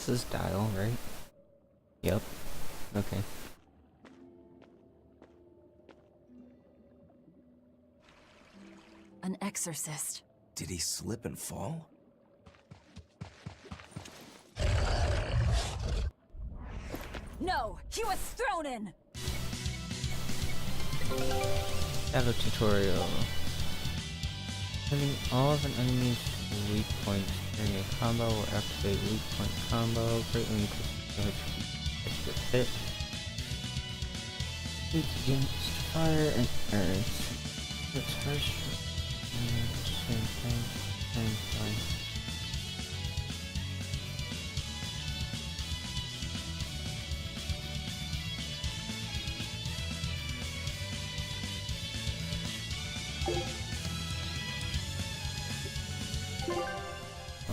This is dial, right? Yep. Okay. An exorcist. Did he slip and fall? No! He was thrown in! Shadow tutorial. Turning all of an enemy's weak points during a combo will activate weak point combo, greatly increases damage extra hit. It's against fire and earth. It's first same thing, same thing.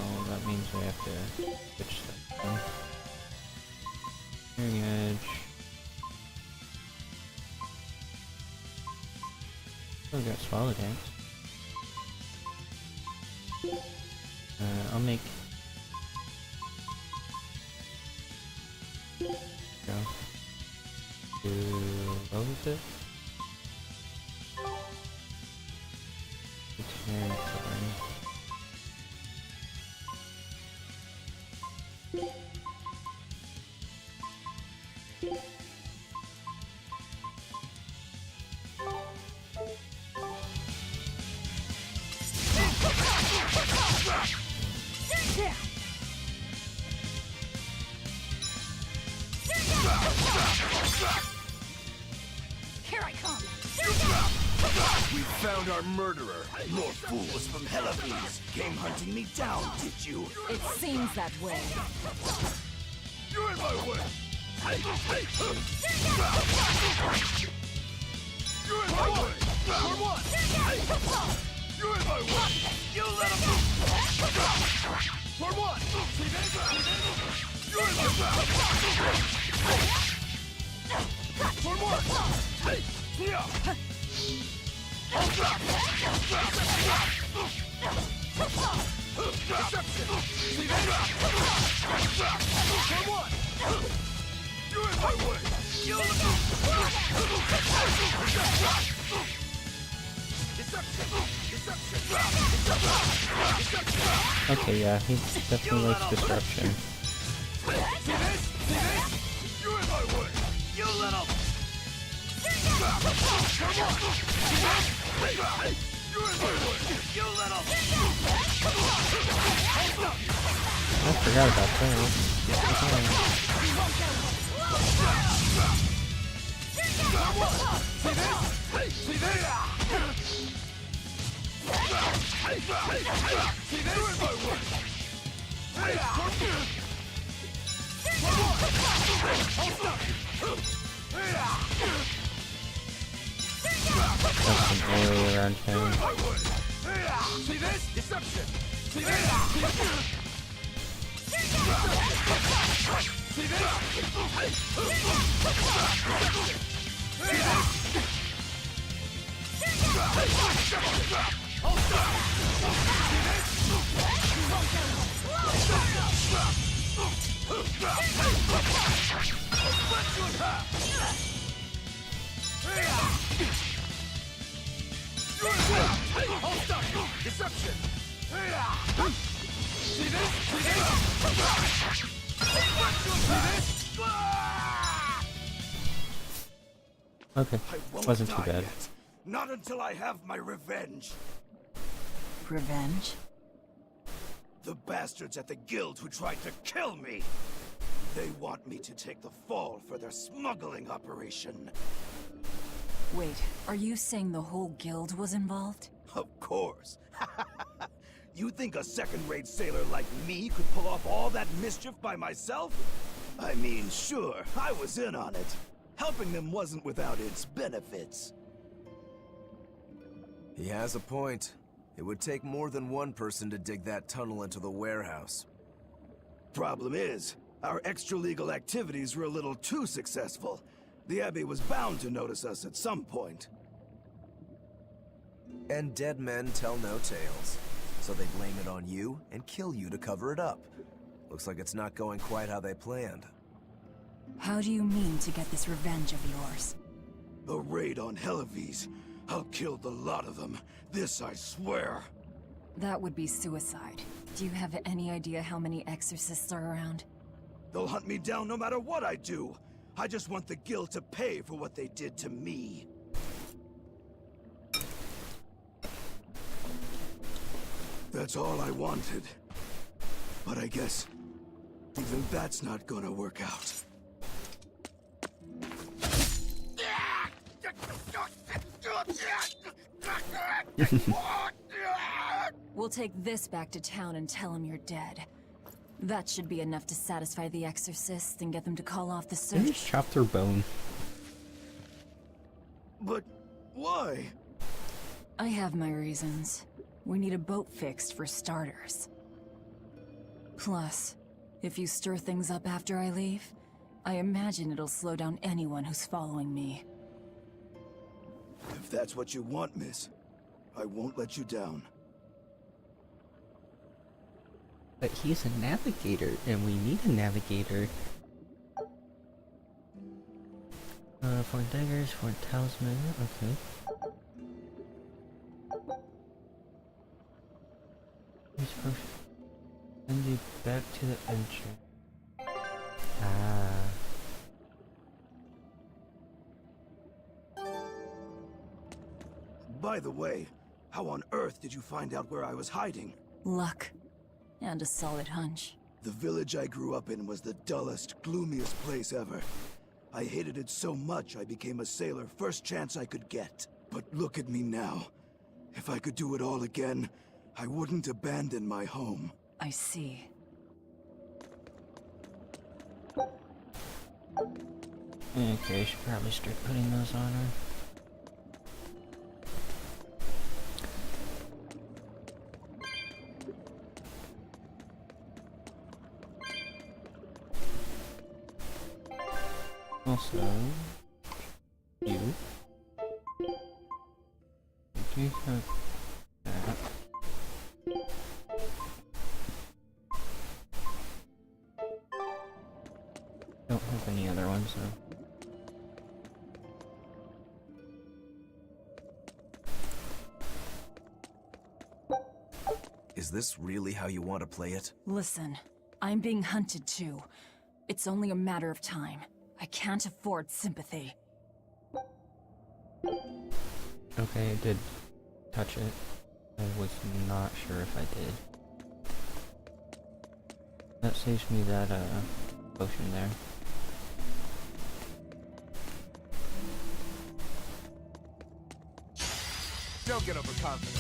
Oh, that means we have to switch that one. Hearing edge. Still got swallow dance. I'll make go to what was it? Here I come! We found our murderer. More fools from Hellabes came hunting me down, did you? It seems that way. You're in my way! You're in my way! For what? You're in my way! You let him... For what? You're in my way! For what? Yeah! For what? You're in my way! Okay, yeah, he definitely likes disruption. See this? See this? You're in my way! You little... You're in my way! You little... I forgot about that. See this? See this? You're in my way! Got some area around him. See this? Deception! See this? See Deception! See this? See this? Okay, wasn't too bad. Yet. Not until I have my revenge. Revenge? The bastards at the guild who tried to kill me. They want me to take the fall for their smuggling operation. Wait, are you saying the whole guild was involved? Of course. You think a second-rate sailor like me could pull off all that mischief by myself? I mean, sure, I was in on it. Helping them wasn't without its benefits. He has a point. It would take more than one person to dig that tunnel into the warehouse. Problem is, our extra-legal activities were a little too successful. The Abbey was bound to notice us at some point. And dead men tell no tales, so they blame it on you and kill you to cover it up. Looks like it's not going quite how they planned. How do you mean to get this revenge of yours? A raid on Helives. I'll kill the lot of them. This I swear. That would be suicide. Do you have any idea how many exorcists are around? They'll hunt me down no matter what I do. I just want the guild to pay for what they did to me. That's all I wanted. But I guess even that's not gonna work out. We'll take this back to town and tell him you're dead. That should be enough to satisfy the exorcists and get them to call off the They just search. chopped her bone. But why? I have my reasons. We need a boat fixed for starters. Plus, if you stir things up after I leave, I imagine it'll slow down anyone who's following me. If that's what you want, miss, I won't let you down. But he's a navigator, and we need a navigator. 4 daggers, 4 talisman, okay. He's supposed to send you back to the entrance. Ah. By the way, how on earth did you find out where I was hiding? Luck. And a solid hunch. The village I grew up in was the dullest, gloomiest place ever. I hated it so much I became a sailor first chance I could get. But look at me now. If I could do it all again, I wouldn't abandon my home. I see. Okay, I should probably start putting those on her. Also, you do have that. Don't have any other ones though. Is this really how you want to play it? Listen, I'm being hunted too. It's only a matter of time. I can't afford sympathy. Okay, I did touch it. I was not sure if I did. That saves me that potion there. Don't get overconfident.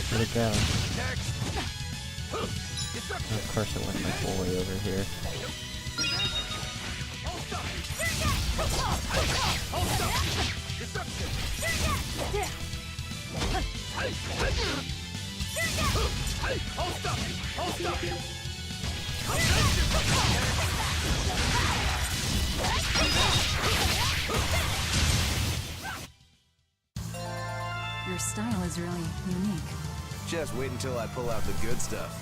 Where'd it go? Of course it went my whole way over here. Your style is really unique. Just wait until I pull out the good stuff.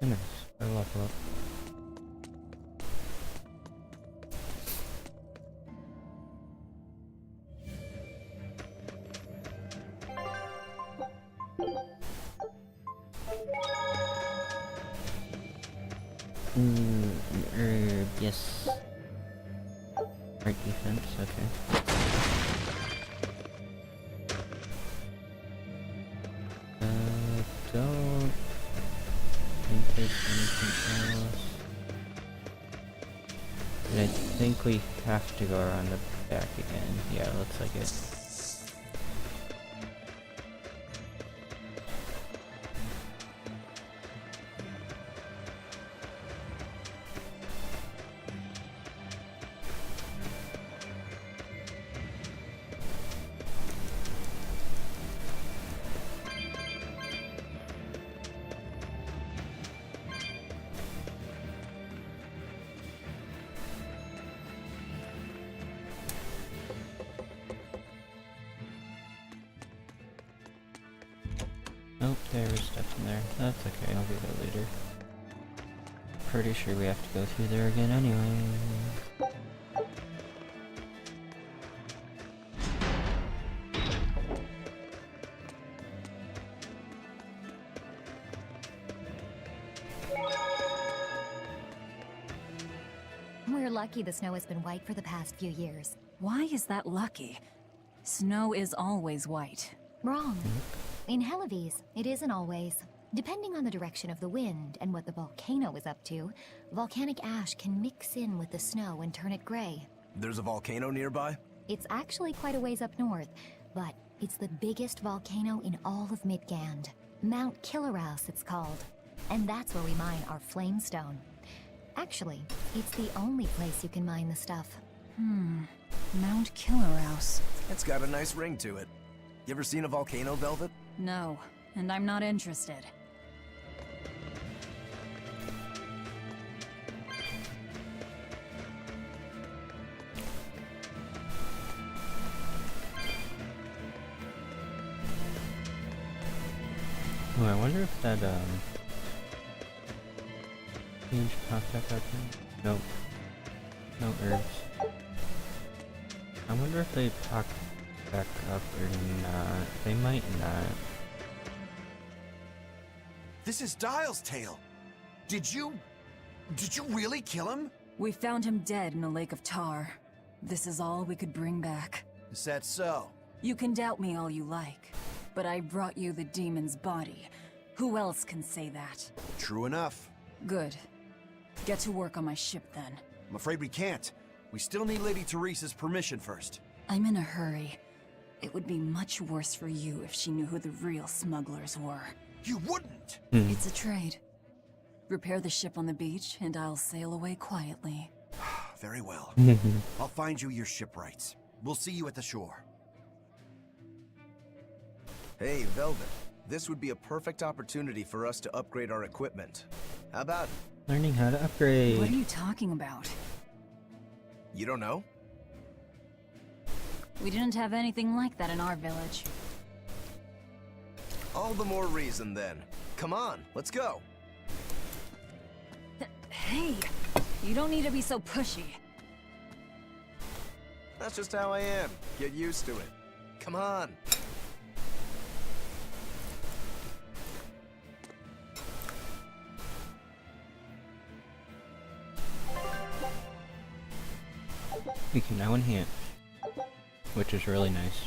Nice. I level up. Yes. Right defense, okay. Don't think there's anything else. And I think we have to go around the back again. Yeah, looks like it. Nope, there was stuff in there. That's okay, I'll get it later. Pretty sure we have to go through there again anyway. We're lucky the snow has been white for the past few years. Why is that lucky? Snow is always white. Wrong. In Helives, it isn't always. Depending on the direction of the wind and what the volcano is up to, volcanic ash can mix in with the snow and turn it gray. There's a volcano nearby? It's actually quite a ways up north, but it's the biggest volcano in all of Midgand. Mount Killeraus, it's called. And that's where we mine our flamestone. Actually, it's the only place you can mine the stuff. Mount Killeraus. It's got a nice ring to it. You ever seen a volcano, Velvet? No, and I'm not interested. Oh, I wonder if that, huge popped up out there? Nope. No herbs. I wonder if they pop back up or not. They might not. This is Dial's tale. Did you really kill him? We found him dead in a lake of tar. This is all we could bring back. Is that so? You can doubt me all you like, but I brought you the demon's body. Who else can say that? True enough. Good. Get to work on my ship then. I'm afraid we can't. We still need Lady Teresa's permission first. I'm in a hurry. It would be much worse for you if she knew who the real smugglers were. You wouldn't! It's a trade. Repair the ship on the beach, and I'll sail away quietly. Very well. I'll find you your shipwrights. We'll see you at the shore. Hey, Velvet. This would be a perfect opportunity for us to upgrade our equipment. How about it? Learning how to upgrade. What are you talking about? You don't know? We didn't have anything like that in our village. All the more reason then. Come on, let's go. Hey, you don't need to be so pushy. That's just how I am. Get used to it. Come on. We can now enhance, which is really nice.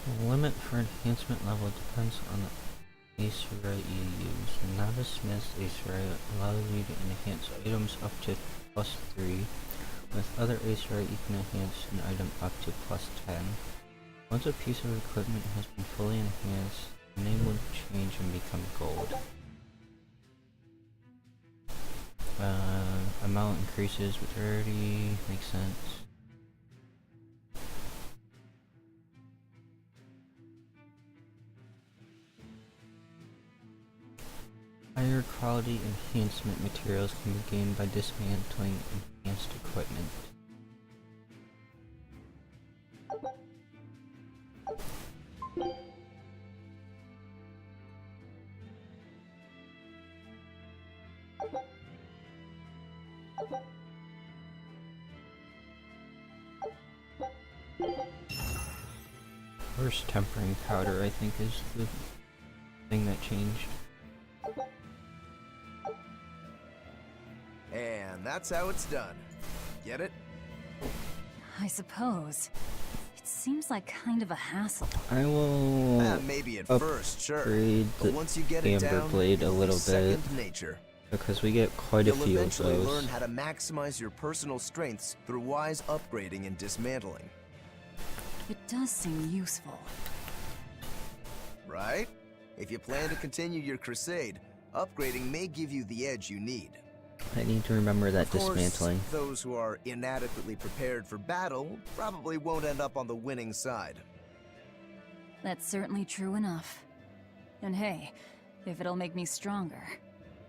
The limit for enhancement level depends on the Ace Right you use. The Novice Smith's Ace Right allows you to enhance items up to +3. With other Ace Right you can enhance an item up to +10. Once a piece of equipment has been fully enhanced, the name will change and become gold. Amount increases with rarity, makes sense. Higher quality enhancement materials can be gained by dismantling enhanced equipment. First tempering powder, I think, is the thing that changed. And that's how it's done. Get it? I suppose. It seems like kind of a hassle. I will Maybe at upgrade first, sure. the But once you get it Amber down, Blade a little bit, second nature. because we get quite a You'll few of eventually those. learn how to maximize your personal strengths through wise upgrading and dismantling. It does seem useful. Right? If you plan to continue your crusade, upgrading may give you the edge you need. I need to remember that Of course, dismantling. those who are inadequately prepared for battle probably won't end up on the winning side. That's certainly true enough. And hey, if it'll make me stronger,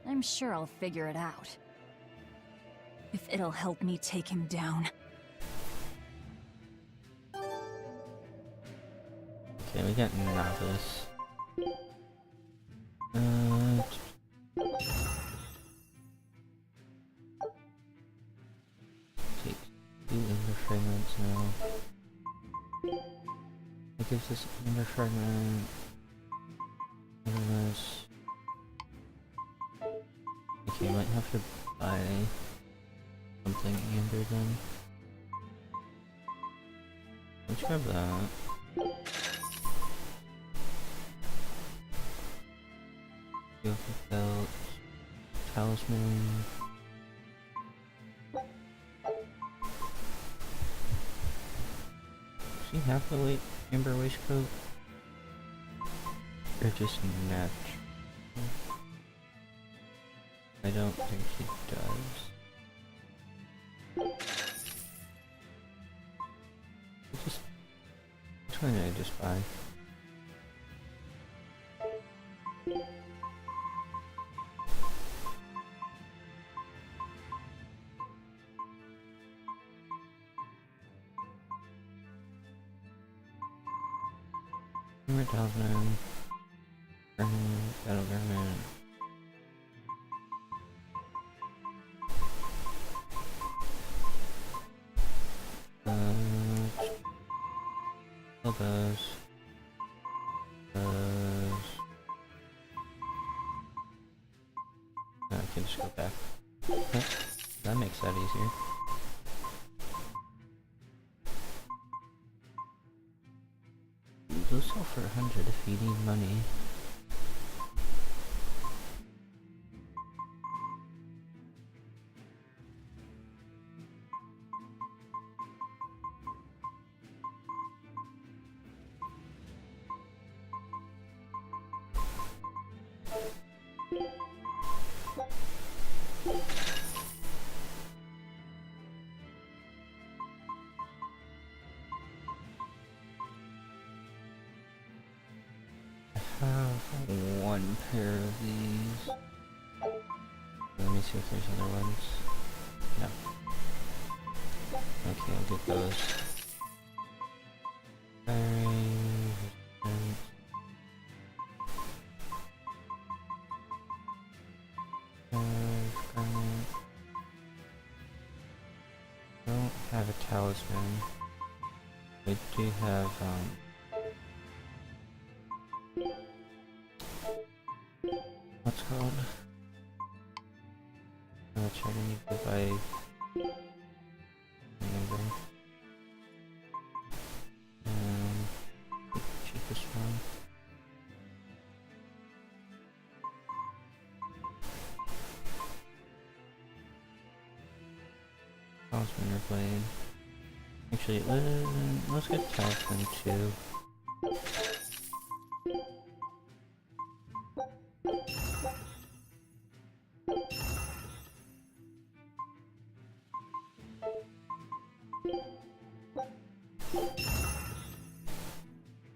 I'm sure I'll figure it out. If it'll help me take him down. Okay, we got novice. Take 2 Ember Fragments now. What gives this Ember Fragment? This. Okay, I might have to buy something Amber then. Let's grab that. Yoga belt, talisman. Does he have the Amber waistcoat? Or just natural? I don't think he does. Which one did I just buy? Armor talisman. Battle garment. All those. I can just go back. Okay. That makes that easier. Those sell for 100 if you need money. I have one pair of these. Let me see if there's other ones. No. Okay, I'll get those. Firing, resistance. Garment. Don't have a talisman. I do have what's called? Which I need to buy. Remember. The cheapest one. Talisman or blade. Actually, let's get talisman too.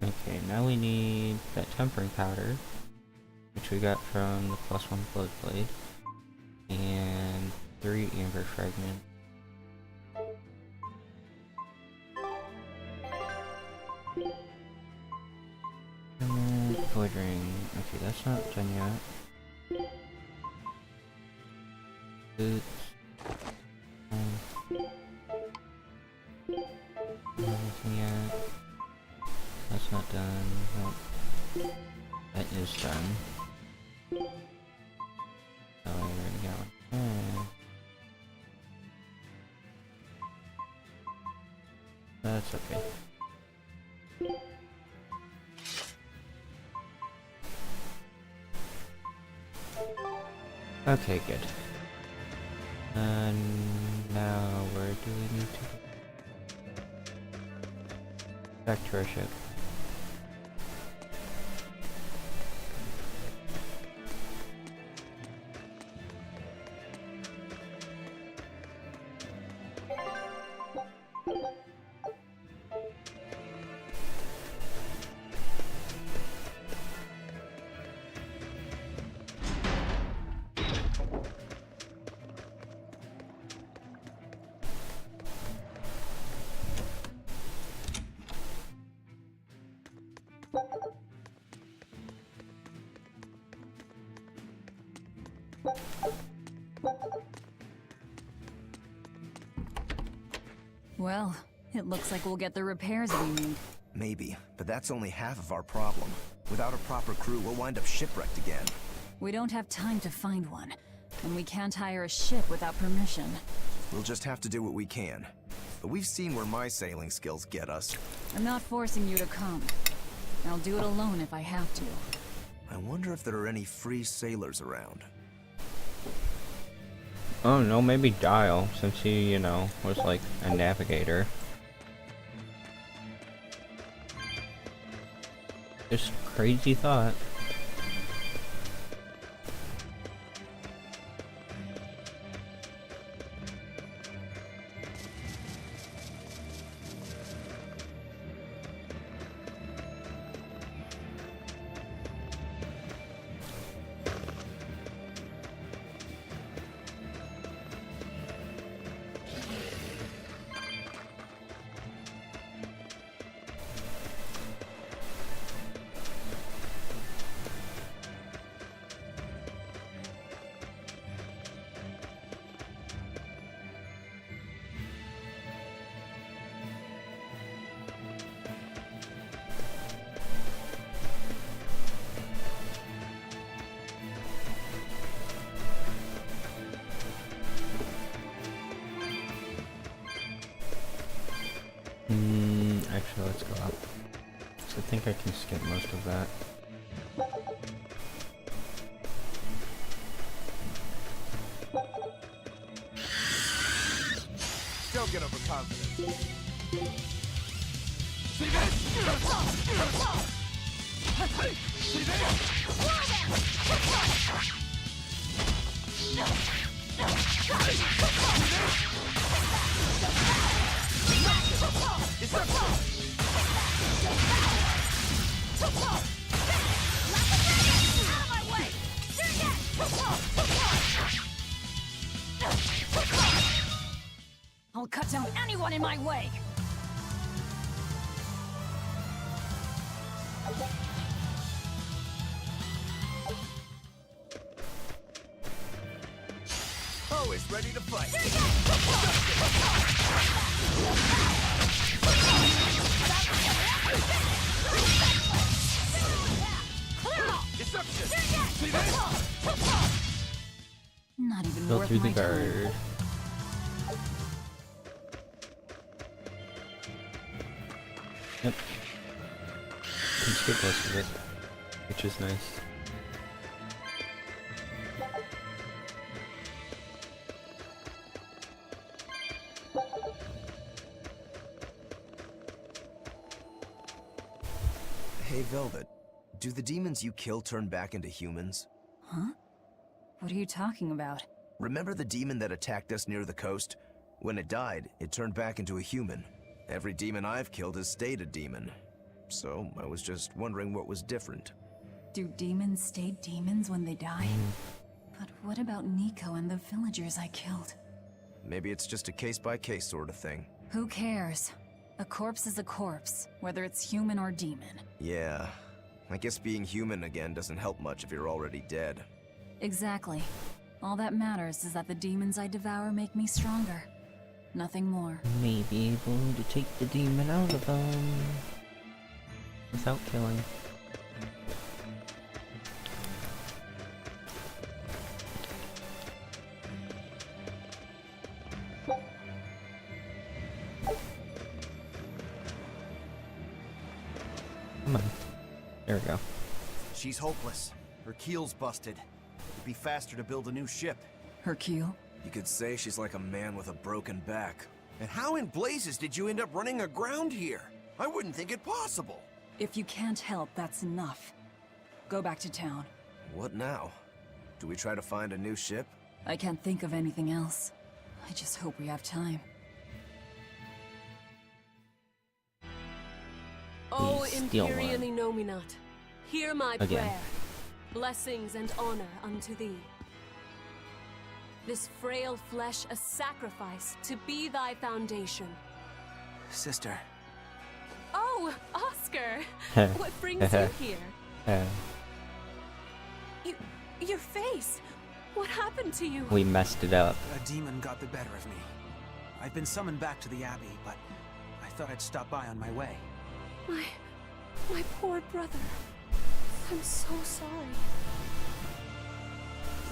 Okay, now we need that tempering powder, which we got from the +1 blood blade, and 3 amber fragments. And then void ring. Okay, that's not done yet. Boots. Nothing yet. That's not done. Nope. That is done. Oh, I already got one. That's okay. Okay, good. And now where do we need to go? Back to our ship. Well, it looks like we'll get the repairs we need. Maybe, but that's only half of our problem. Without a proper crew, we'll wind up shipwrecked again. We don't have time to find one, and we can't hire a ship without permission. We'll just have to do what we can. But we've seen where my sailing skills get us. I'm not forcing you to come. I'll do it alone if I have to. I wonder if there are any free sailors around. Oh no, maybe Dial, since he, you know, was like a navigator. Just crazy thought. Actually, let's go up. So I think I can skip most of that. Don't get overconfident. See I'll cut down anyone in my way! Always ready to fight. Deception. See this? Not even Go worth through my the time. guard. Yep. Can skip most of it, which is nice. Hey, Velvet. Do the demons you kill turn back into humans? Huh? What are you talking about? Remember the demon that attacked us near the coast? When it died, it turned back into a human. Every demon I've killed has stayed a demon. So, I was just wondering what was different. Do demons stay demons when they die? But what about Nico and the villagers I killed? Maybe it's just a case-by-case sort of thing. Who cares? A corpse is a corpse, whether it's human or demon. Yeah, I guess being human again doesn't help much if you're already dead. Exactly. All that matters is that the demons I devour make me stronger. Nothing more. May be able to take the demon out of them without killing. Come on. There we go. She's hopeless. Her keel's busted. It'd be faster to build a new ship. Hercule? You could say she's like a man with a broken back. And how in blazes did you end up running aground here? I wouldn't think it possible. If you can't help, that's enough. Go back to town. What now? Do we try to find a new ship? I can't think of anything else. I just hope we have time. O Steal Imperium one. Nominat, hear my Again. prayer. Blessings and honor unto thee. This frail flesh a sacrifice to be thy foundation. Sister. Oh, us! Oscar! What brings you here? Your face! What happened to you? We messed it up. A demon got the better of me. I've been summoned back to the Abbey, but I thought I'd stop by on my way. My poor brother. I'm so sorry.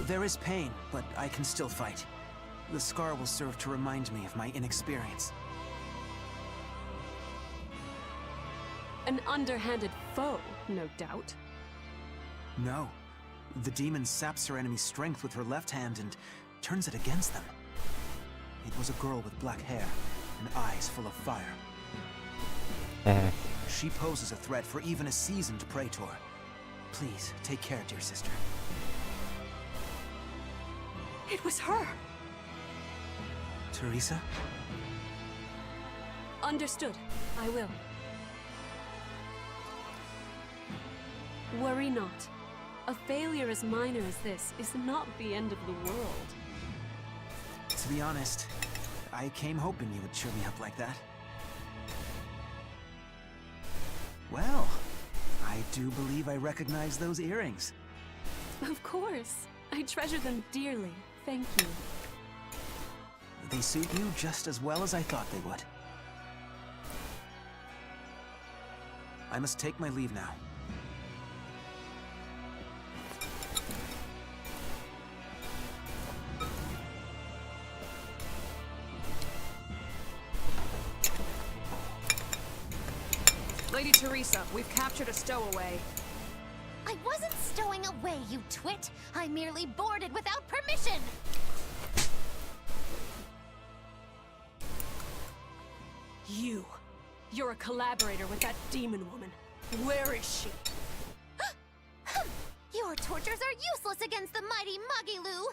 There is pain, but I can still fight. The scar will serve to remind me of my inexperience. An underhanded foe, no doubt. No. The demon saps her enemy's strength with her left hand and turns it against them. It was a girl with black hair and eyes full of fire. She poses a threat for even a seasoned praetor. Please, take care, dear sister. It was her! Teresa? Understood. I will. Worry not. A failure as minor as this is not the end of the world. To be honest, I came hoping you would cheer me up like that. Well, I do believe I recognize those earrings. Of course. I treasure them dearly. Thank you. They suit you just as well as I thought they would. I must take my leave now. Lady Teresa, we've captured a stowaway. I wasn't stowing away, you twit. I merely boarded without permission. You're a collaborator with that demon woman. Where is she? Your tortures are useless against the mighty Muggy-Loo.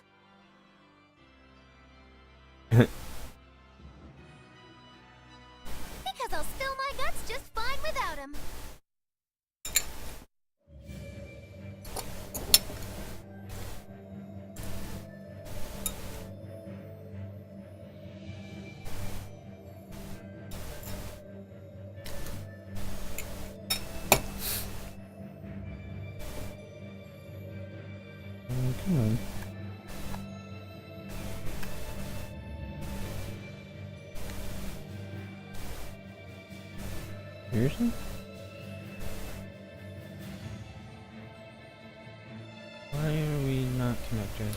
Because I'll spill my guts just fine without him. Come on. Seriously? Why are we not connected?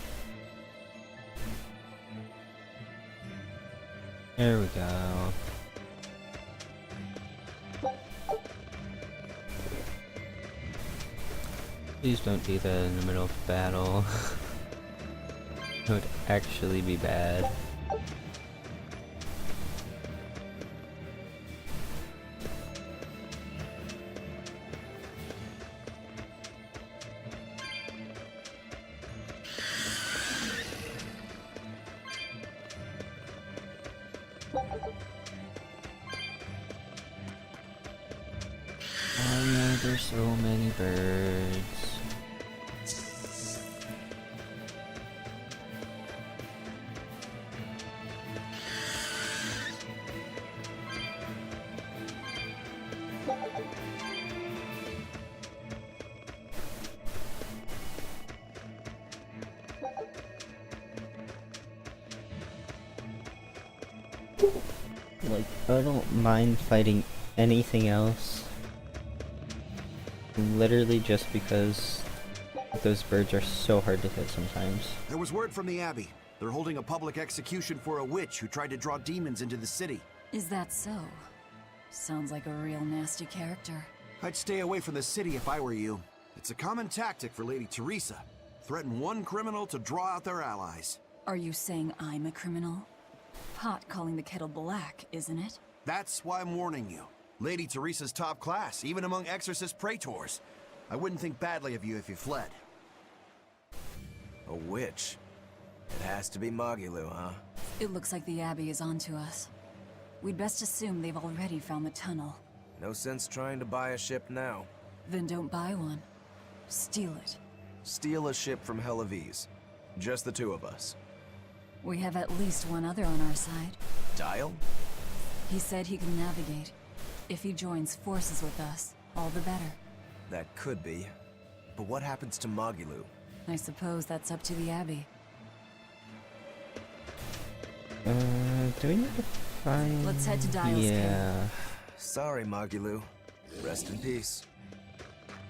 There we go. Please don't do that in the middle of battle. It would actually be bad. Oh yeah, there's so many birds. Like, I don't mind fighting anything else. Literally just because those birds are so hard to hit sometimes. There was word from the Abbey. They're holding a public execution for a witch who tried to draw demons into the city. Is that so? Sounds like a real nasty character. I'd stay away from the city if I were you. It's a common tactic for Lady Teresa. Threaten one criminal to draw out their allies. Are you saying I'm a criminal? Pot calling the kettle black, isn't it? That's why I'm warning you. Lady Teresa's top class, even among exorcist praetors. I wouldn't think badly of you if you fled. A witch? It has to be Muggy-Loo, huh? It looks like the Abbey is onto us. We'd best assume they've already found the tunnel. No sense trying to buy a ship now. Then don't buy one. Steal it. Steal a ship from Helavis. Just the two of us. We have at least one other on our side. Dial? He said he can navigate. If he joins forces with us, all the better. That could be. But what happens to Magilu? I suppose that's up to the Abbey. Do we need to find... Let's head to Dial's Yeah. cave. Sorry, Magilu. Rest in peace.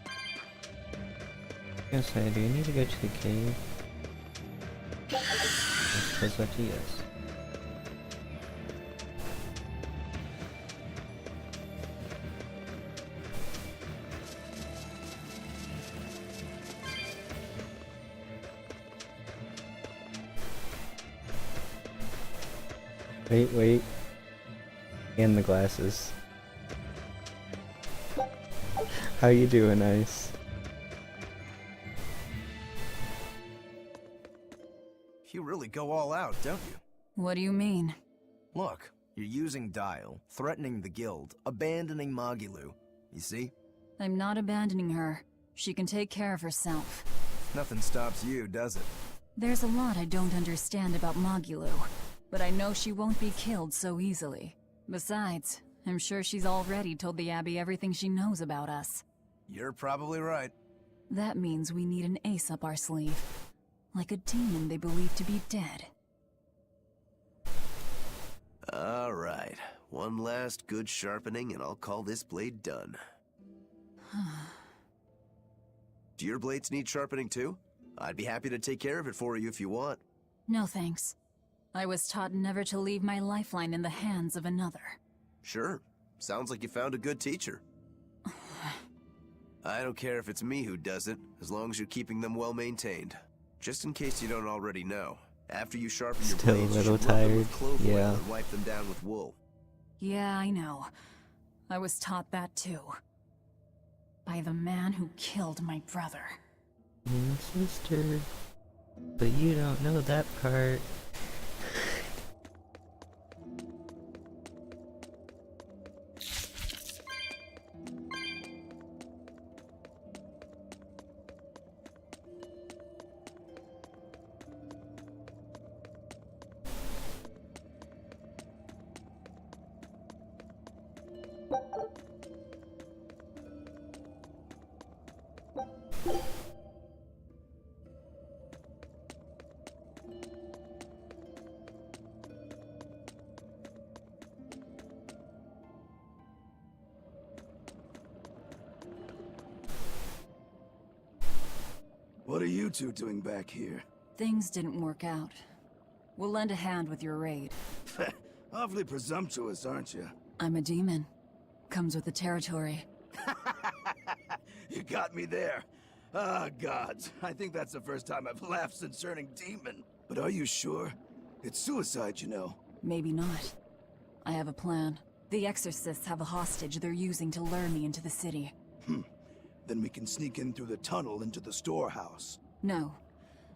I was gonna say, do we need to go to the cave? I suppose that's a yes. Wait. And the glasses. How you doing, Ice? You really go all out, don't you? What do you mean? Look, you're using Dial, threatening the guild, abandoning Magilu. You see? I'm not abandoning her. She can take care of herself. Nothing stops you, does it? There's a lot I don't understand about Magilu, but I know she won't be killed so easily. Besides, I'm sure she's already told the Abbey everything she knows about us. You're probably right. That means we need an ace up our sleeve. Like a demon they believe to be dead. Alright. One last good sharpening and I'll call this blade done. Do your blades need sharpening too? I'd be happy to take care of it for you if you want. No thanks. I was taught never to leave my lifeline in the hands of another. Sure. Sounds like you found a good teacher. I don't care if it's me who does it, as long as you're keeping them well maintained. Just in case you don't already know, after you sharpen your Still a blades, you little should rub them tired. with clove oil Yeah. and wipe them down with wool. Yeah, I know. I was taught that too. By the man who killed my brother. Sister. But you don't know that part. What are you two doing back here? Things didn't work out. We'll lend a hand with your raid. Awfully presumptuous, aren't you? I'm a demon. Comes with the territory. You got me there. Ah, gods. I think that's the first time I've laughed since turning demon. But are you sure? It's suicide, you know. Maybe not. I have a plan. The exorcists have a hostage they're using to lure me into the city. Then we can sneak in through the tunnel into the storehouse. No.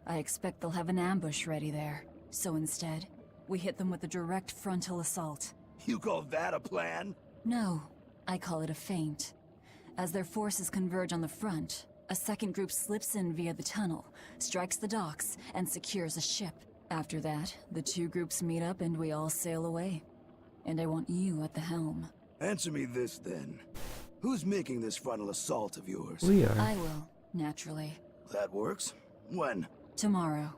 I expect they'll have an ambush ready there. So instead, we hit them with a direct frontal assault. You call that a plan? No, I call it a feint. As their forces converge on the front, a second group slips in via the tunnel, strikes the docks, and secures a ship. After that, the two groups meet up and we all sail away. And I want you at the helm. Answer me this, then. Who's making this frontal assault of yours? We are. I will, naturally. That works. When? Tomorrow.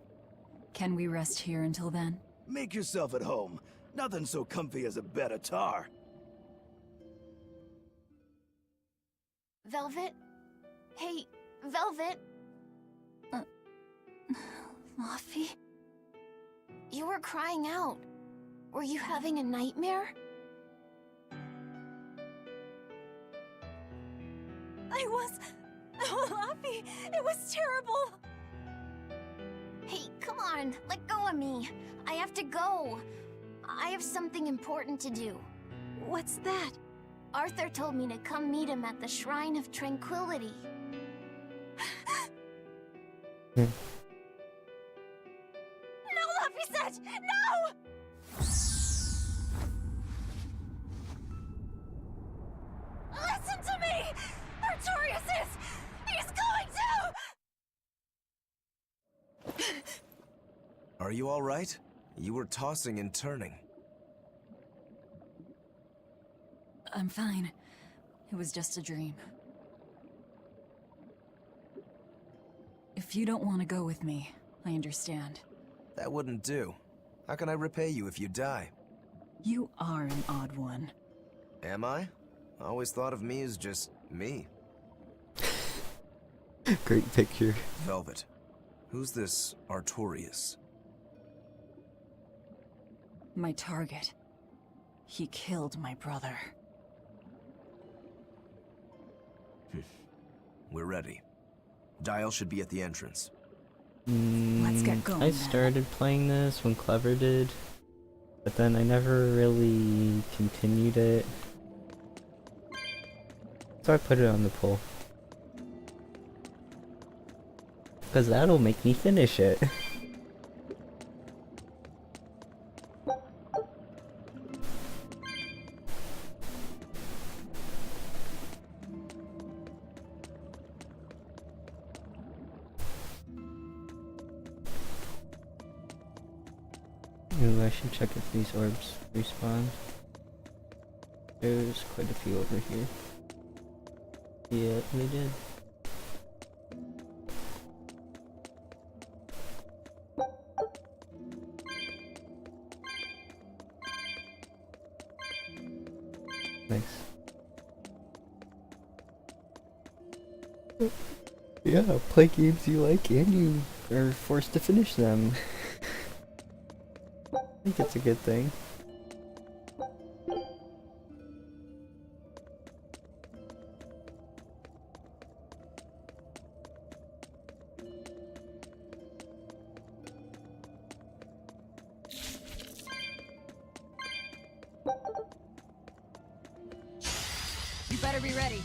Can we rest here until then? Make yourself at home. Nothing so comfy as a bed of tar. Velvet? Hey, Velvet? Luffy? You were crying out. Were you having a nightmare? I was... Oh, Luffy! It was terrible! Hey, come on, let go of me. I have to go. I have something important to do. What's that? Arthur told me to come meet him at the Shrine of Tranquility. No, Luffy said! No! Listen to me! Artorias is... He's going to... Are you alright? You were tossing and turning. I'm fine. It was just a dream. If you don't want to go with me, I understand. That wouldn't do. How can I repay you if you die? You are an odd one. Am I? I always thought of me as just me. Great picture. Velvet. Who's this Artorias? My target. He killed my brother. We're ready. Dial should be at the entrance. Let's get going I then. started playing this when Clever did, but then I never really continued it. So I put it on the poll. Because that'll make me finish it. Ooh, I should check if these orbs respawn. There's quite a few over here. Yeah, they did. Nice. Yeah, play games you like and you are forced to finish them. I think it's a good thing. You better be ready.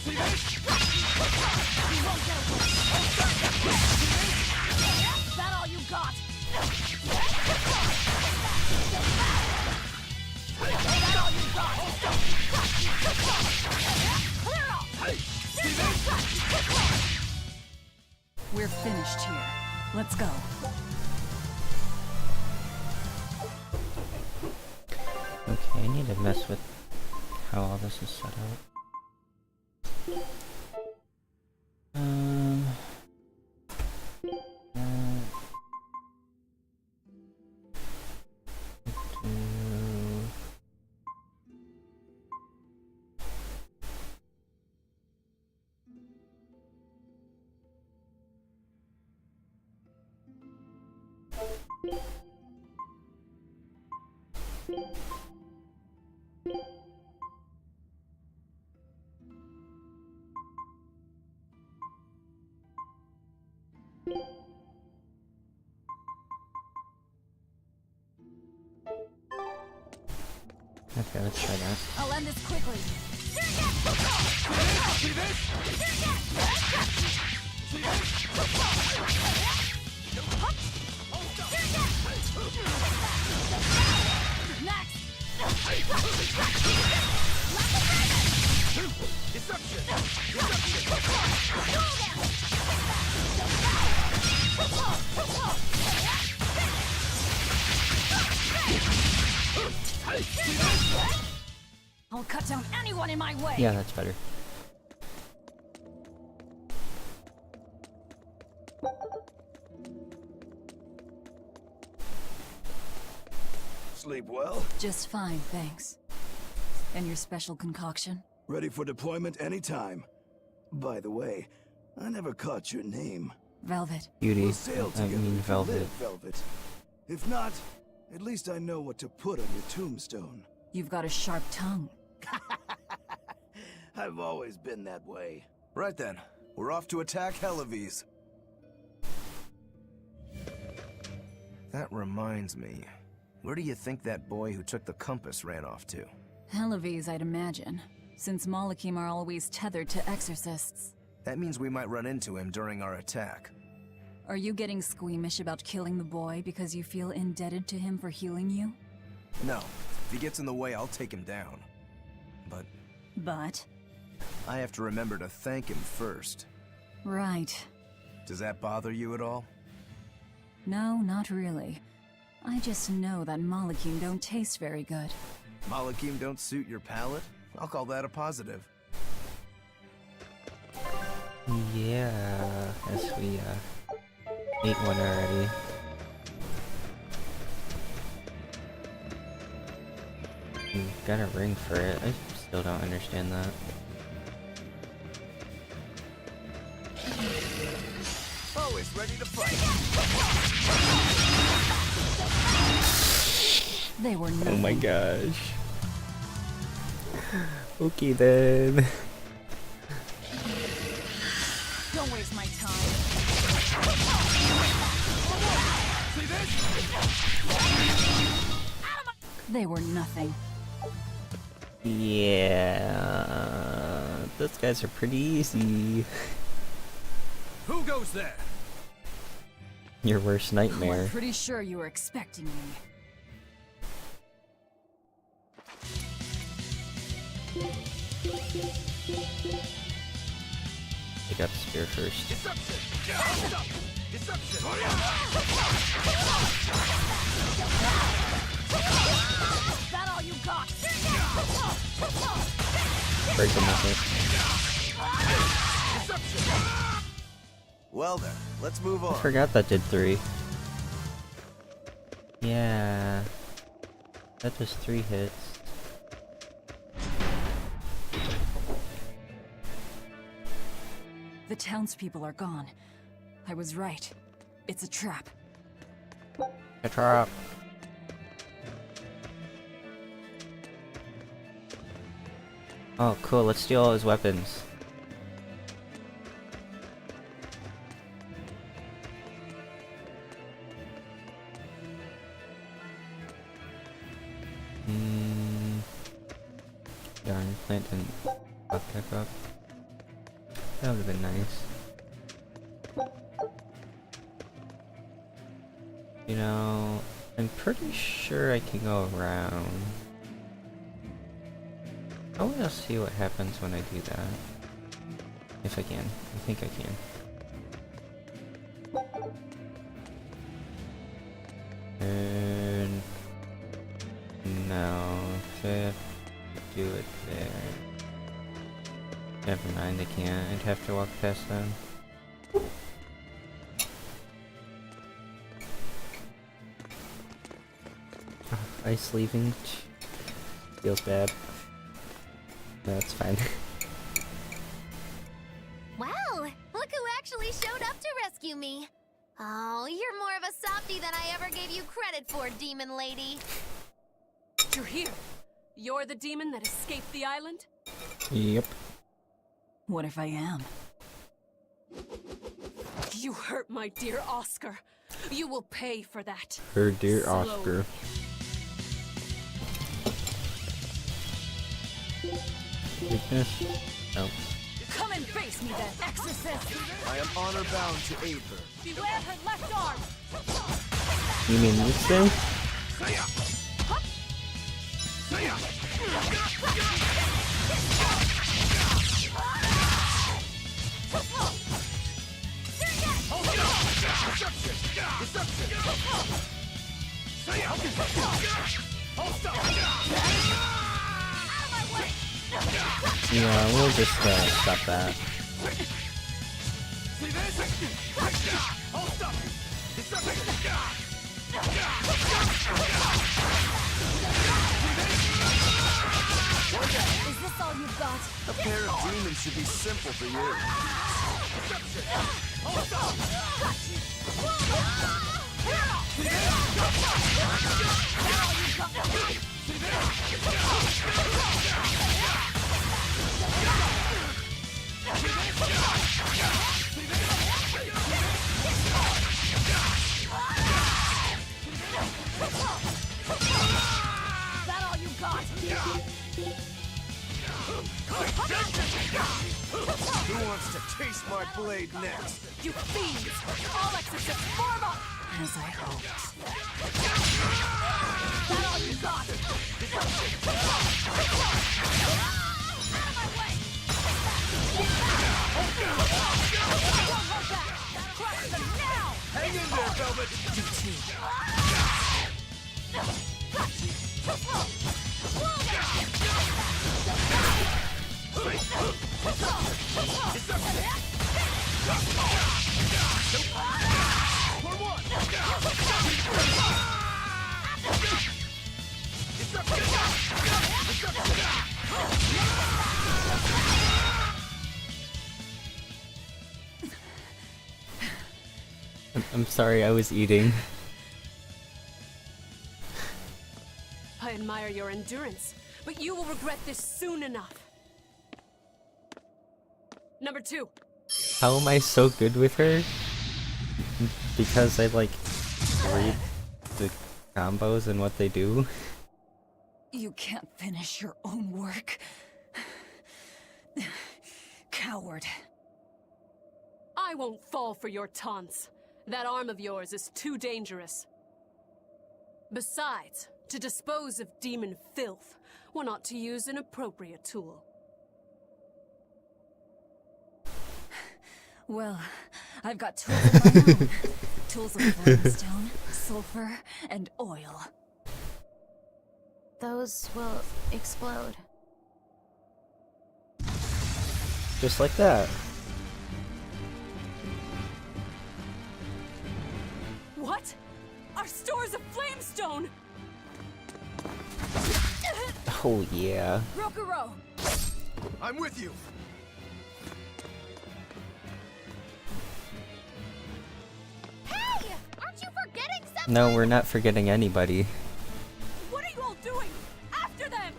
Is that all you got? Is that all you got? Clear it off! We're finished here. Let's go. Okay, I need to mess with how all this is set up. Okay, let's try that. I'll end this quickly. Next! I'll cut down anyone in my way. Yeah, that's better. Sleep well? Just fine, thanks. And your special concoction? Ready for deployment anytime. By the way, I never caught your name. Velvet. Beauty. We'll sail I together mean if you Velvet. live, Velvet. If not, at least I know what to put on your tombstone. You've got a sharp tongue. I've always been that way. Right then, we're off to attack Helives. That reminds me. Where do you think that boy who took the compass ran off to? Helives, I'd imagine, since Malakim are always tethered to exorcists. That means we might run into him during our attack. Are you getting squeamish about killing the boy because you feel indebted to him for healing you? No, if he gets in the way, I'll take him down. But? I have to remember to thank him first. Right. Does that bother you at all? No, not really. I just know that Malakim don't taste very good. Malakim don't suit your palate? I'll call that a positive. Yeah, as we ate one already. You got a ring for it. I still don't understand that. Always ready to fight. They were nothing. Oh my gosh. Okay then. Don't waste my time. They were nothing. Yeah, those guys are pretty easy. Who goes there? Your worst nightmare. I'm pretty sure you were expecting me. Pick up spear first. Deception! Deception! That all you got? Break them with it. Well then, let's move on. I forgot that did 3. Yeah. That does 3 hits. The townspeople are gone. I was right. It's a trap. A trap. Oh, cool. Let's steal all his weapons. Darn, plant didn't pop back up. That would have been nice. You know, I'm pretty sure I can go around. I want to see what happens when I do that. If I can. I think I can. And no, so I have to do it there. Never mind, I can't. I'd have to walk past them. Ice leaving feels bad. That's fine. Well, look who actually showed up to rescue me. Oh, you're more of a softie than I ever gave you credit for, demon lady. You're here. You're the demon that escaped the island? Yep. What if I am? You hurt my dear Oscar. You will pay for that. Her dear Slowly. Oscar. Weakness? No. Come and face me then, exorcist! I am honor bound to aid her. Beware her left arm! You mean this thing? Yeah, we'll just stop that. Is this all you've got? A pair of demons should be simple for you. That all you got? Who wants to taste my blade next? You fiends! All exorcists form up! As I hoped. That all you got? Out of my way! Don't hold back! Crush them now! Hang in there, Velvet! I'm sorry, I was eating. I admire your endurance, but you will regret this soon enough. Number 2. How am I so good with her? Because I like read the combos and what they do. You can't finish your own work. Coward. I won't fall for your taunts. That arm of yours is too dangerous. Besides, to dispose of demon filth, one ought to use an appropriate tool. Well, I've got tools of my own. Tools of brimstone, sulfur, and oil. Those will explode. Just like that. What? Our stores of flamestone! Oh yeah. Rokuro! I'm with you! Hey! Aren't you forgetting something? No, we're not forgetting anybody. What are you all doing? After them!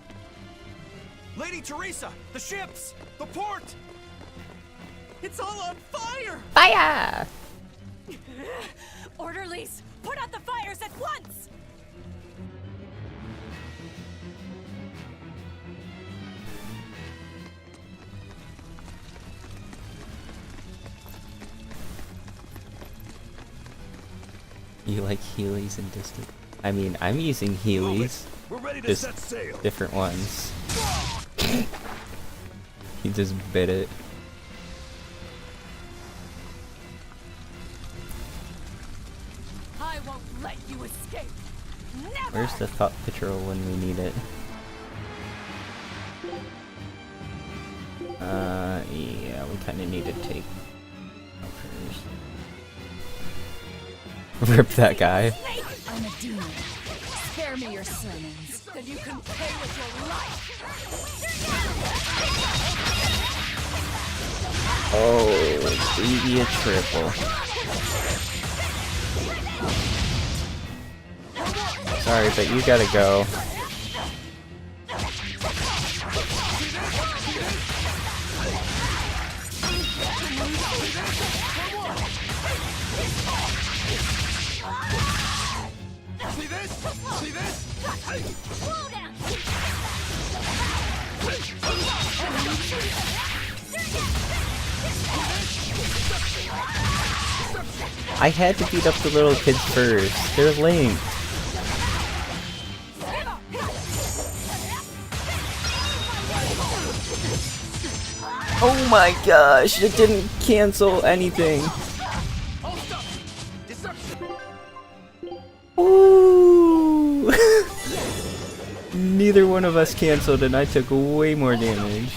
Lady Teresa! The ships! The port! It's all on fire! Fire! Orderlies, put out the fires at once! You like Heelys and distant? I mean, I'm using Heelys. We're ready to Just set sail. different ones. He just bit it. I won't let you escape! Never! Where's the thought patrol when we need it? Yeah, we kind of need to take first. Rip that guy. I'm a demon. Spare me your sermons. Then you can pay with your life! Oh, baby, a triple. Sorry, but you gotta go. See this? See this? Slow down! I had to beat up the little kids first. They're linked. Oh my gosh, it didn't cancel anything. Ooh. Neither one of us canceled and I took way more damage.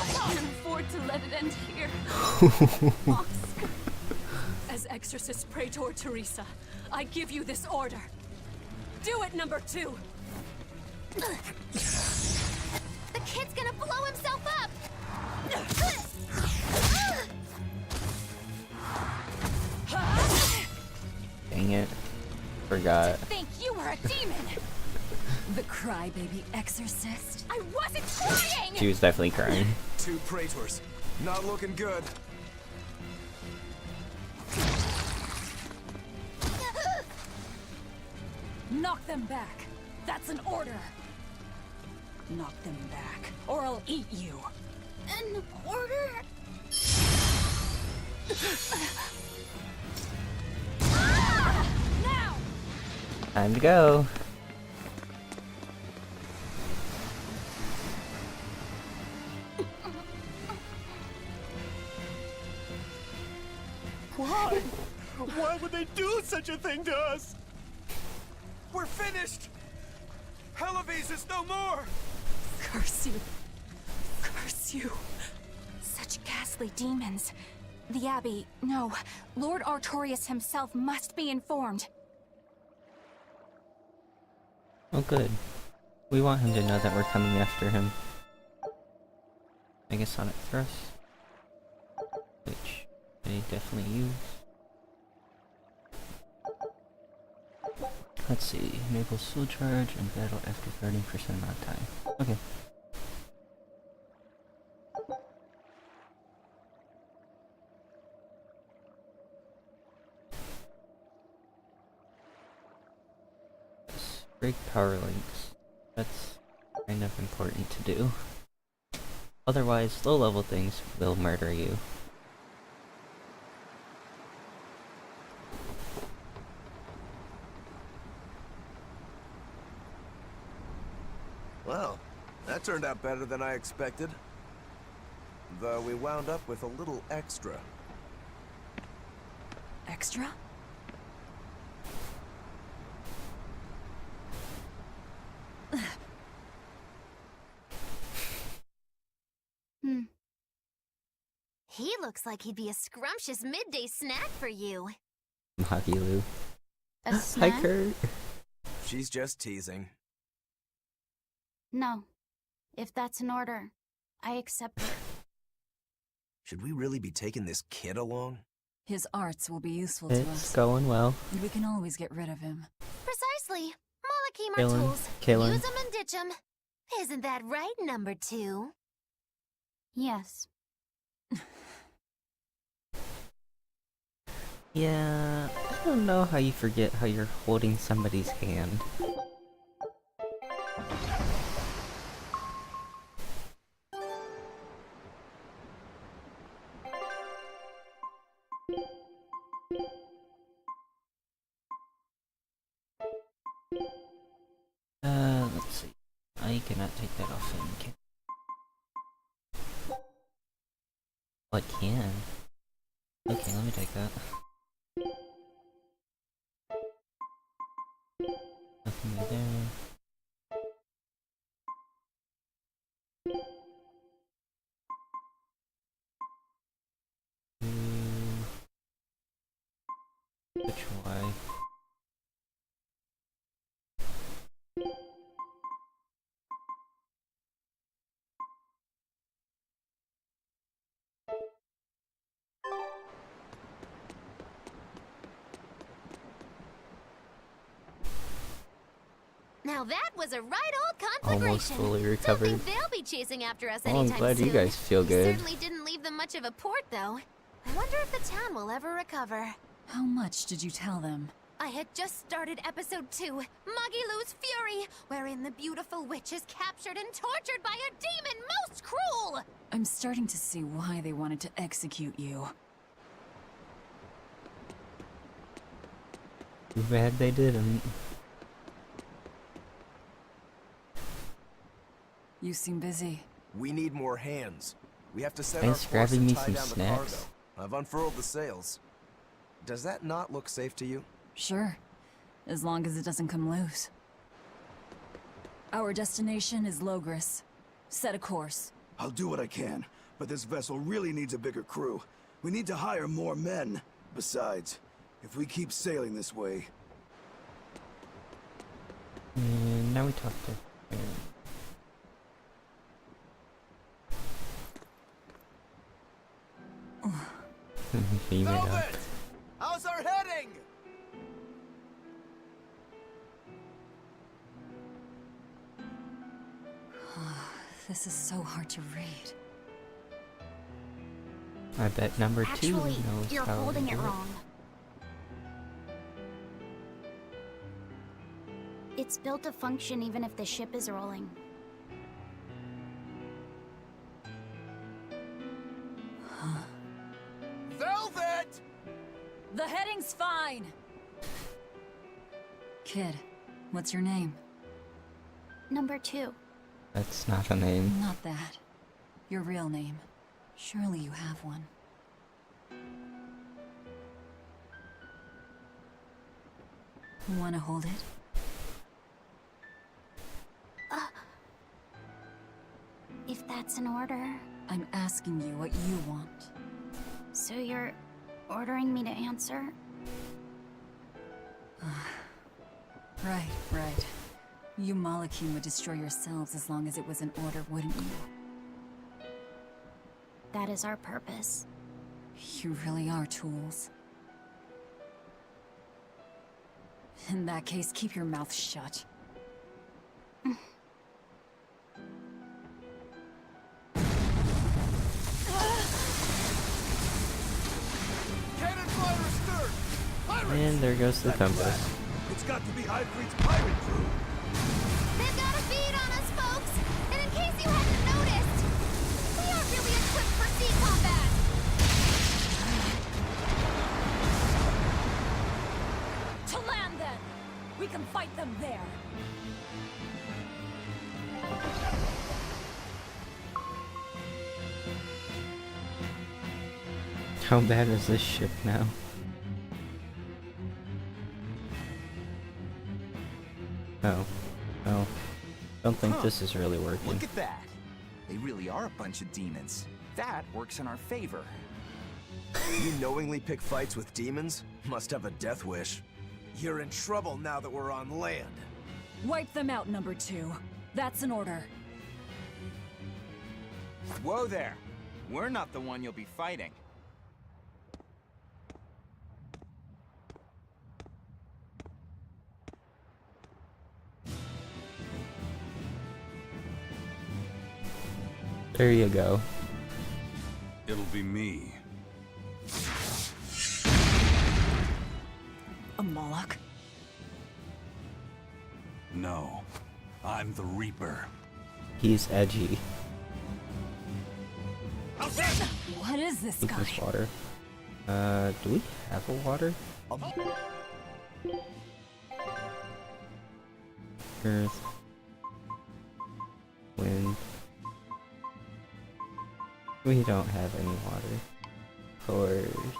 I can afford to let it end here. As Exorcist Praetor Teresa, I give you this order. Do it, number 2! The kid's gonna blow himself up! Dang it. Forgot. Think you were a demon! The crybaby exorcist. I wasn't trying! She was definitely crying. 2 praetors. Not looking good. Knock them back. That's an order. Knock them back, or I'll eat you. An order? Now! Time to go. Why? Why would they do such a thing to us? We're finished! Helavis is no more! Curse you. Curse you. Such ghastly demons. The Abbey, no. Lord Artorias himself must be informed. Oh good. We want him to know that we're coming after him. Make a Sonic Thrust. Which they definitely use. Let's see. Enable Soul Charge and battle after 30% amount of time. Okay. Break power links. That's kind of important to do. Otherwise, low level things will murder you. Well, that turned out better than I expected. Though we wound up with a little extra. Extra? He looks like he'd be a scrumptious midday snack for you. Magilu. A Hi snack? Kurt. She's just teasing. No. If that's an order, I accept it. Should we really be taking this kid along? His arts will be useful to It's us, going well. and we can always get rid of him. Precisely. Malachim Kill our him. tools. Kill him. Use 'em and ditch 'em. Isn't that right, number 2? Yes. Yeah, I don't know how you forget how you're holding somebody's hand. Let's see. I cannot take that off him. Well, I can. Okay, let me take that. Nothing right there. Which way? Now that was a right old Almost conflagration. fully Don't recovered. think they'll be chasing after us Oh, I'm anytime glad soon. you guys feel We good. certainly didn't leave them much of a port, though. I wonder if the town will ever recover. How much did you tell them? I had just started episode 2, Magilu's Fury, wherein the beautiful witch is captured and tortured by a demon most cruel! I'm starting to see why they wanted to execute you. Too bad they didn't. You seem busy. We need more hands. We have to set Thanks our for course grabbing and me tie some down the snacks. cargo. I've unfurled the sails. Does that not look safe to you? Sure. As long as it doesn't come loose. Our destination is Logris. Set a course. I'll do what I can, but this vessel really needs a bigger crew. We need to hire more men. Besides, if we keep sailing this way... And now we talk to Aaron. Beam it up. Velvet! How's our heading? This is so hard to read. I bet number 2 Actually, knows you're how holding to it do wrong. It's built to function even if the ship is rolling. Velvet! The heading's fine! Kid, what's your name? Number 2. That's not a name. Not that. Your real name. Surely you have one. Wanna hold it? If that's an order. I'm asking you what you want. So you're ordering me to answer? Right. You Malachim would destroy yourselves as long as it was an order, wouldn't you? That is our purpose. You really are tools. In that case, keep your mouth shut. Cannon fire astern! Pirates! And there goes the That compass. blast. It's got to be Ifrit's pirate crew. They've got a bead on us, folks! And in case you hadn't noticed, we aren't really equipped for sea combat! To land, then! We can fight them there! How bad is this ship now? Oh. Don't think this is really working. Look at that. They really are a bunch of demons. That works in our favor. You knowingly pick fights with demons? Must have a death wish. You're in trouble now that we're on land. Wipe them out, number 2. That's an order. Whoa there. We're not the one you'll be fighting. There you go. It'll be me. A Moloch? No, I'm the Reaper. He's edgy. What is this Take guy? this water. Do we have a water? Earth. Wind. We don't have any water. Course.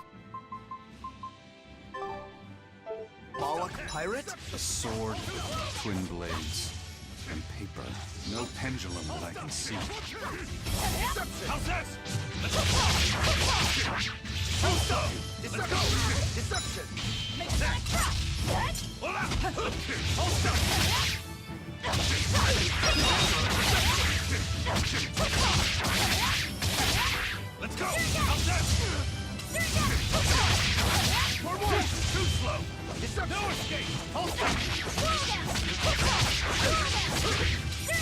Moloch pirate? A sword, twin blades, and paper. No pendulum that I can see. How's this? Let's go! Deception! Hold up! Hold up! Let's go! How's this? More! Too slow! Deception! No escape! Hold up!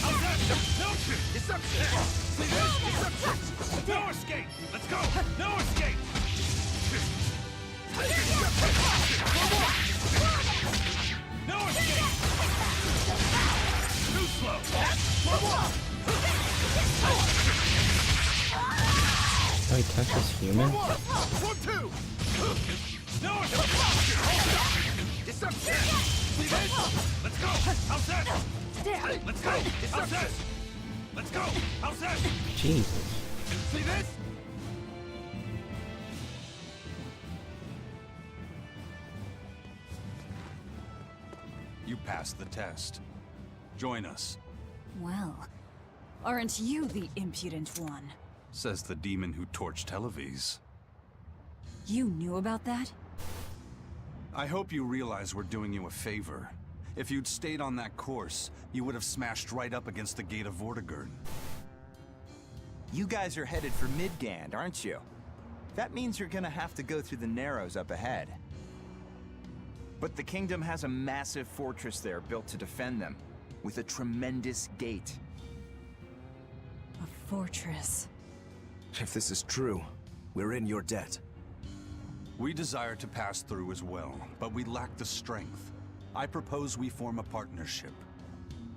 How's that? No! Deception! See this? Deception! No escape! Let's go! No escape! No escape! Too slow! More! Oh, he touches human? 1, 2! No escape! Deception! See this? Let's go! How's that? Let's go! How's this? Let's go! How's that? Jesus. See this? You passed the test. Join us, Well, aren't you the impudent one? says the demon who torched Televes. You knew about that? I hope you realize we're doing you a favor. If you'd stayed on that course, you would have smashed right up against the gate of Vortigern. You guys are headed for Midgand, aren't you? That means you're gonna have to go through the Narrows up ahead. But the kingdom has a massive fortress there built to defend them, with a tremendous gate. A fortress. If this is true, we're in your debt. We desire to pass through as well, but we lack the strength. I propose we form a partnership.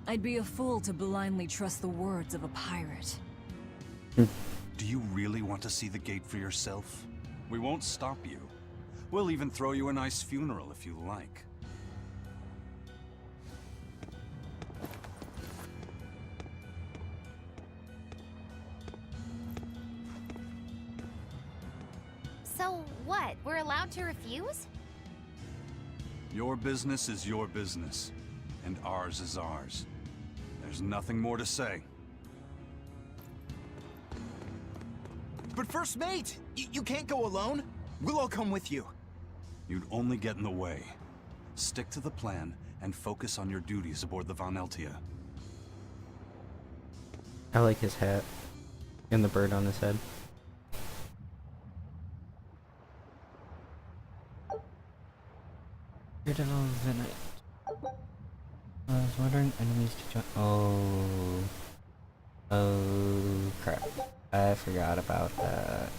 I'd be a fool to blindly trust the words of a pirate. Do you really want to see the gate for yourself? We won't stop you. We'll even throw you a nice funeral if you like. So what? We're allowed to refuse? Your business is your business, and ours is ours. There's nothing more to say. But First Mate, you can't go alone. We'll all come with you. You'd only get in the way. Stick to the plan and focus on your duties aboard the Von Eltia. I like his hat and the bird on his head. Citadel of the night. I was wondering enemies to join. Oh crap! I forgot about that.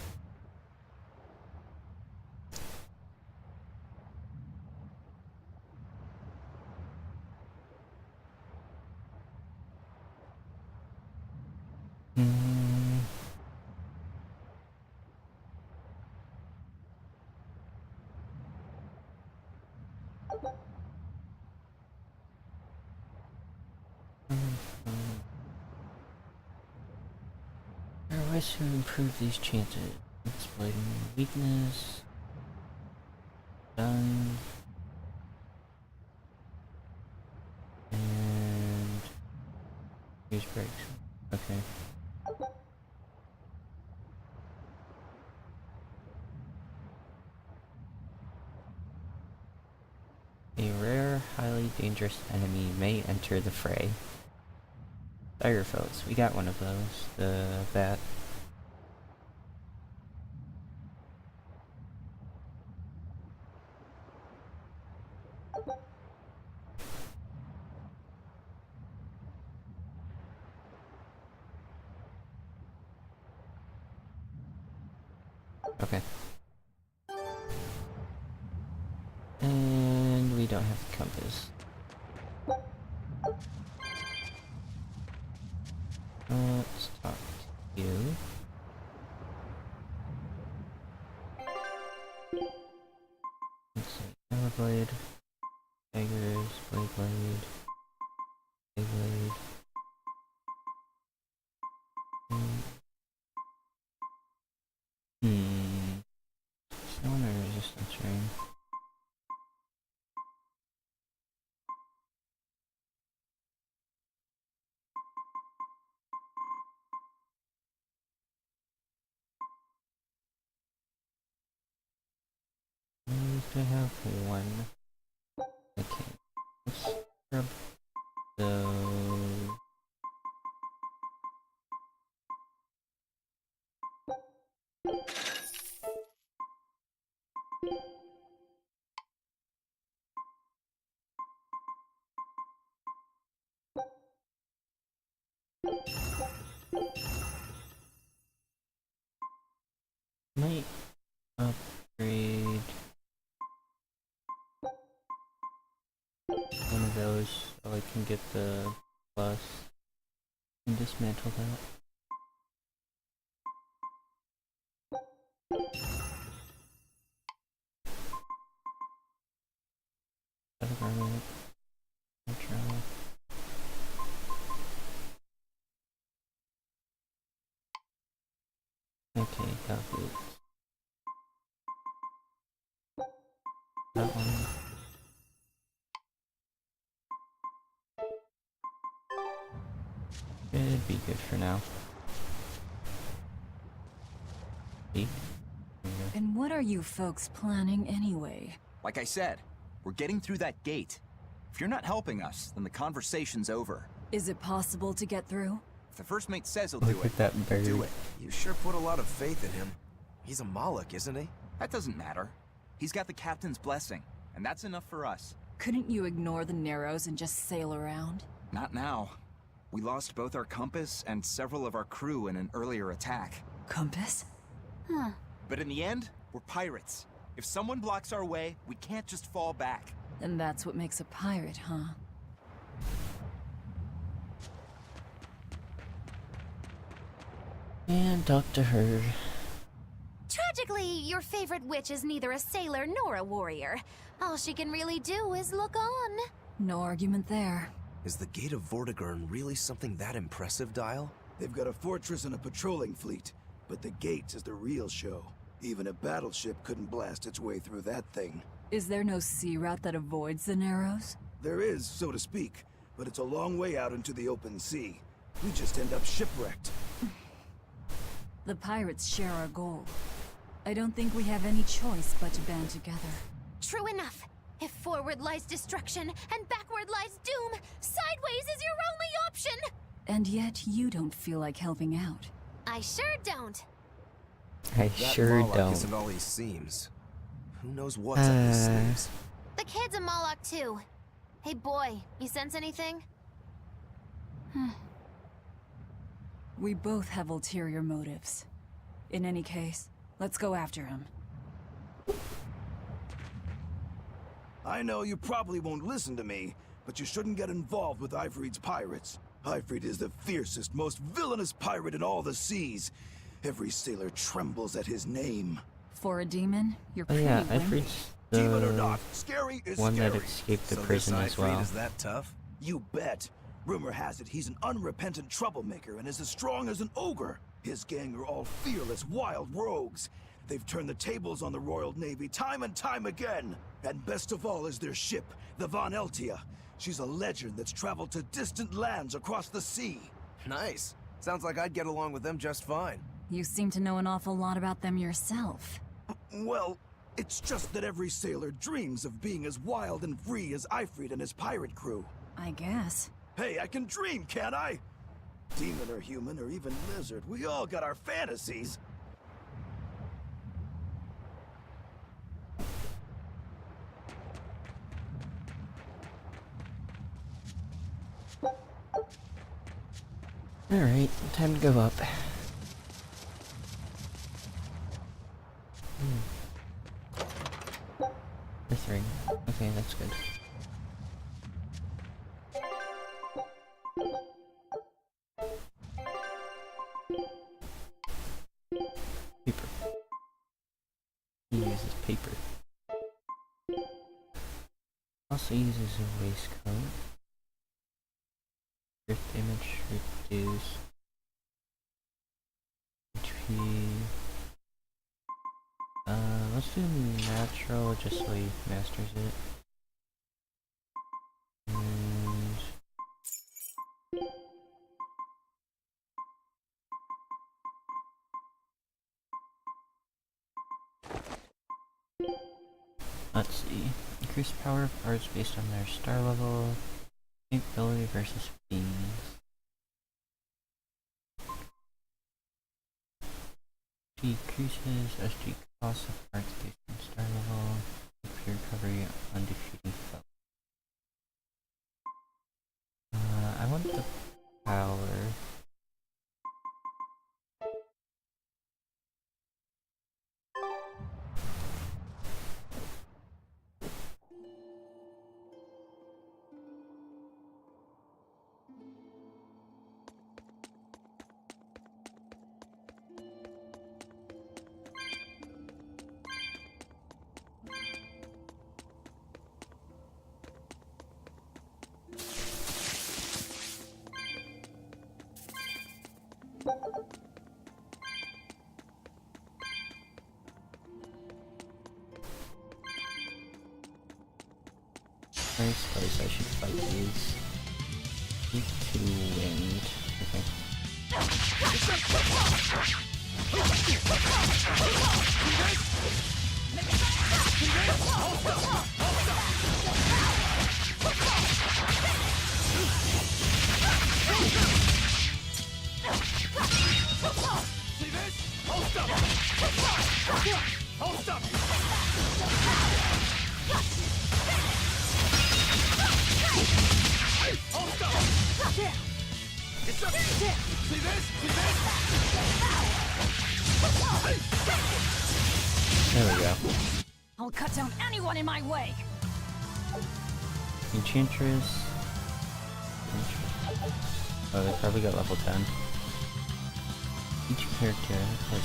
There are ways to improve these chances. Exploiting weakness. Done. And use brakes. Okay. A rare, highly dangerous enemy may enter the fray. Dire foes. We got one of those. The bat. Okay. And we don't have the compass. Let's talk to you. Let's see. Everblade. Tigers. Blade. Beyblade. Cylinder resistance ring. At least I have one. Okay. Let's grab those. Might upgrade one of those so I can get the plus and dismantle that. Other garment. Intro. Okay, got boots. That one. Should be good for now. See? And what are you folks planning anyway? Like I said, we're getting through that gate. If you're not helping us, then the conversation's over. Is it possible to get through? If the First Mate says he'll Look do at it, that he'll bird. do it. You sure put a lot of faith in him. He's a Moloch, isn't he? That doesn't matter. He's got the captain's blessing, and that's enough for us. Couldn't you ignore the Narrows and just sail around? Not now. We lost both our compass and several of our crew in an earlier attack. Compass? Huh. But in the end, we're pirates. If someone blocks our way, we can't just fall back. And that's what makes a pirate, huh? And talk to her. Tragically, your favorite witch is neither a sailor nor a warrior. All she can really do is look on. No argument there. Is the Gate of Vortigern really something that impressive, Dial? They've got a fortress and a patrolling fleet, but the gates is the real show. Even a battleship couldn't blast its way through that thing. Is there no sea route that avoids the Narrows? There is, so to speak, but it's a long way out into the open sea. We just end up shipwrecked. The pirates share our goal. I don't think we have any choice but to band together. True enough. If forward lies destruction and backward lies doom, sideways is your only option! And yet you don't feel like helping out. I sure don't. I That sure Moloch don't. isn't all he seems. Who knows what's up his sleeves? The kid's a Moloch too. Hey boy, you sense anything? We both have ulterior motives. In any case, let's go after him. I know you probably won't listen to me, but you shouldn't get involved with Ifrit's pirates. Ifrit is the fiercest, most villainous pirate in all the seas. Every sailor trembles at his name. For a demon, you're Oh pretty yeah, wimpy. Demon or the not, scary is one scary. that escaped the So prison this as well. Ifrit is that tough? You bet. Rumor has it he's an unrepentant troublemaker and is as strong as an ogre. His gang are all fearless, wild rogues. They've turned the tables on the Royal Navy time and time again. And best of all is their ship, the Von Eltia. She's a legend that's traveled to distant lands across the sea. Nice. Sounds like I'd get along with them just fine. You seem to know an awful lot about them yourself. Well, it's just that every sailor dreams of being as wild and free as Ifrit and his pirate crew. I guess. Hey, I can dream, can't I? Demon or human or even lizard, we all got our fantasies. Alright, time to go up. For 3. Okay, that's good. Paper. He uses paper. Also uses a waistcoat. Earth damage reduce. HP. Let's do natural just so he masters it. And let's see. Increase power of arts based on their star level. Capability versus fiends. Decreases SG cost of arts based on star level. HP recovery on defeating foe. I want the power. First place I should fight is to wind. Okay. There we go. I'll cut down anyone in my way! Enchantress. Oh, they probably got level 10. Each character has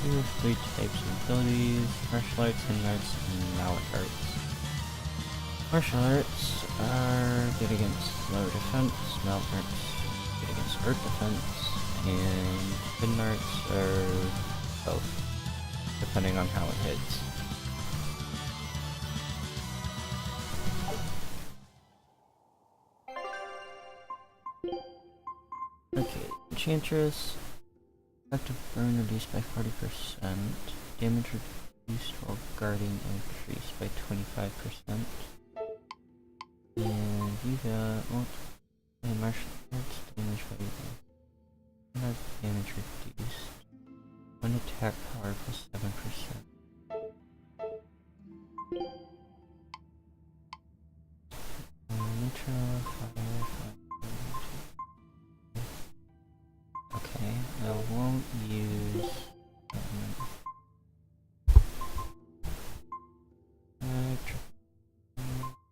2 of 3 types of abilities: martial arts, hidden arts, and mallet arts. Martial arts are good against lower defense, mallet arts good against earth defense, and hidden arts are both, depending on how it hits. Enchantress. Effective burn reduced by 40%. Damage reduced while guarding increased by 25%. And you got and martial arts damage by has damage reduced. One attack power plus 7%. Neutral, fire. Okay, I won't use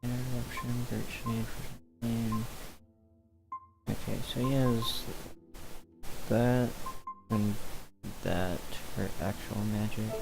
interruption, great shade for flame. Okay, so he has that and that for actual magic.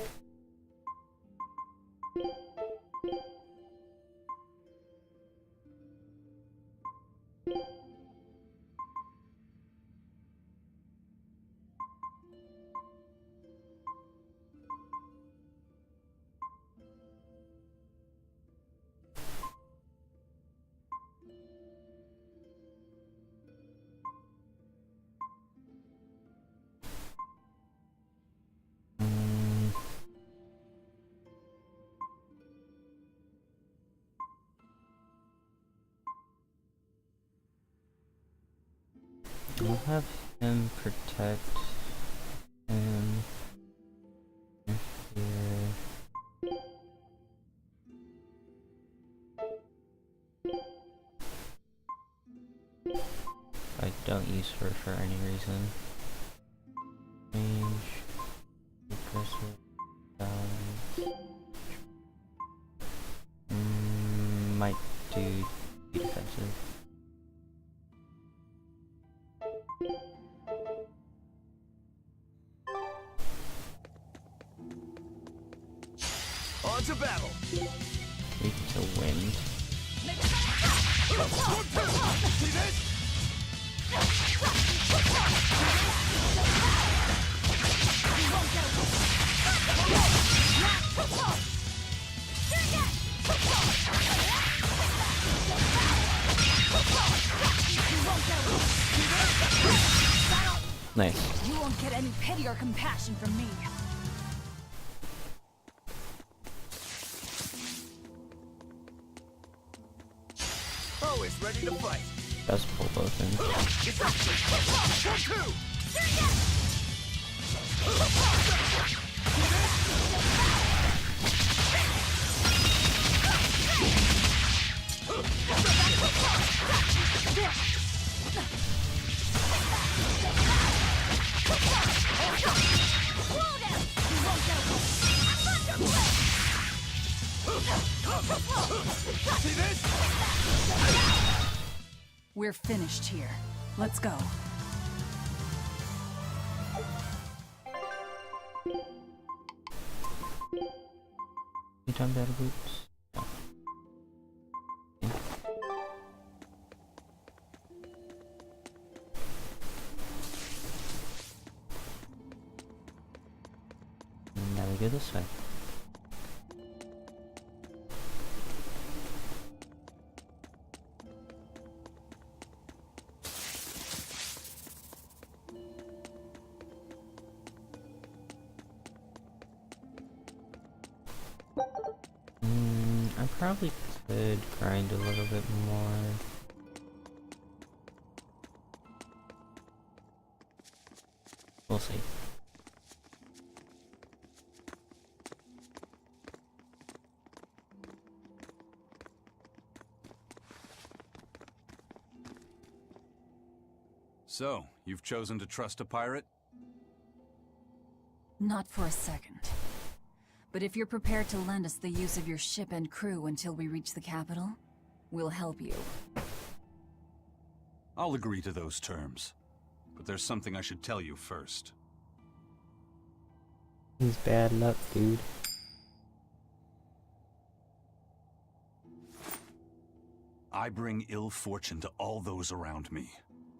I'll have him protect him here. I don't use her for any reason. Range, aggressive, balance. Might do defensive. On to battle. Weak to wind. See this? Nice. You won't get any pity or compassion from me. Always ready to fight. Does pull both in. See this? We're finished here. Let's go. You done battle boots? No. Yeah. Now we go this way. I probably could grind a little bit more. We'll see. So, you've chosen to trust a pirate? Not for a second. But if you're prepared to lend us the use of your ship and crew until we reach the capital, we'll help you. I'll agree to those terms. But there's something I should tell you first. He's bad luck, dude. I bring ill fortune to all those around me.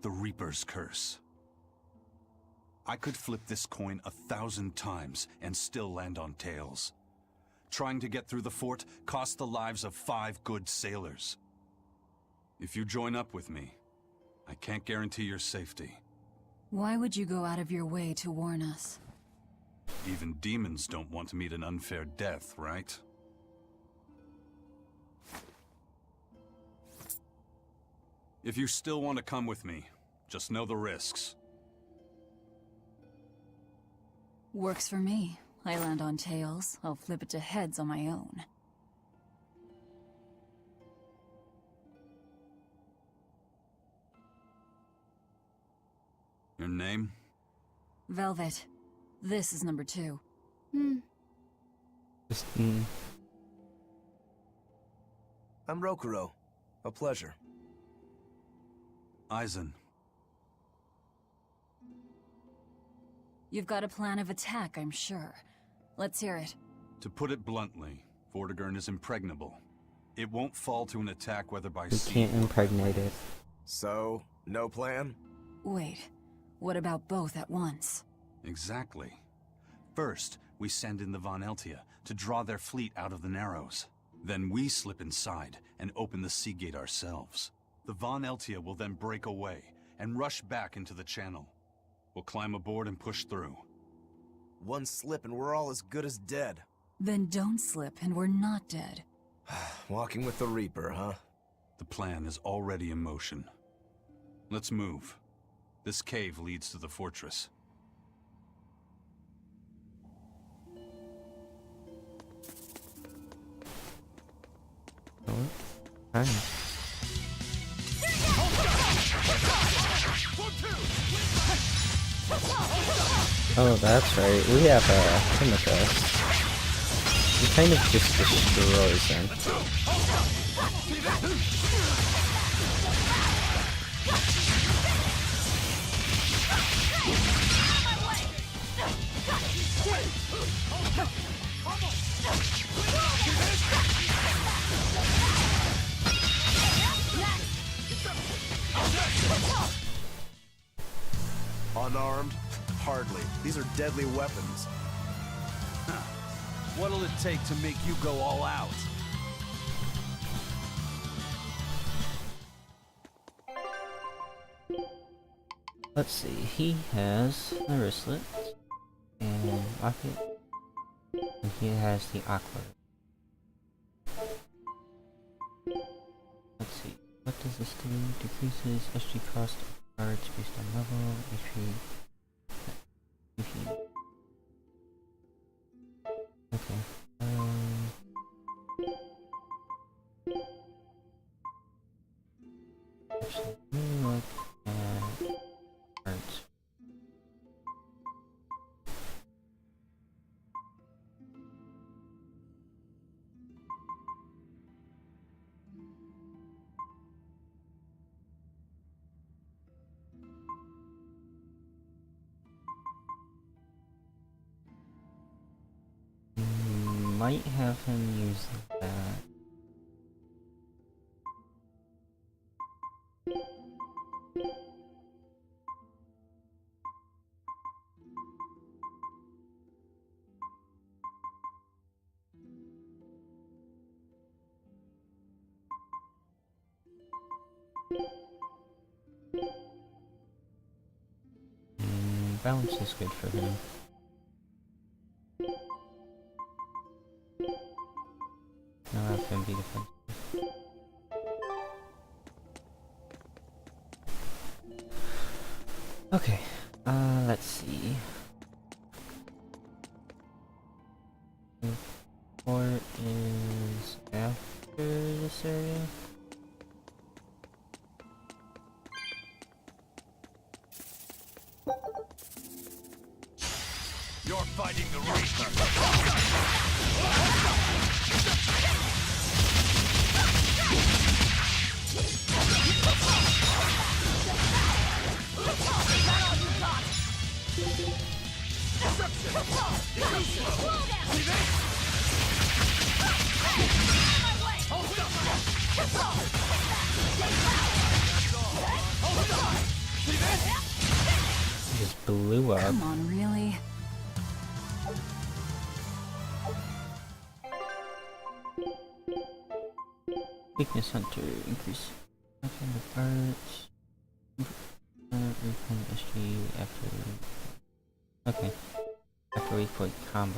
The Reaper's curse. I could flip this coin 1,000 times and still land on tails. Trying to get through the fort cost the lives of 5 good sailors. If you join up with me, I can't guarantee your safety. Why would you go out of your way to warn us? Even demons don't want to meet an unfair death, right? If you still want to come with me, just know the risks. Works for me. I land on tails, I'll flip it to heads on my own. Your name? Velvet. This is number 2. Christine. I'm Rokuro. A pleasure. Eisen. You've got a plan of attack, I'm sure. Let's hear it. To put it bluntly, Vortigern is impregnable. It won't fall to an attack whether by You sea can't or impregnate it. So, no plan? Wait, what about both at once? Exactly. First, we send in the Von Eltia to draw their fleet out of the Narrows. Then we slip inside and open the sea gate ourselves. The Von Eltia will then break away and rush back into the channel. We'll climb aboard and push through. One slip and we're all as good as dead. Then don't slip and we're not dead. Walking with the Reaper, huh? The plan is already in motion. Let's move. This cave leads to the fortress. Hi. Oh, that's right. We have him with us. He kind of just destroys them. Unarmed? Hardly. These are deadly weapons. What'll it take to make you go all out? Let's see, he has the wristlet and rocket, and he has the aqua. Let's see, what does this do? Decreases SG cost of cards based on level, HP. Okay. Actually, let me look at cards. Might have him use that. Balance is good for him. Now have him be defensive. Okay, let's see. The fort is after this area. You're fighting the Reaper. Just blew up. Come on, really? Weakness Hunter, increase weapon of arts. Reclaim SGU after... Okay. After we put combos.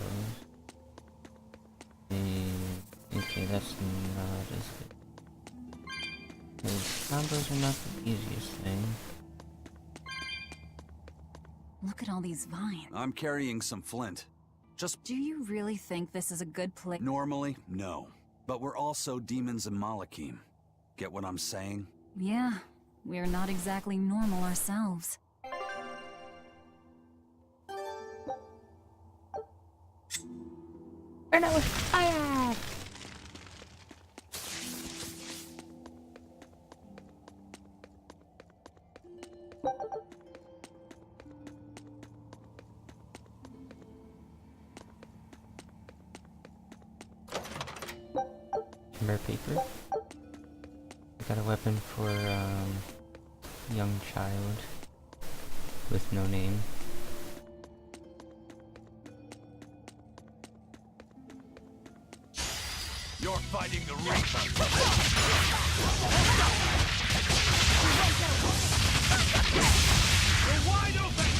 Okay, that's not as good. Because combos are not the easiest thing. Look at all these vines. I'm carrying some flint. Just Do you really think this is a good place? normally, no. But we're also demons and Malakim. Get what I'm saying? Yeah, we're not exactly normal ourselves. Burn it with fire! Timber paper. I got a weapon for young child with no name. You're fighting the Reaper. You're wide open.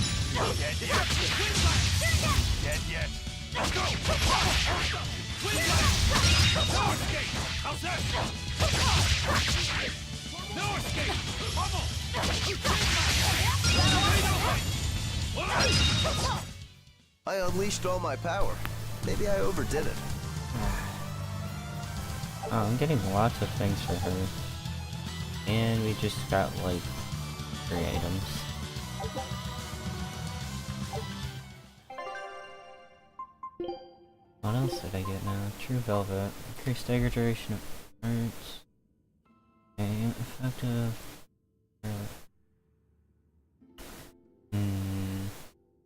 Dead yet? Dead yet? Let's go. No escape. How's that? No escape. Bubble. I unleashed all my power. Maybe I overdid it. Oh, I'm getting lots of things for her. And we just got like 3 items. What else did I get now? True Velvet. Increased stagger duration of arts. Okay, effective.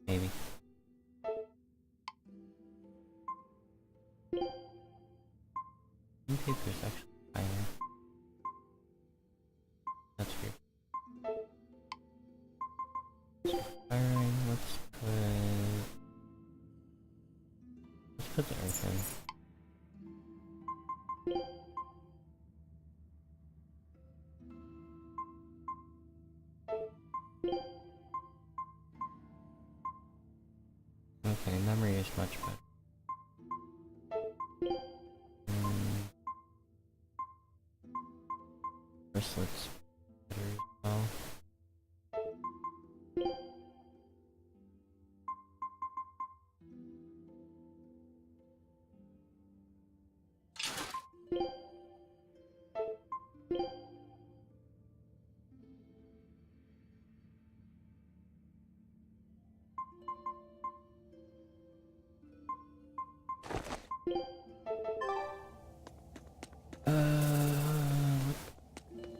Maybe. Paper is actually higher. That's weird. Firing, let's put the earth in. Okay, memory is much better. Bracelets better as well.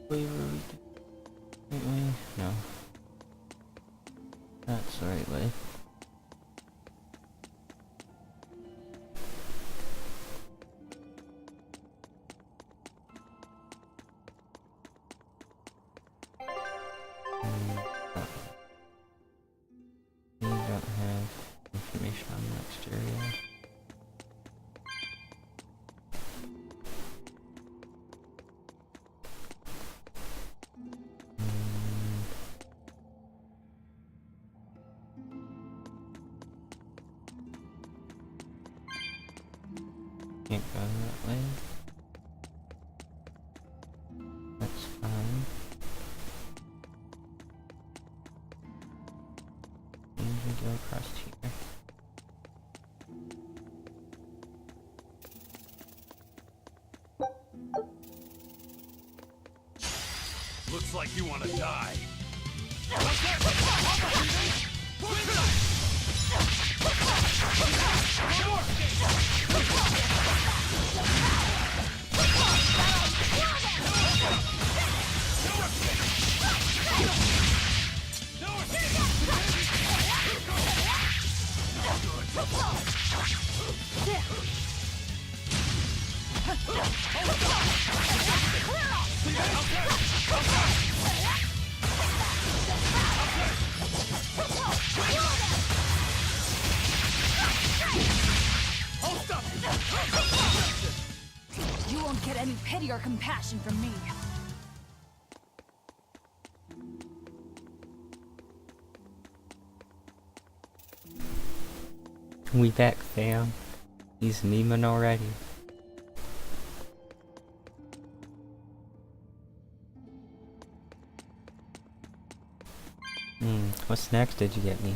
What way were we doing? Right way? No. That's the right way. We don't have information on the next area. Can't go that way. That's fine. And we go across here. Looks like you want to die. You won't get any pity or compassion from me. We back, fam. He's memeing already. What snacks did you get me?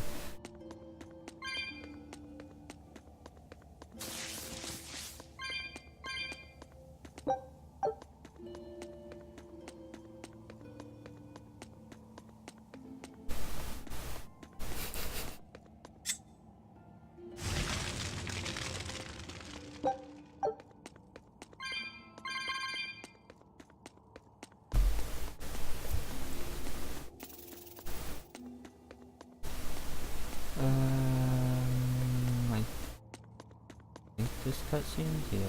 I think this cutscene? Yeah.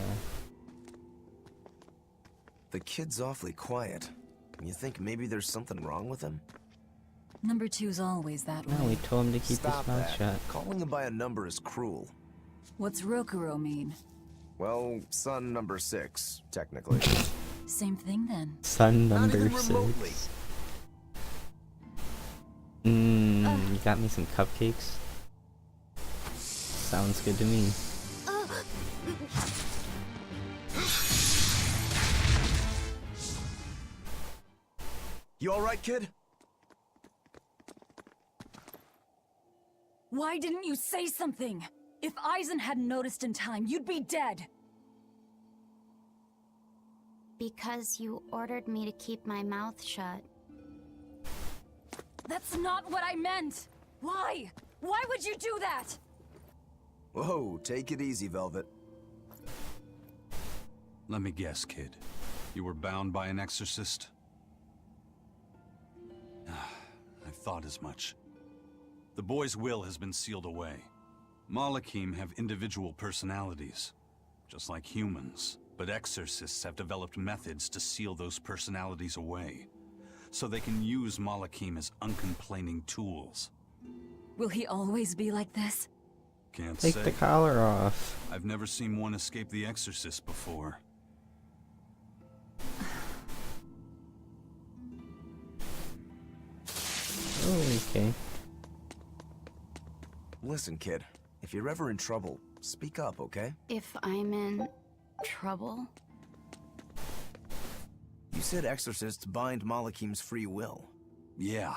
The kid's awfully quiet. You think maybe there's something wrong with him? Number 2's always that way. No, we told him to keep Stop his mouth that. shut. Calling him by a number is cruel. What's Rokuro mean? Well, son number 6, technically. Same thing then. Son Not number even remotely. 6. You got me some cupcakes? Sounds good to me. You alright, kid? Why didn't you say something? If Eisen hadn't noticed in time, you'd be dead. Because you ordered me to keep my mouth shut. That's not what I meant! Why? Why would you do that? Whoa, take it easy, Velvet. Let me guess, kid. You were bound by an exorcist? I thought as much. The boy's will has been sealed away. Malakim have individual personalities, just like humans. But exorcists have developed methods to seal those personalities away, so they can use Malakim as uncomplaining tools. Will he always be like this? Can't Take say. the collar off. I've never seen one escape the exorcist before. Oh, okay. Listen, kid. If you're ever in trouble, speak up, okay? If I'm in trouble? You said exorcists bind Malakim's free will. Yeah.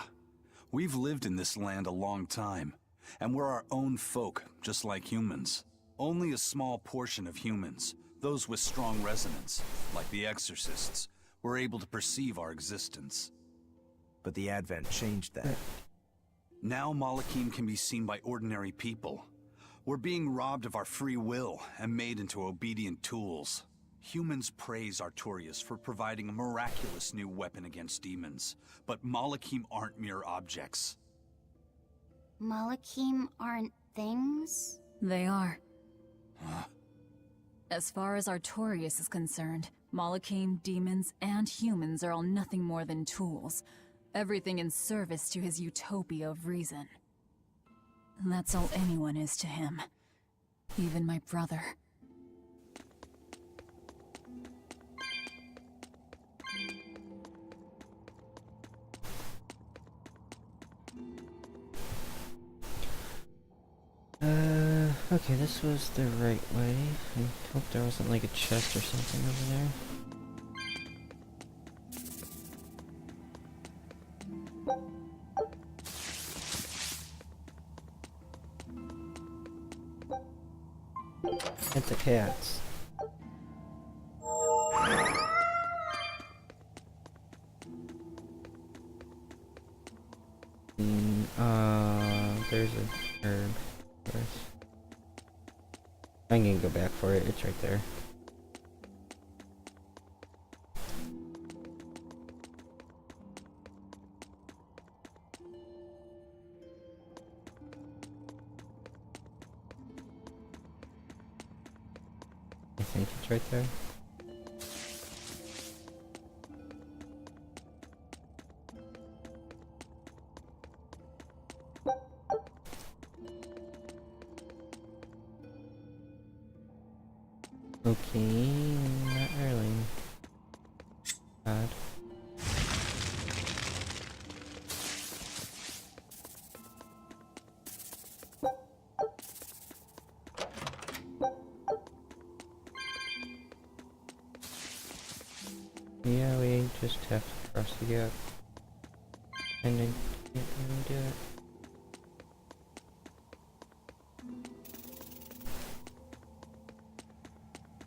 We've lived in this land a long time, and we're our own folk, just like humans. Only a small portion of humans, those with strong resonance, like the exorcists, were able to perceive our existence. But the Advent changed that. Now Malakim can be seen by ordinary people. We're being robbed of our free will and made into obedient tools. Humans praise Artorias for providing a miraculous new weapon against demons, but Malakim aren't mere objects. Malakim aren't things? They are. Huh? As far as Artorias is concerned, Malakim, demons, and humans are all nothing more than tools. Everything in service to his utopia of reason. That's all anyone is to him. Even my brother. Okay, this was the right way. I hope there wasn't like a chest or something over there. Hit the cats. There's a herb. I'm gonna go back for it, it's right there. I think it's right there. Okay, not really. Odd. Yeah, we just have to cross the gap. And then do it.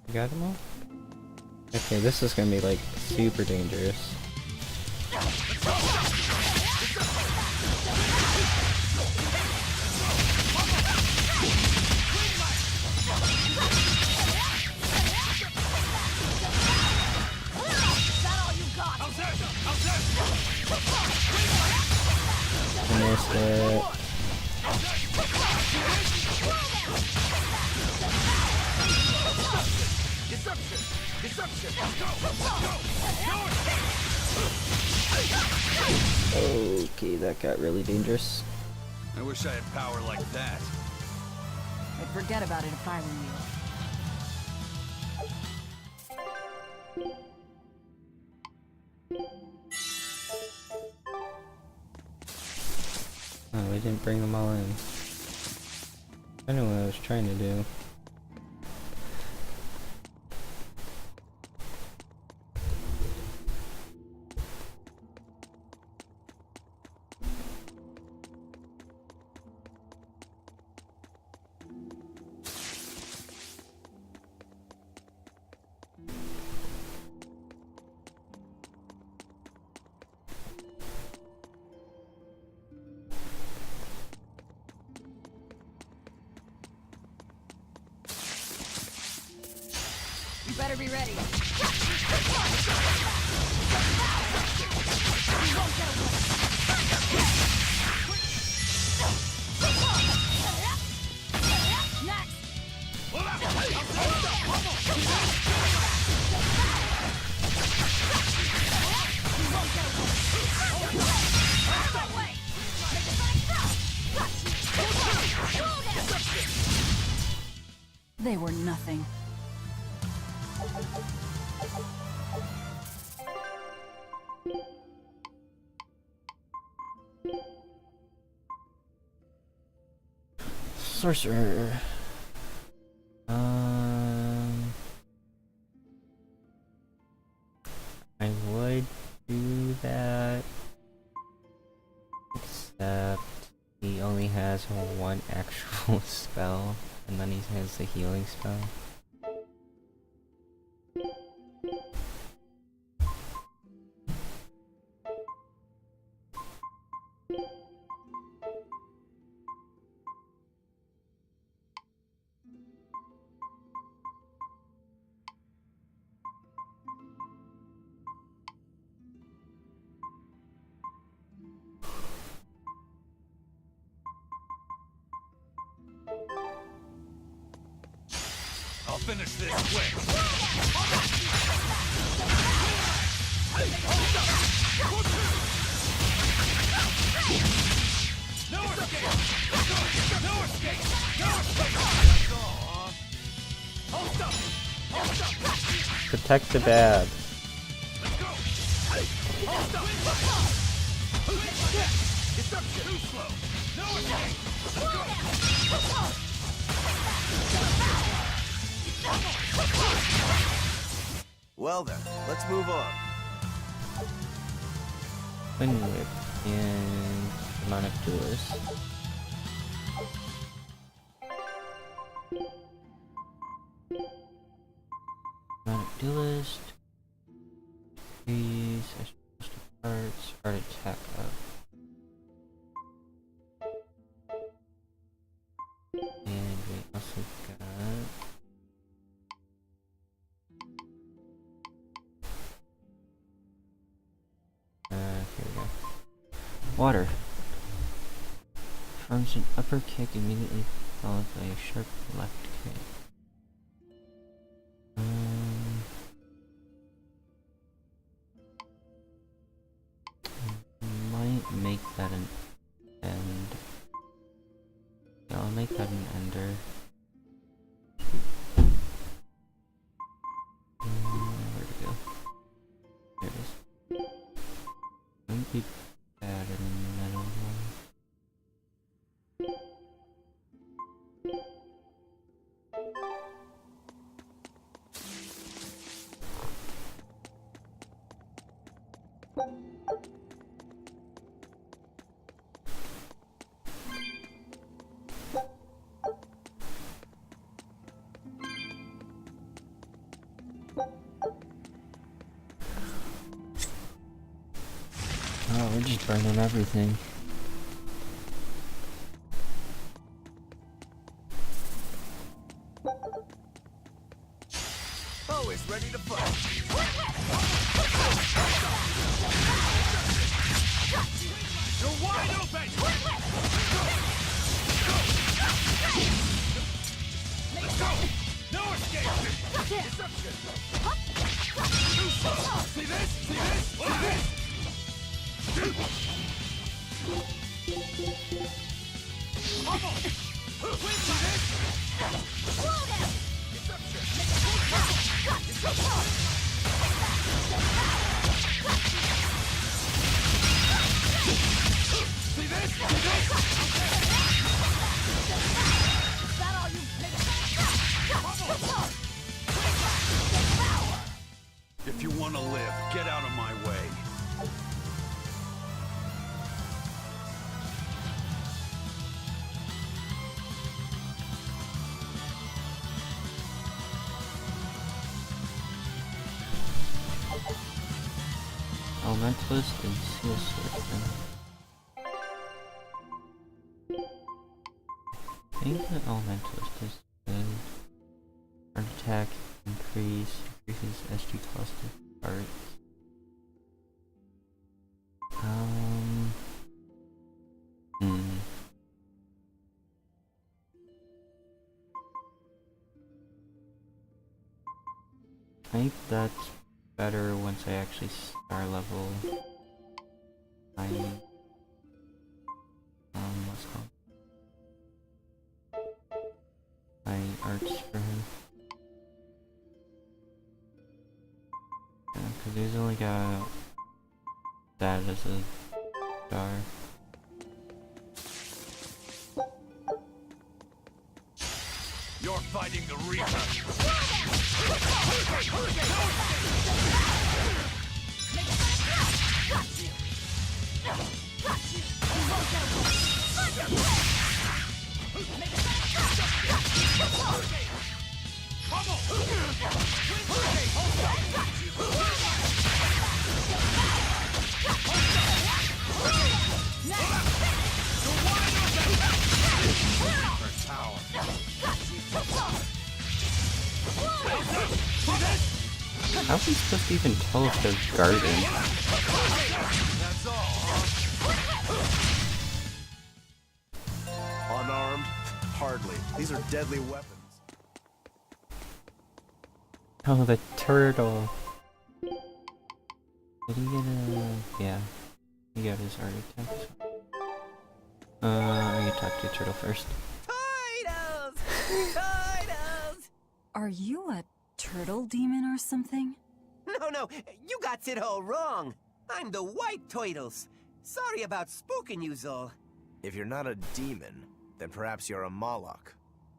You got them all? Okay, this is gonna be like super dangerous. I missed it. Okay, that got really dangerous. I wish I had power like that. I'd forget about it if I were you. Oh, we didn't bring them all in. I know what I was trying to do. You better be ready. They were nothing. Sorcerer. I would do that, except he only has one actual spell, and then he has the healing spell. I'll finish this quick. No escape! No escape! No escape! Protect the bad. Too slow! No escape! Well then, let's move on. Wind Whip and Demonic Duelist. Demonic Duelist. These extra parts. Art attack up. And we also got here we go. Water. Forms an upper kick immediately followed by a sharp left kick. Might make that an end. Yeah, I'll make that an ender. Where'd it go? There it is. Wouldn't be bad in the middle one. He's burning everything. Always ready to fight. You're wide open! Let's go! No escape! Deception! See this? See this? See this? Almost! See this? See this? See this? Is that all you If you want to live, get out of my way. Elementalist and Seal Swordsman. I think the Elementalist is good. Art attack increases SG cost of cards. I think that's better once I actually star level my what's it called? My arts for him. Yeah, cause he's only got that as a star. You're fighting the Reaper! How are we supposed to even tell if they're guarding? That's all. Unarmed? Hardly. These are deadly weapons. Oh, the turtle. Did he get a... yeah. He got his art attack as well. I need to talk to the turtle first. Turtles! Turtles! Are you a turtle demon or something? No, you got it all wrong. I'm the White Turtles. Sorry about spooking you, Zol. If you're not a demon, then perhaps you're a Moloch.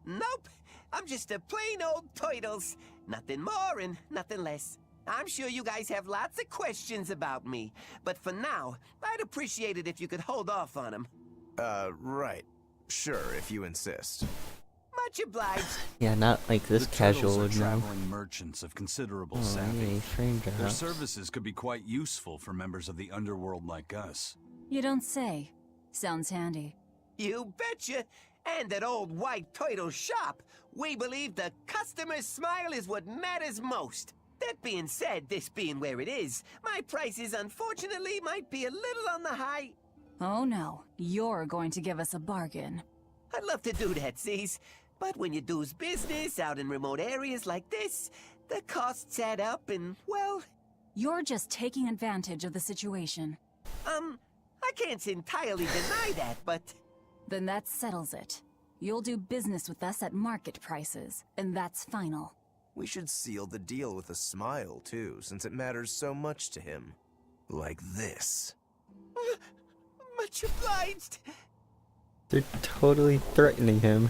Nope, I'm just a plain old Turtles. Nothing more and nothing less. I'm sure you guys have lots of questions about me, but for now, I'd appreciate it if you could hold off on them. Right. Sure, if you insist. Much obliged. Yeah, not like this The casual turtles are would know. traveling merchants of considerable Oh, savvy. yay, frame Their drops. services could be quite useful for members of the underworld like us. You don't say. Sounds handy. You betcha. And at old White Turtle shop, we believe the customer's smile is what matters most. That being said, this being where it is, my prices unfortunately might be a little on the high. Oh no, you're going to give us a bargain. I'd love to do that, C's. But when you do's business out in remote areas like this, the costs add up and, well... You're just taking advantage of the situation. I can't entirely deny that, but... Then that settles it. You'll do business with us at market prices, and that's final. We should seal the deal with a smile, too, since it matters so much to him. Like this. Much obliged. They're totally threatening him.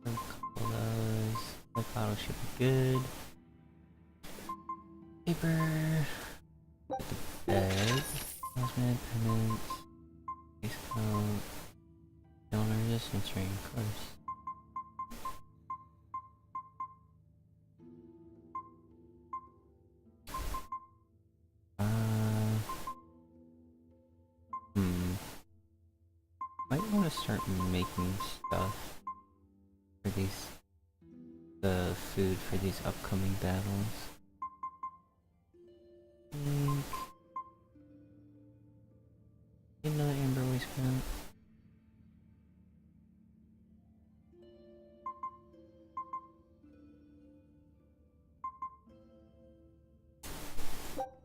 A couple of those. The bottle should be good. Paper. Get the bed. Talisman, pendants. Face coat. Donor resistance ring, of course. Might want to start making stuff for the food for these upcoming battles. Another amber waistcoat.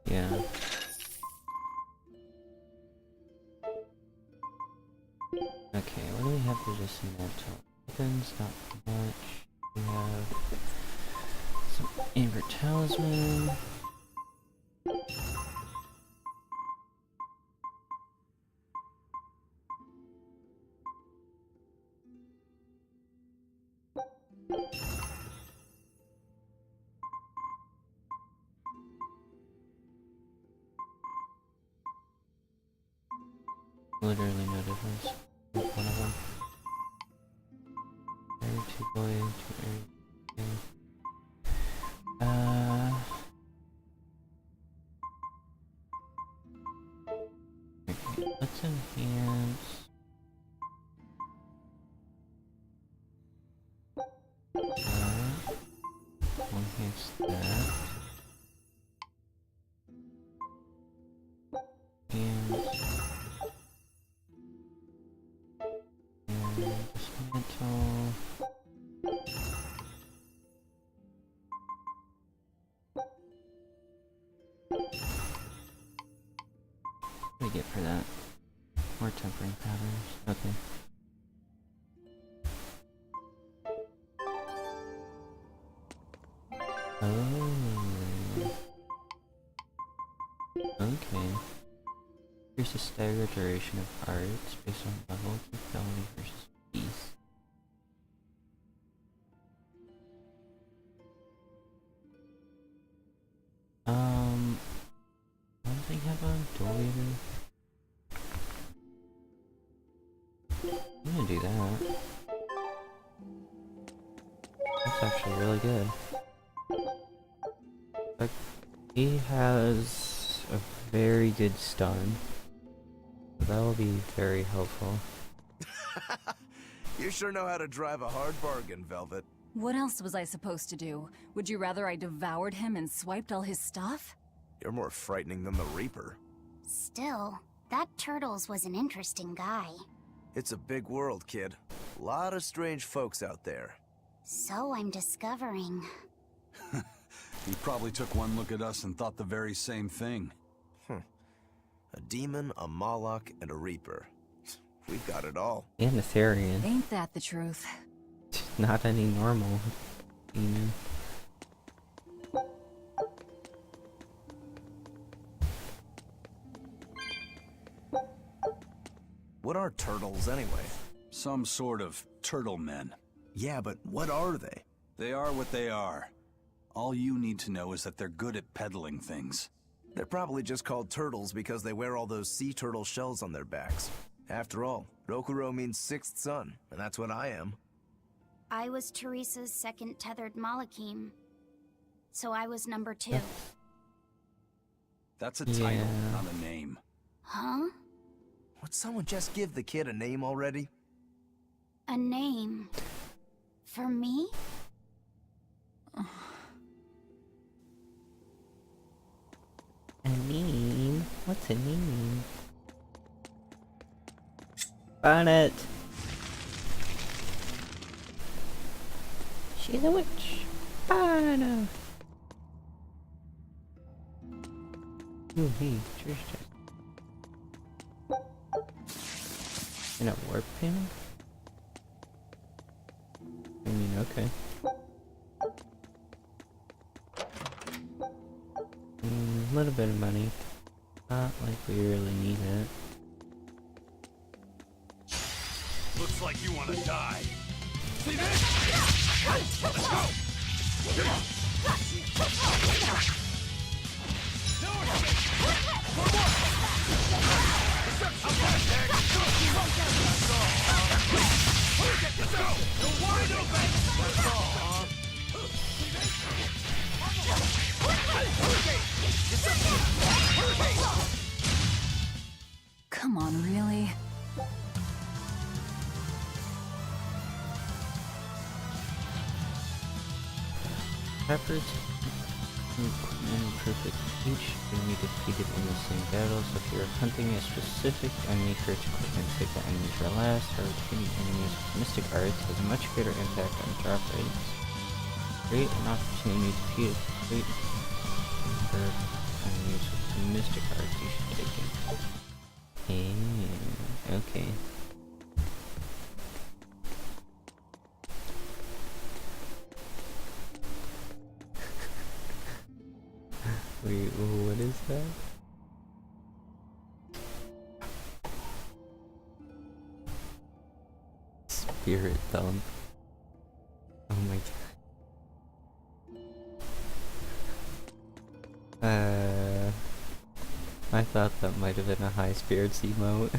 Yeah. Okay, what do we have for just metal? Weapons, not much. We have some amber talisman. Literally no difference. One of them. Area 2 boy, 2 area 2. Okay, let's enhance. We'll enhance that. And dismantle. What do we get for that? More tempering patterns. Okay. Oh. Okay. Here's a staggered duration of arts based on level, capability versus peace. What does he have on? Dual Leader? I'm gonna do that. That's actually really good. But he has a very good stun. That will be very helpful. You sure know how to drive a hard bargain, Velvet. What else was I supposed to do? Would you rather I devoured him and swiped all his stuff? You're more frightening than the Reaper. Still, that Turtles was an interesting guy. It's a big world, kid. A lot of strange folks out there. So I'm discovering. He probably took one look at us and thought the very same thing. A demon, a Moloch, and a Reaper. We've got it all. And a Therian. Ain't that the truth? Not any normal demon. What are turtles, anyway? Some sort of turtle men. Yeah, but what are they? They are what they are. All you need to know is that they're good at peddling things. They're probably just called turtles because they wear all those sea turtle shells on their backs. After all, Rokuro means sixth son, and that's what I am. I was Teresa's second tethered Malachim. So I was number 2. That's a title, not a name. Huh? Would someone just give the kid a name already? A name? For me? A name? What's a name? Bonnet! She's a witch! Bonnet! Ooh, hey, church check. In a warp panel? I mean, okay. A little bit of money. Not like we really need it. Looks like you want to die. See this? Let's go! Come on, really? Trappers imperfect. Each enemy defeated in the same battle, so if you're hunting a specific enemy for its equipment, take the enemies for last. Or defeating enemies with mystic arts has a much greater impact on drop rates. Create an opportunity to defeat great number of enemies with mystic arts. You should take it. Okay. Wait, what is that? Spirit dump. Oh my god. I thought that might have been a high spirits emote.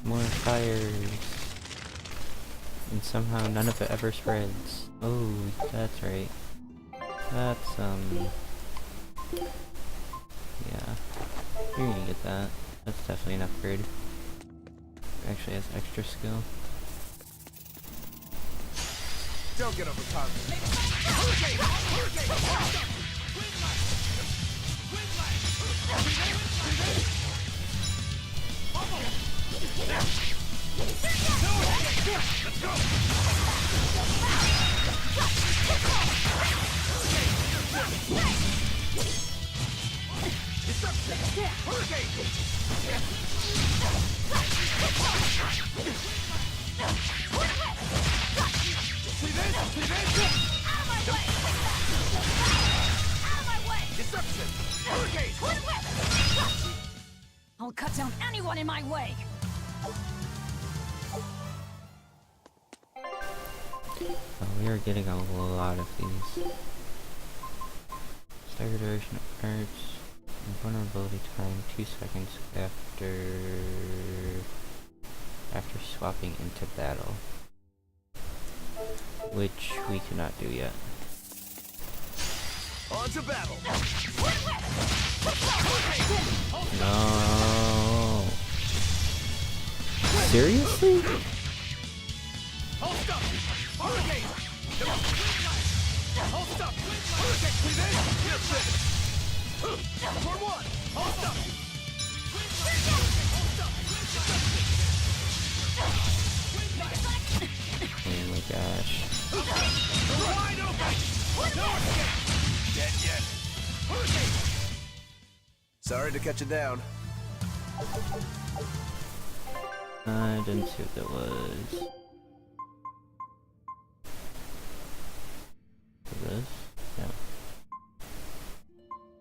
More fires. And somehow none of it ever spreads. Oh, that's right. That's, yeah. You're gonna get that. That's definitely an upgrade. Actually has extra skill. Don't get overconfident. Let's go! I'll cut down anyone in my way! We are getting a lot of these. Stagger duration of cards. Vulnerability time 2 seconds after swapping into battle. Which we cannot do yet. On to battle! No. Seriously? Hold up! Hurricane! Hold up! Hurricane! For one! Hold up! Oh my gosh. Wide open! No escape! Dead yet? Hurricane! Sorry to cut you down. I didn't see what that was. This? No.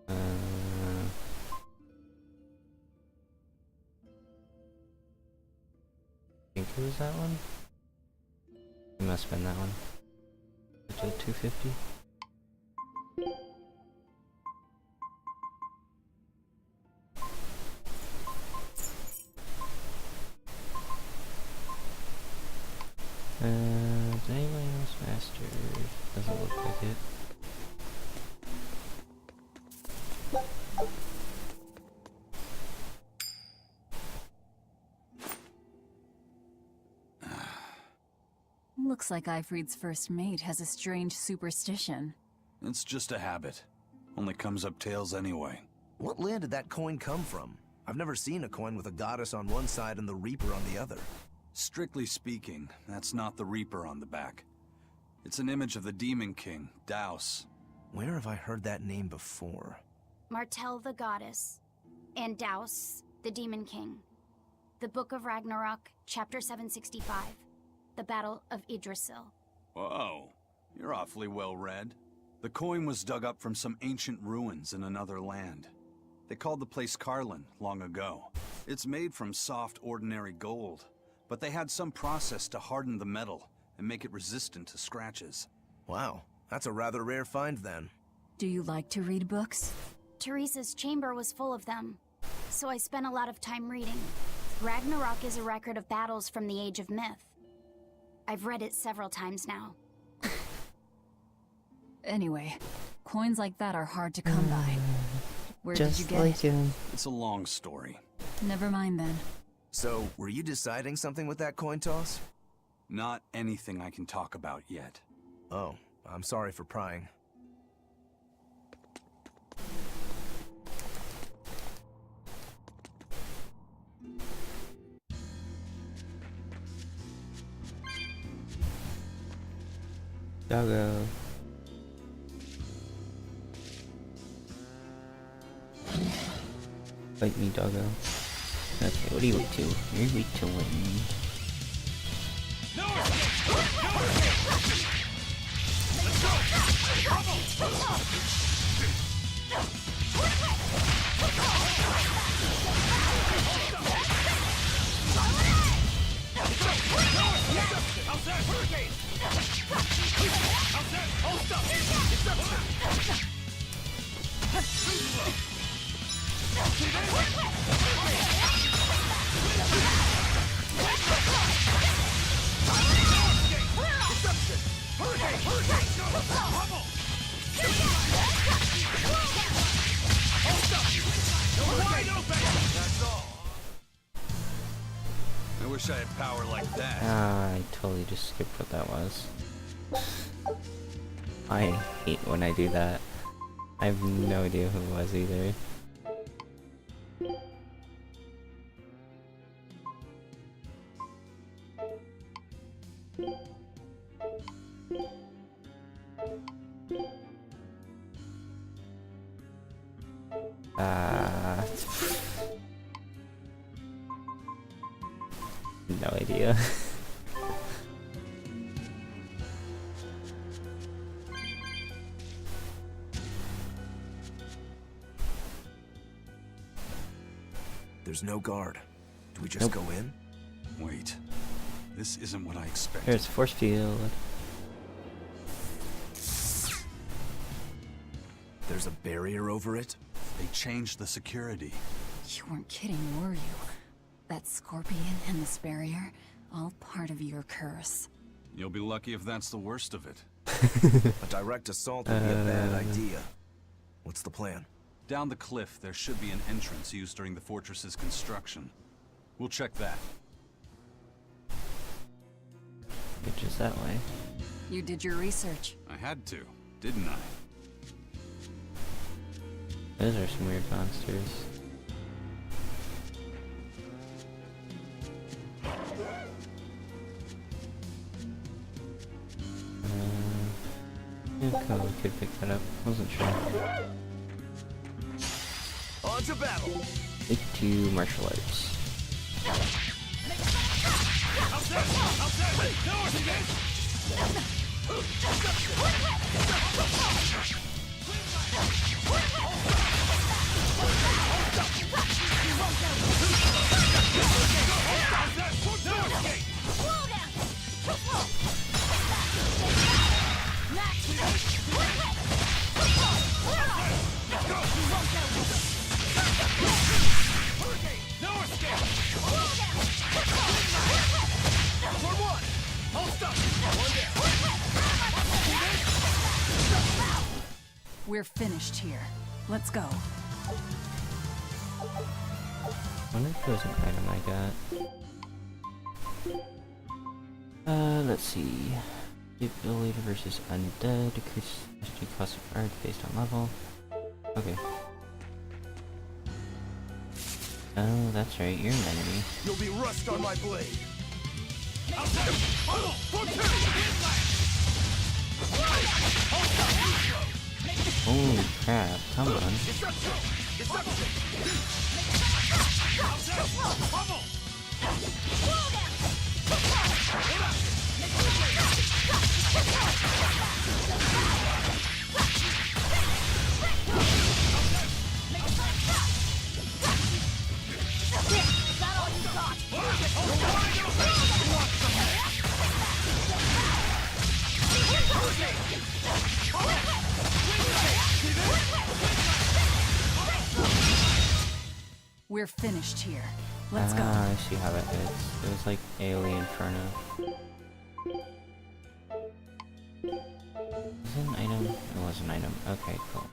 I think it was that one? It must have been that one. It's a 250? Does anybody else master? Doesn't look like it. Looks like Ifrit's first mate has a strange superstition. It's just a habit. Only comes up tails anyway. What land did that coin come from? I've never seen a coin with a goddess on one side and the Reaper on the other. Strictly speaking, that's not the Reaper on the back. It's an image of the Demon King, Daus. Where have I heard that name before? Martel the goddess, and Daus, the demon king. The Book of Ragnarok, chapter 765. The Battle of Yggdrasil. Whoa, you're awfully well read. The coin was dug up from some ancient ruins in another land. They called the place Carlin long ago. It's made from soft, ordinary gold, but they had some process to harden the metal and make it resistant to scratches. Wow, that's a rather rare find then. Do you like to read books? Teresa's chamber was full of them, so I spent a lot of time reading. Ragnarok is a record of battles from the Age of Myth. I've read it several times now. Anyway, coins like that are hard to come by. Where did you Just get like it? him. It's a long story. Never mind then. So, were you deciding something with that coin toss? Not anything I can talk about yet. Oh, I'm sorry for prying. Doggo. Fight me, doggo. Okay, what are you weak to? You're weak to wind. I wish I had power like that. Ah, I totally just skipped what that was. I hate when I do that. I have no idea who it was either. No idea. There's no guard. Do we just go in? Wait. This isn't what I expected. There's force field. There's a barrier over it? They changed the security. You weren't kidding, were you? That scorpion and this barrier, all part of your curse. You'll be lucky if that's the worst of it. A direct assault would be a bad idea. What's the plan? Down the cliff, there should be an entrance used during the fortress's construction. We'll check that. Which is that way. You did your research. I had to, didn't I? Those are some weird monsters. Yeah, we could pick that up. Wasn't sure. On to battle. Take 2 martial arts. We're finished here. Let's go. I wonder if there was an item I got. Let's see. Ability versus undead. Decrease the cost of art based on level. Okay. Oh, that's right. You're an enemy. You'll be rust on my blade. Holy crap. Come on. We're finished here. Let's go. I see how that is. It was like Alien Inferno. Is it an item? It was an item. Okay, cool.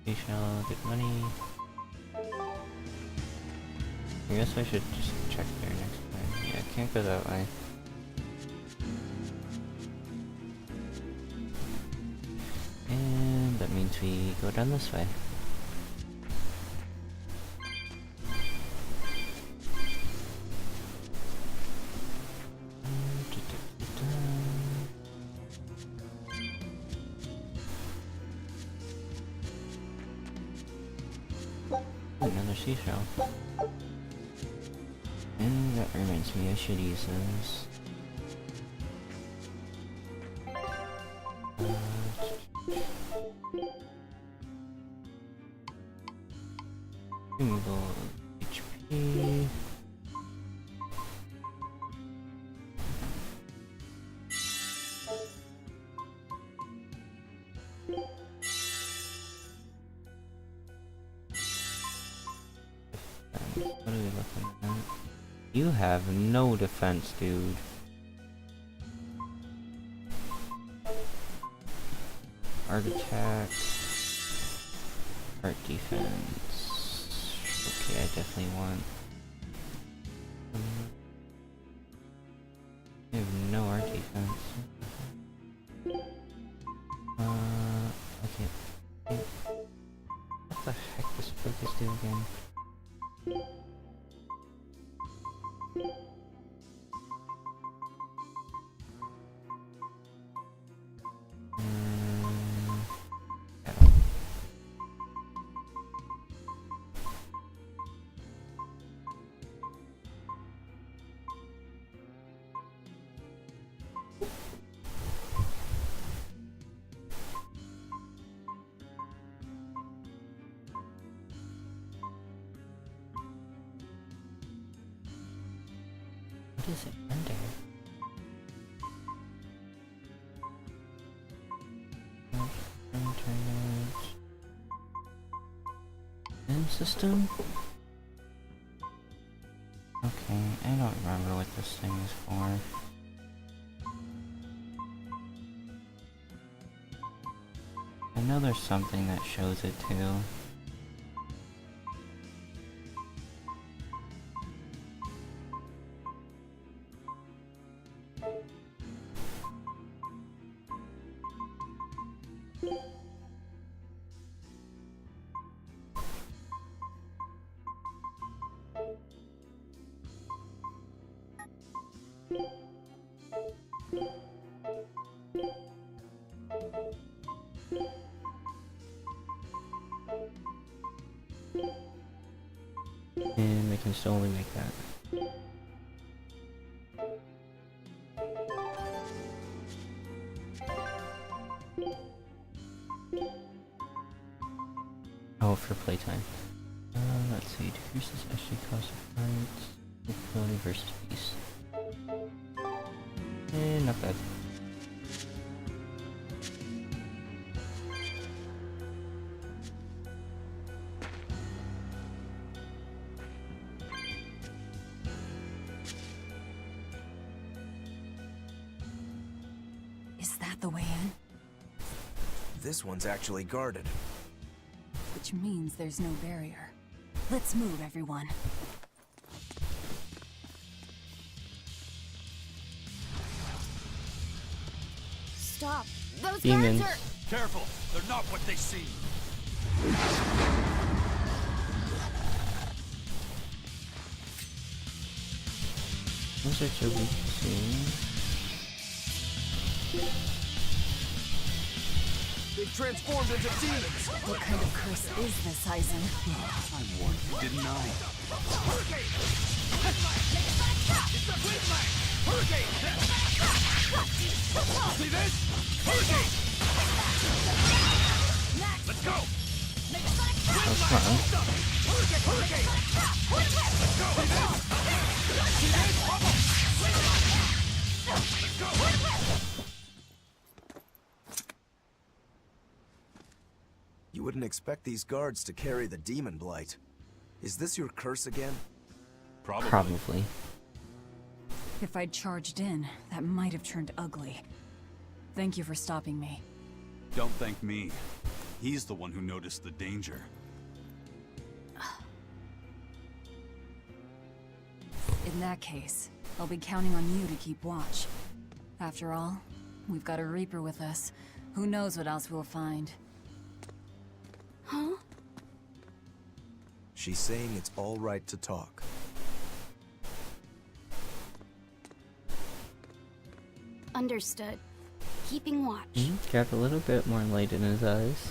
Seashell, good money. I guess I should just check there next time. Yeah, can't go that way. And that means we go down this way. Another seashell. And that reminds me, I should use those. Consumable HP. What are we looking at? You have no defense, dude. Art attack. Art defense. Okay, I definitely want. I have no art defense. Okay. What the heck does focus do again? What is it under? End system? Okay, I don't remember what this thing is for. I know there's something that shows it too. And they can still only make that. Oh, for playtime. Let's see. Decreases actually cost of cards. Ability versus beast. And not bad. Is that the way in? This one's actually guarded. Which means there's no barrier. Let's move, everyone. Stop! Those Demons. guards are... Careful! They're not what they seem! Those are so weak to see. They've transformed into demons! What kind of curse is this, Eisen? I warned you, didn't I? See this? Hurricane! Let's go! Oh, come on. Hurricane! Let's go! See this? Let's go! You wouldn't expect these guards to carry the demon blight. Is this your curse again? Probably. If I'd charged in, that might have turned ugly. Thank you for stopping me. Don't thank me. He's the one who noticed the danger. In that case, I'll be counting on you to keep watch. After all, we've got a Reaper with us. Who knows what else we'll find. Huh? She's saying it's all right to talk. Understood. Keeping watch. Got a little bit more light in his eyes.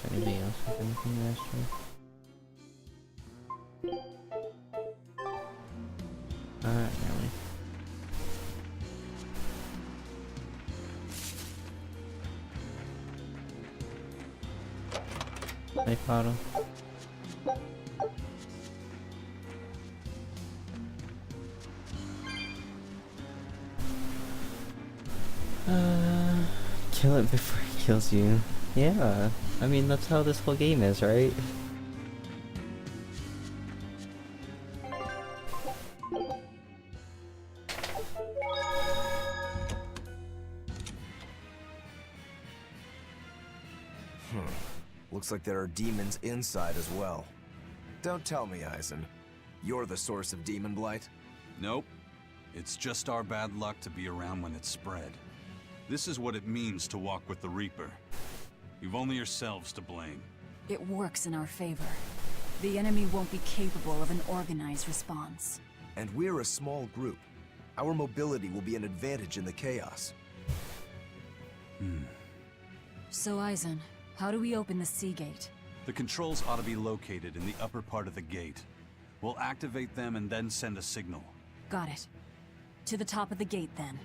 Really. Hey, Potter. Kill it before it kills you. Yeah, I mean that's how this whole game is, right? Looks like there are demons inside as well. Don't tell me, Eisen. You're the source of demon blight? Nope. It's just our bad luck to be around when it's spread. This is what it means to walk with the Reaper. You've only yourselves to blame. It works in our favor. The enemy won't be capable of an organized response. And we're a small group. Our mobility will be an advantage in the chaos. So, Eisen, how do we open the sea gate? The controls ought to be located in the upper part of the gate. We'll activate them and then send a signal. Got it. To the top of the gate, then.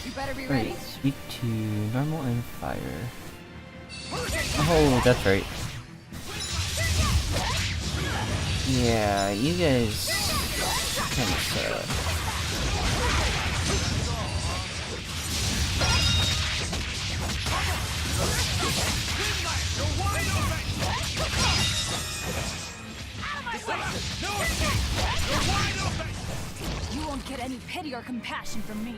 You better be ready. Right, speak to normal and fire. Oh, that's right. Yeah, you guys kinda suck. You won't get any pity or compassion from me.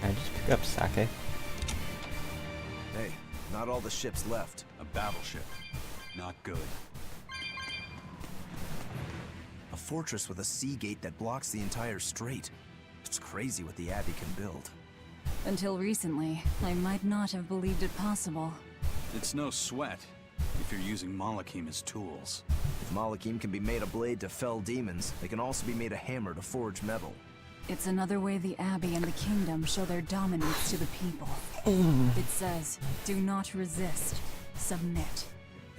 I just pick up sake. Hey, not all the ships left. A battleship. Not good. A fortress with a sea gate that blocks the entire strait. It's crazy what the Abbey can build. Until recently, I might not have believed it possible. It's no sweat, if you're using Malakim as tools. If Malakim can be made a blade to fell demons, they can also be made a hammer to forge metal. It's another way the Abbey and the Kingdom show their dominance to the people. It says, do not resist, submit.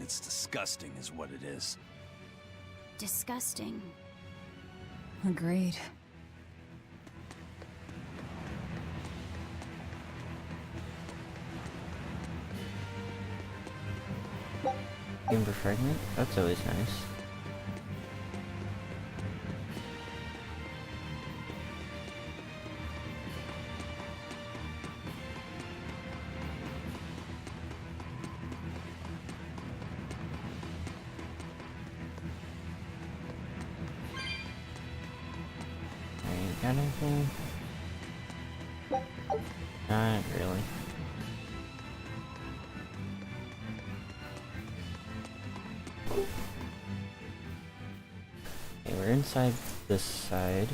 It's disgusting is what it is. Disgusting. Agreed. Amber fragment? That's always nice. Got anything? Not really. inside this side.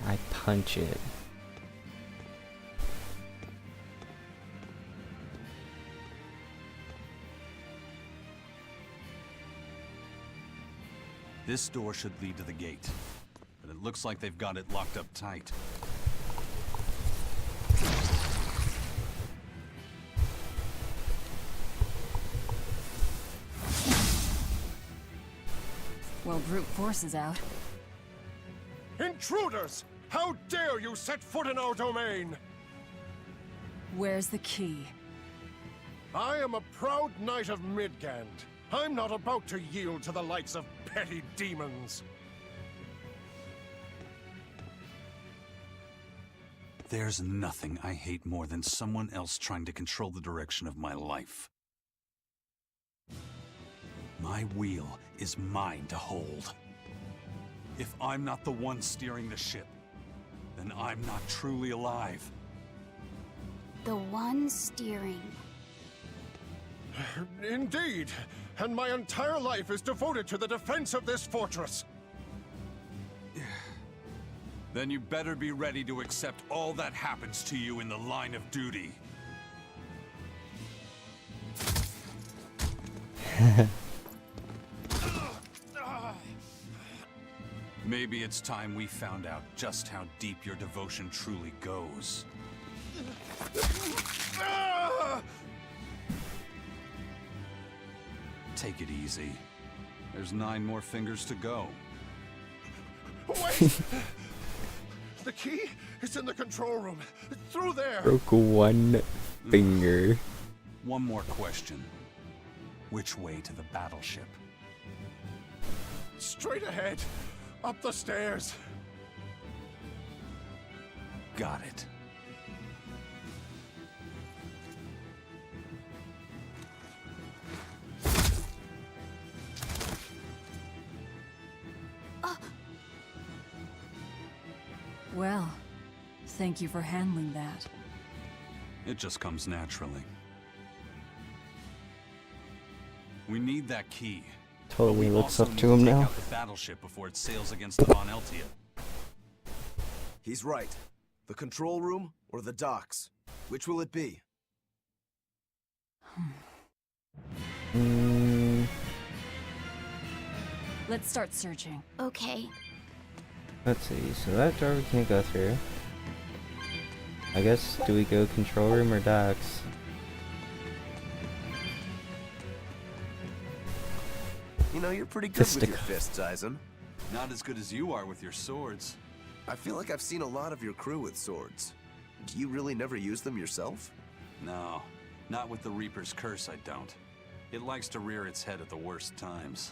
I punch it. This door should lead to the gate, but it looks like they've got it locked up tight. Well, brute force is out. Intruders! How dare you set foot in our domain! Where's the key? I am a proud knight of Midgand. I'm not about to yield to the likes of petty demons. There's nothing I hate more than someone else trying to control the direction of my life. My wheel is mine to hold. If I'm not the one steering the ship, then I'm not truly alive. The one steering. Indeed, and my entire life is devoted to the defense of this fortress. Then you better be ready to accept all that happens to you in the line of duty. Maybe it's time we found out just how deep your devotion truly goes. Take it easy. There's 9 more fingers to go. Wait! The key is in the control room. Through there. Broke one finger. One more question. Which way to the battleship? Straight ahead. Up the stairs. Got it. Well, thank you for handling that. It just comes naturally. We need that key. Totally looks Also up need to him take now. out the battleship before it sails against the Von Eltia. He's right. The control room or the docks? Which will it be? Let's start searching. Okay. Let's see, so that door we can't go through. I guess, do we go control room or docks? You know, you're pretty good with your fists, Eisen. Not as good as you are with your swords. I feel like I've seen a lot of your crew with swords. Do you really never use them yourself? No, not with the Reaper's curse I don't. It likes to rear its head at the worst times.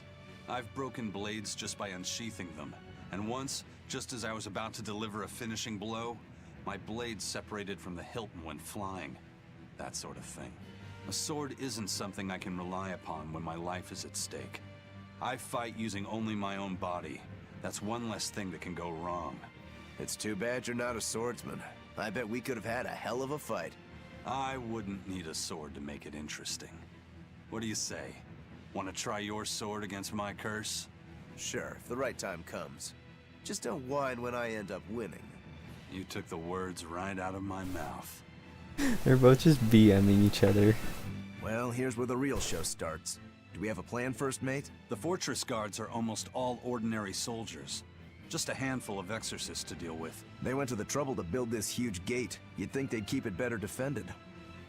I've broken blades just by unsheathing them, and once, just as I was about to deliver a finishing blow, my blade separated from the hilt and went flying. That sort of thing. A sword isn't something I can rely upon when my life is at stake. I fight using only my own body. That's one less thing that can go wrong. It's too bad you're not a swordsman. I bet we could have had a hell of a fight. I wouldn't need a sword to make it interesting. What do you say? Want to try your sword against my curse? Sure, if the right time comes. Just don't whine when I end up winning. You took the words right out of my mouth. They're both just BMing each other. Well, here's where the real show starts. Do we have a plan, First Mate? The fortress guards are almost all ordinary soldiers. Just a handful of exorcists to deal with. They went to the trouble to build this huge gate. You'd think they'd keep it better defended.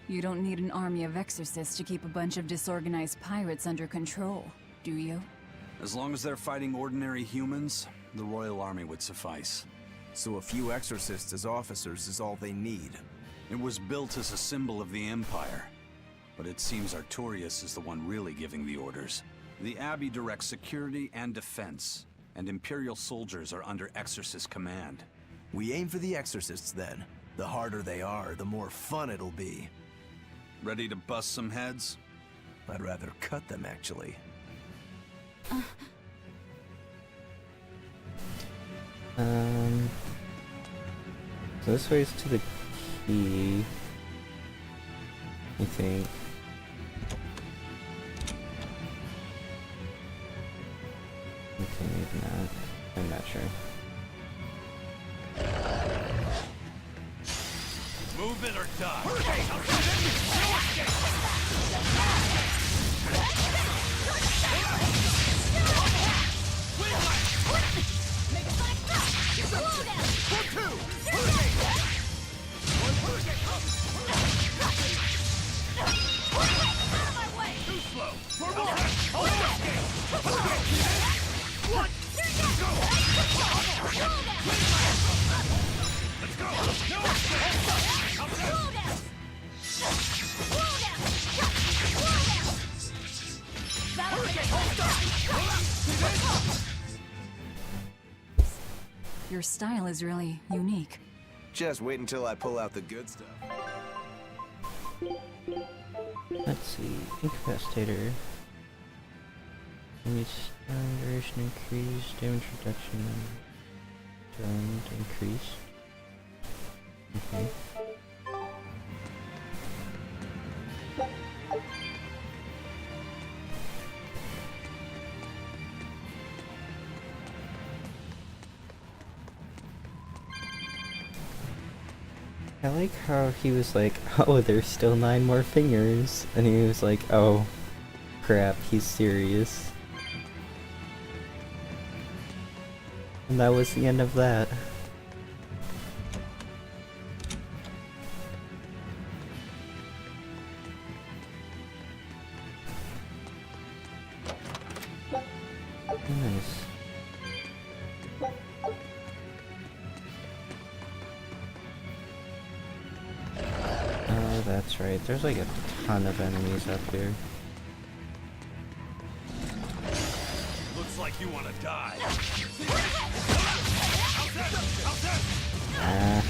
You don't need an army of exorcists to keep a bunch of disorganized pirates under control, do you? As long as they're fighting ordinary humans, the Royal Army would suffice. So a few exorcists as officers is all they need. It was built as a symbol of the Empire. But it seems Artorias is the one really giving the orders. The Abbey directs security and defense, and Imperial soldiers are under Exorcist command. We aim for the exorcists then. The harder they are, the more fun it'll be. Ready to bust some heads? I'd rather cut them, actually. So this way is to the key, I think. Okay, maybe not. I'm not sure. Move it or die. Your style is really unique. Just wait until I pull out the good stuff. Let's see. Incapacitator. Damage duration increase, damage reduction and increase. Okay. I like how he was like, oh, there's still 9 more fingers, and he was like, oh, crap, he's serious. And that was the end of that. Nice. Oh, that's right. There's like a ton of enemies up here. Looks like you want to die. Ah.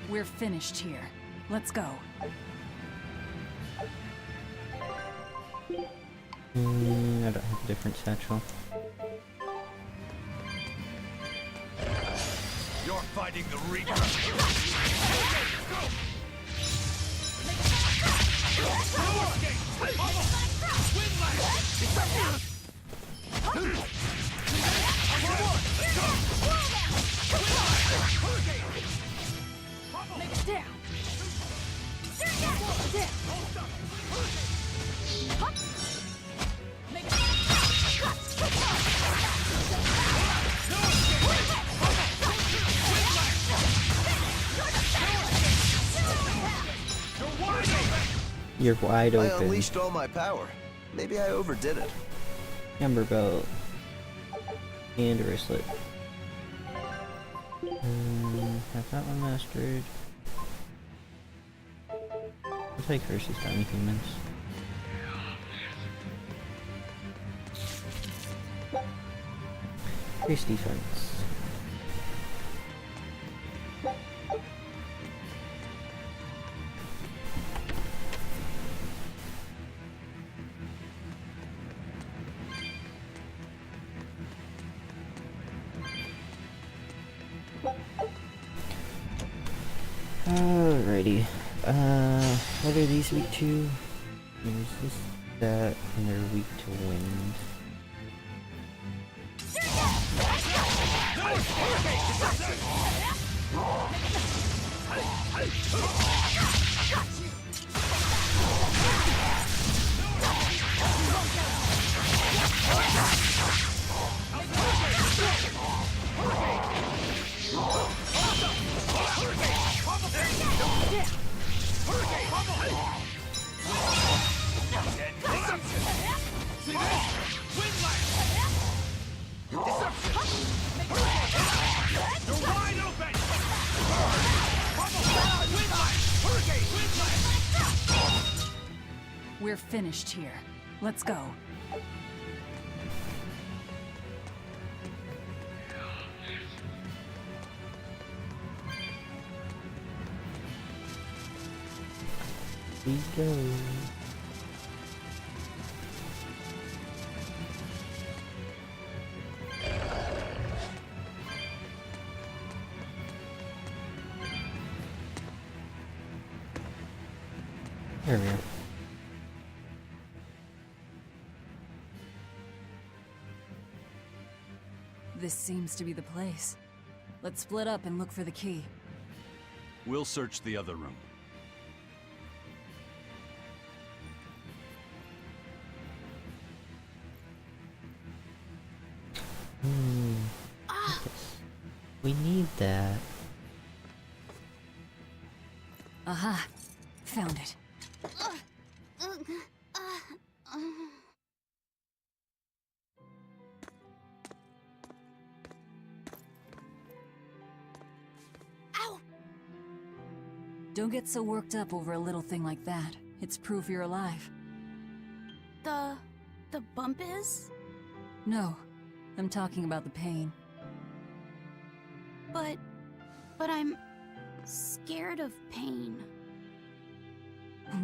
We're finished here. Let's go. I don't have a different satchel. You're fighting the Reaper. You're wide I open. unleashed all my power. Maybe I overdid it. Amber belt. And a wristlet. Have that one mastered. I'll take Hershey's Tiny Humans. Increase defense. Alrighty. What are these weak to? There's this, that, and they're weak to wind. We're finished here. Let's go. We go. There we go. This seems to be the place. Let's split up and look for the key. We'll search the other room. We need that. Aha! Found it. Ow! Don't get so worked up over a little thing like that. It's proof you're alive. The bump is? No, I'm talking about the pain. But I'm scared of pain.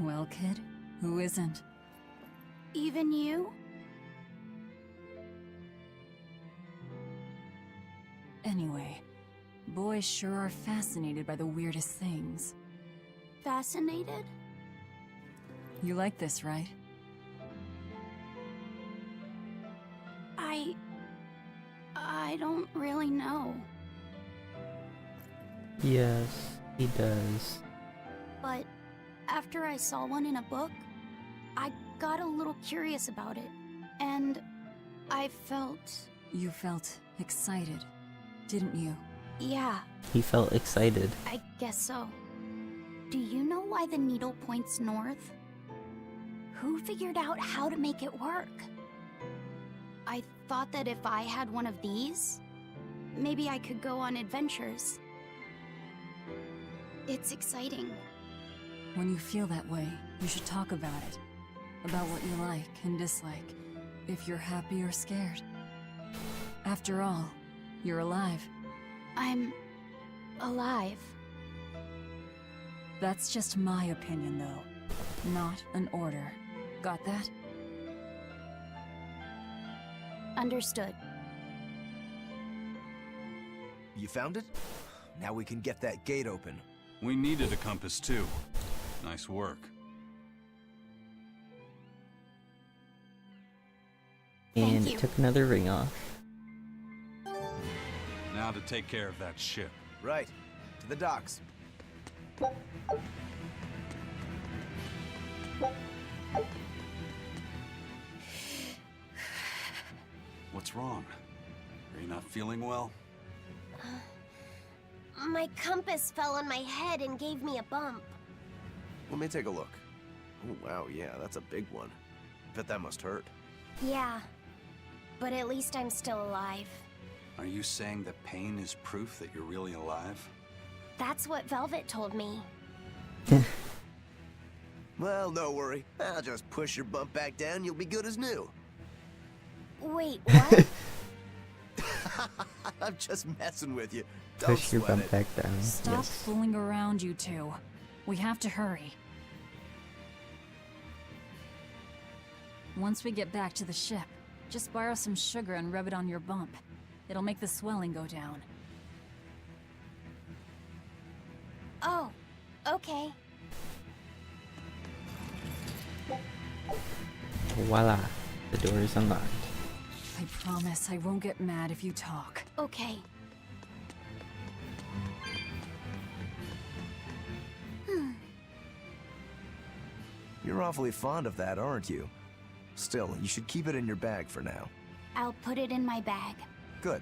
Well, kid, who isn't? Even you? Anyway, boys sure are fascinated by the weirdest things. Fascinated? You like this, right? I don't really know. Yes, he does. But after I saw one in a book, I got a little curious about it. And I felt... You felt excited, didn't you? Yeah, He felt excited. I guess so. Do you know why the needle points north? Who figured out how to make it work? I thought that if I had one of these, maybe I could go on adventures. It's exciting. When you feel that way, you should talk about it. About what you like and dislike. If you're happy or scared. After all, you're alive. I'm... alive. That's just my opinion, though. Not an order. Got that? Understood. You found it? Now we can get that gate open. We needed a compass too. Nice work. And it took another ring off. Now to take care of that ship. Right. To the docks. What's wrong? Are you not feeling well? My compass fell on my head and gave me a bump. Let me take a look. Oh, wow, yeah, that's a big one. Bet that must hurt. Yeah, but at least I'm still alive. Are you saying that pain is proof that you're really alive? That's what Velvet told me. Well, no worry. I'll just push your bump back down, you'll be good as new. Wait, what? I'm just messing with you. Don't Push your sweat bump it. back down. Stop Yes. fooling around, you two. We have to hurry. Once we get back to the ship, just borrow some sugar and rub it on your bump. It'll make the swelling go down. Oh, okay. Voila. The door is unlocked. I promise I won't get mad if you talk. Okay. You're awfully fond of that, aren't you? Still, you should keep it in your bag for now. I'll put it in my bag. Good.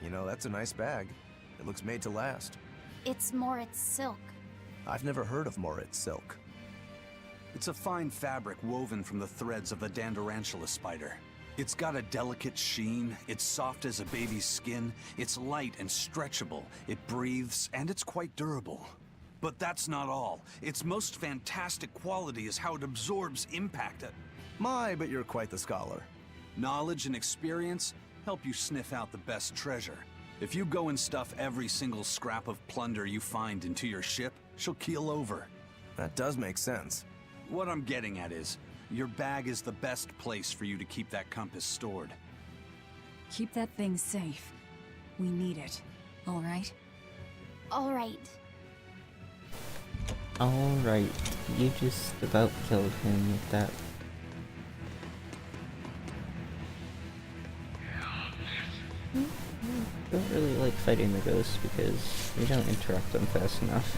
You know, that's a nice bag. It looks made to last. It's Moritz silk. I've never heard of Moritz silk. It's a fine fabric woven from the threads of the Dandarantula spider. It's got a delicate sheen, it's soft as a baby's skin, it's light and stretchable, it breathes, and it's quite durable. But that's not all. Its most fantastic quality is how it absorbs impact. My, but you're quite the scholar. Knowledge and experience help you sniff out the best treasure. If you go and stuff every single scrap of plunder you find into your ship, she'll keel over. That does make sense. What I'm getting at is, your bag is the best place for you to keep that compass stored. Keep that thing safe. We need it. All right? All right. Alright, you just about killed him with that. I don't really like fighting the ghosts because we don't interrupt them fast enough.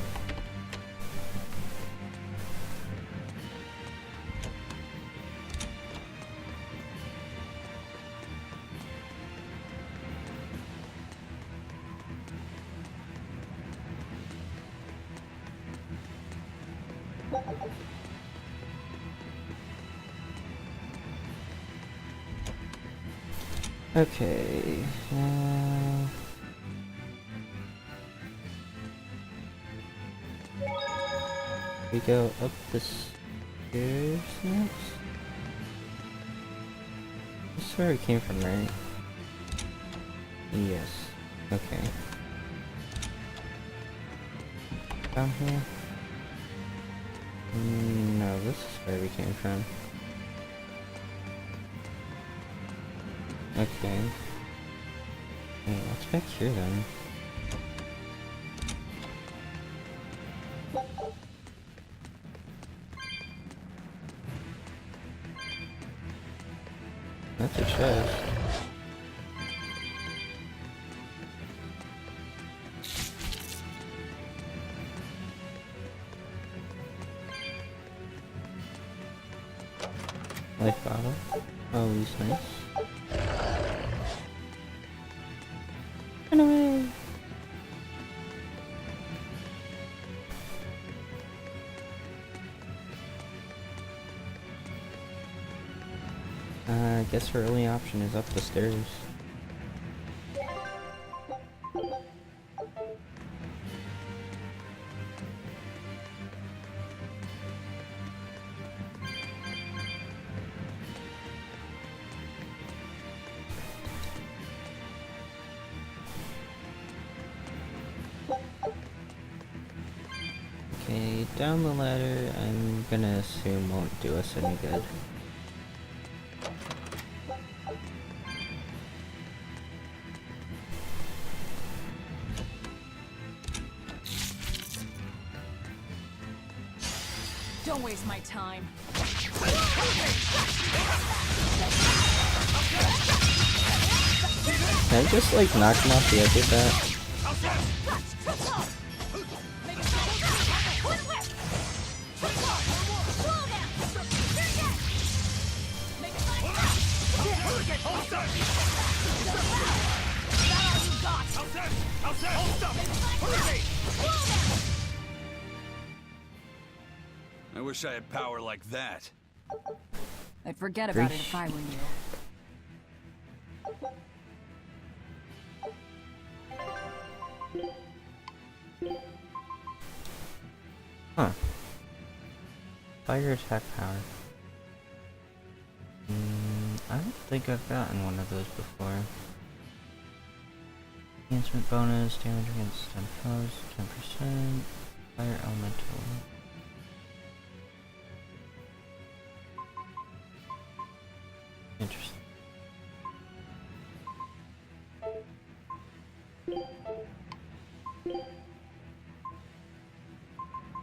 Okay, we go up the stairs next? This is where we came from, right? Yes. Okay. Down here? No, this is where we came from. Okay. Hey, what's back here then? That's a chest. Life bottle. Always nice. Run away! I guess our only option is up the stairs. Okay, down the ladder, I'm gonna assume won't do us any good. Don't waste my time. Can I just like knock him off the edge of that? I wish I had power like that. I'd forget about it if I were you. Huh. Fire attack power. I don't think I've gotten one of those before. Enhancement bonus, damage against stun foes, 10%, fire elemental. Interesting.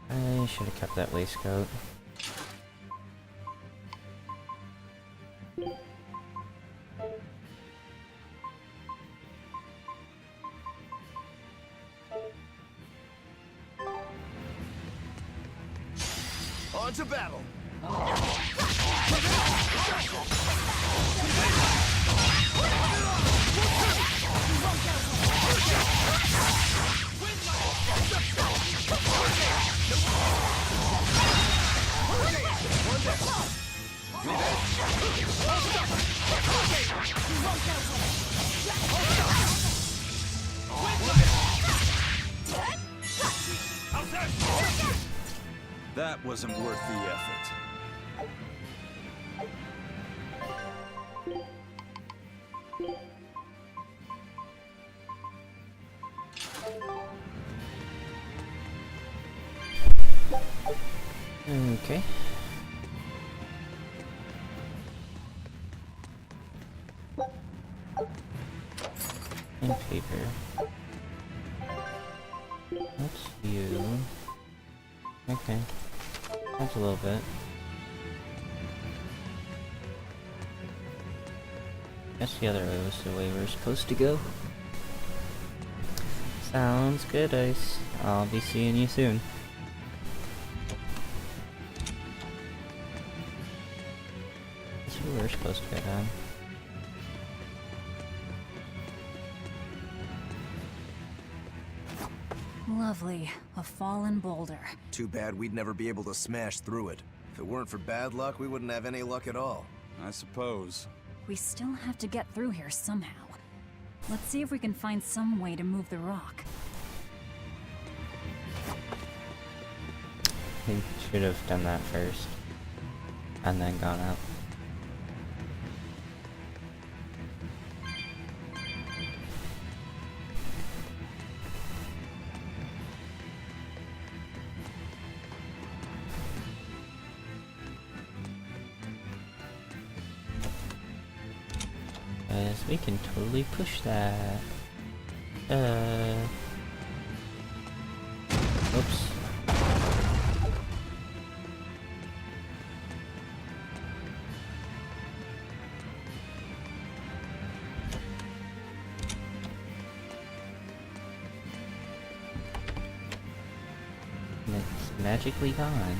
I should have kept that waistcoat. On to battle! That wasn't worth the effort. Okay. And paper. That's you. Okay. That's a little bit. Guess the other way was the way we're supposed to go. Sounds good, Ice. I'll be seeing you soon. That's where we're supposed to go down. Lovely. A fallen boulder. Too bad we'd never be able to smash through it. If it weren't for bad luck, we wouldn't have any luck at all. I suppose. We still have to get through here somehow. Let's see if we can find some way to move the rock. We should have done that first. And then gone out. Yes, we can totally push that. Oops. And it's magically gone.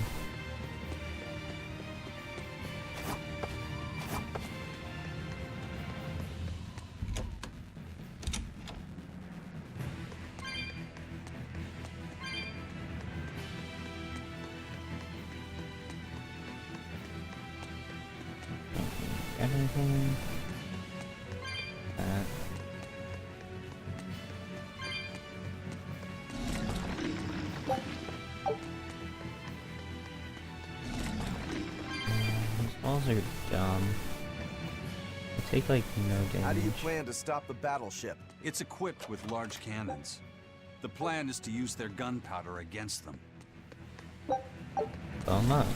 Everything. That. These walls are dumb. They take like no damage. How do you plan to stop the battleship? It's equipped with large cannons. The plan is to use their gunpowder against them. Blow 'em up.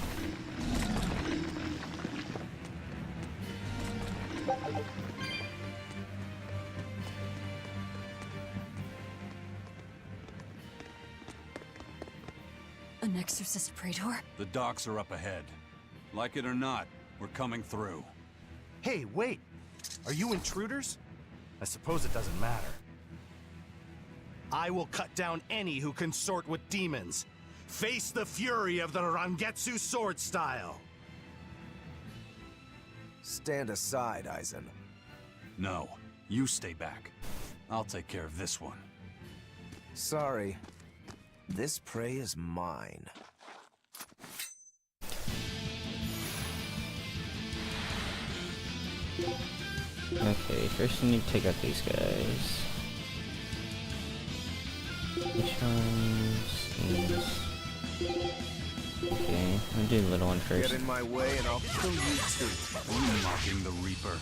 An exorcist praetor? The docks are up ahead. Like it or not, we're coming through. Hey, wait! Are you intruders? I suppose it doesn't matter. I will cut down any who consort with demons. Face the fury of the Rangetsu sword style! Stand aside, Aizen. No, you stay back. I'll take care of this one. Sorry. This prey is mine. Okay, first we need to take out these guys. Which one seems... Okay, I'll do the little one first. Get in my way and I'll kill you too. You mocking the Reaper.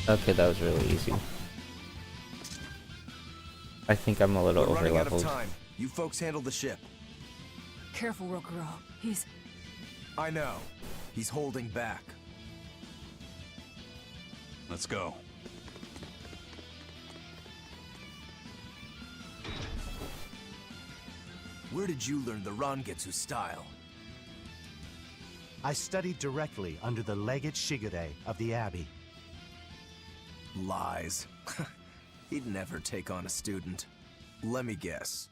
Okay, that was really easy. I think I'm a little We're running out of overleveled. time. You folks handle the ship. Careful, Rokuro. He's... I know. He's holding back. Let's go. Where did you learn the Rangetsu style? I studied directly under the Legate Shigure of the Abbey. Lies. He'd never take on a student. Let me guess.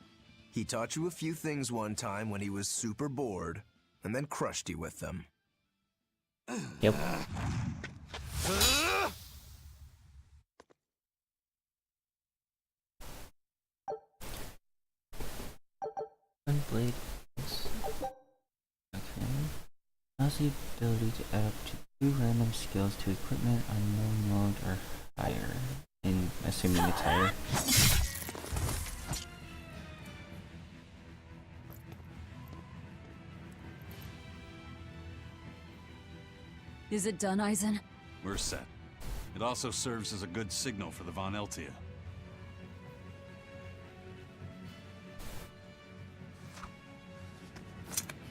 He taught you a few things one time when he was super bored, and then crushed you with them. Yep. One blade. Okay. Has the ability to add up to 2 random skills to equipment on no mode or higher. And assuming it's higher. Is it done, Eisen? We're set. It also serves as a good signal for the Von Eltia.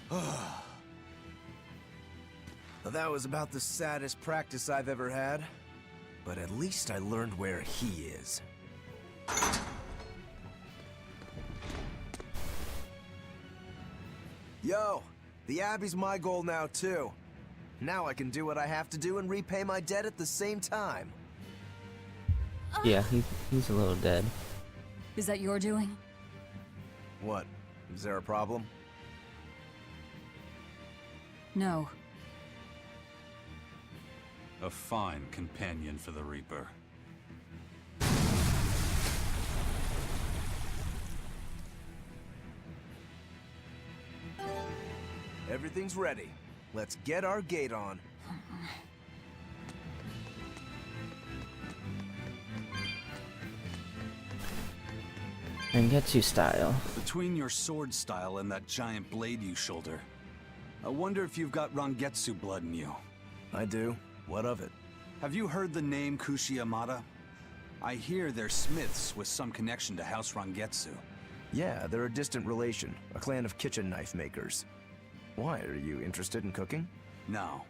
Well, that was about the saddest practice I've ever had. But at least I learned where he is. Yo, the Abbey's my goal now too. Now I can do what I have to do and repay my debt at the same time. Yeah, he's a little dead. Is that your doing? What? Is there a problem? No. A fine companion for the Reaper. Everything's ready. Let's get our gate on. Rengetsu style. Between your sword style and that giant blade you shoulder, I wonder if you've got Rangetsu blood in you. I do. What of it? Have you heard the name Kushiyamada? I hear they're smiths with some connection to House Rangetsu. Yeah, they're a distant relation, a clan of kitchen knife makers. Why, are you interested in cooking? No.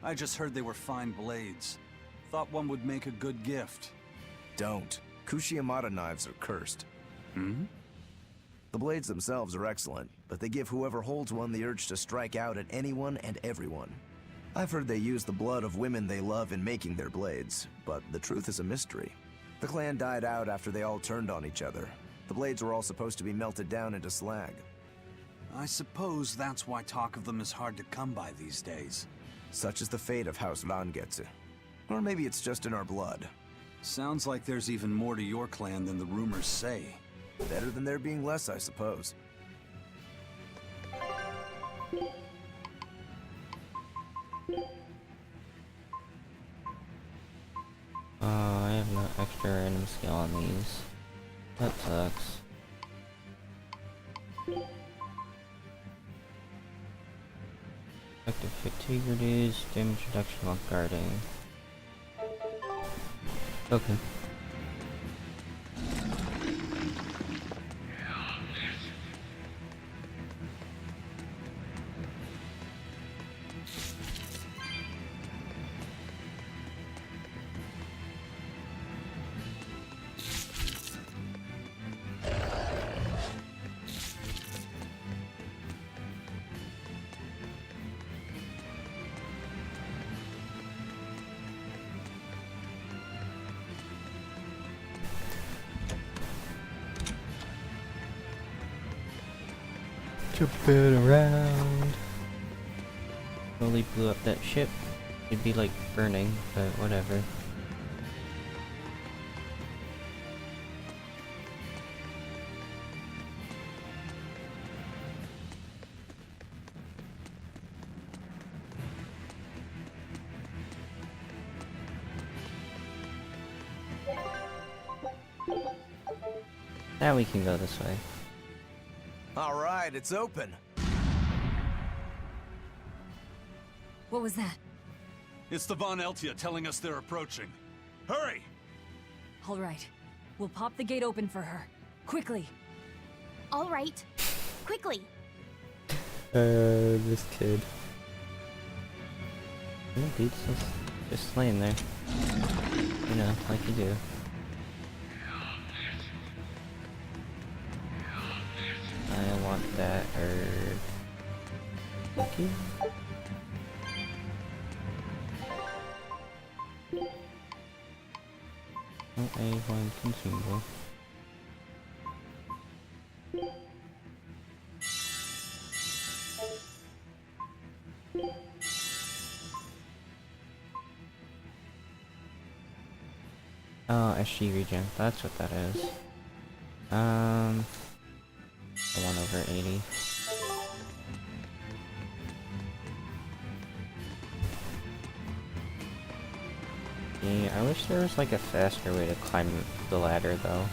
I just heard they were fine blades. Thought one would make a good gift. Don't. Kushiyamada knives are cursed. Hmm? The blades themselves are excellent, but they give whoever holds one the urge to strike out at anyone and everyone. I've heard they use the blood of women they love in making their blades, but the truth is a mystery. The clan died out after they all turned on each other. The blades were all supposed to be melted down into slag. I suppose that's why talk of them is hard to come by these days. Such is the fate of House Rangetsu. Or maybe it's just in our blood. Sounds like there's even more to your clan than the rumors say. Better than there being less, I suppose. Oh, I have no extra random skill on these. That sucks. Effective fatigue reduce, damage reduction while guarding. Okay. Jumping around. Slowly blew up that ship. It'd be like burning, but whatever. Now we can go this way. All right, it's open. What was that? It's the Von Eltia telling us they're approaching. Hurry! All right. We'll pop the gate open for her. Quickly. All right. Quickly. This kid. Yeah, dude's just laying there. You know, like you do. I want that herb. Thank you. one consumable. Oh, SG regen, that's what that is. 1 over 80. Yeah, I wish there was like a faster way to climb the ladder though.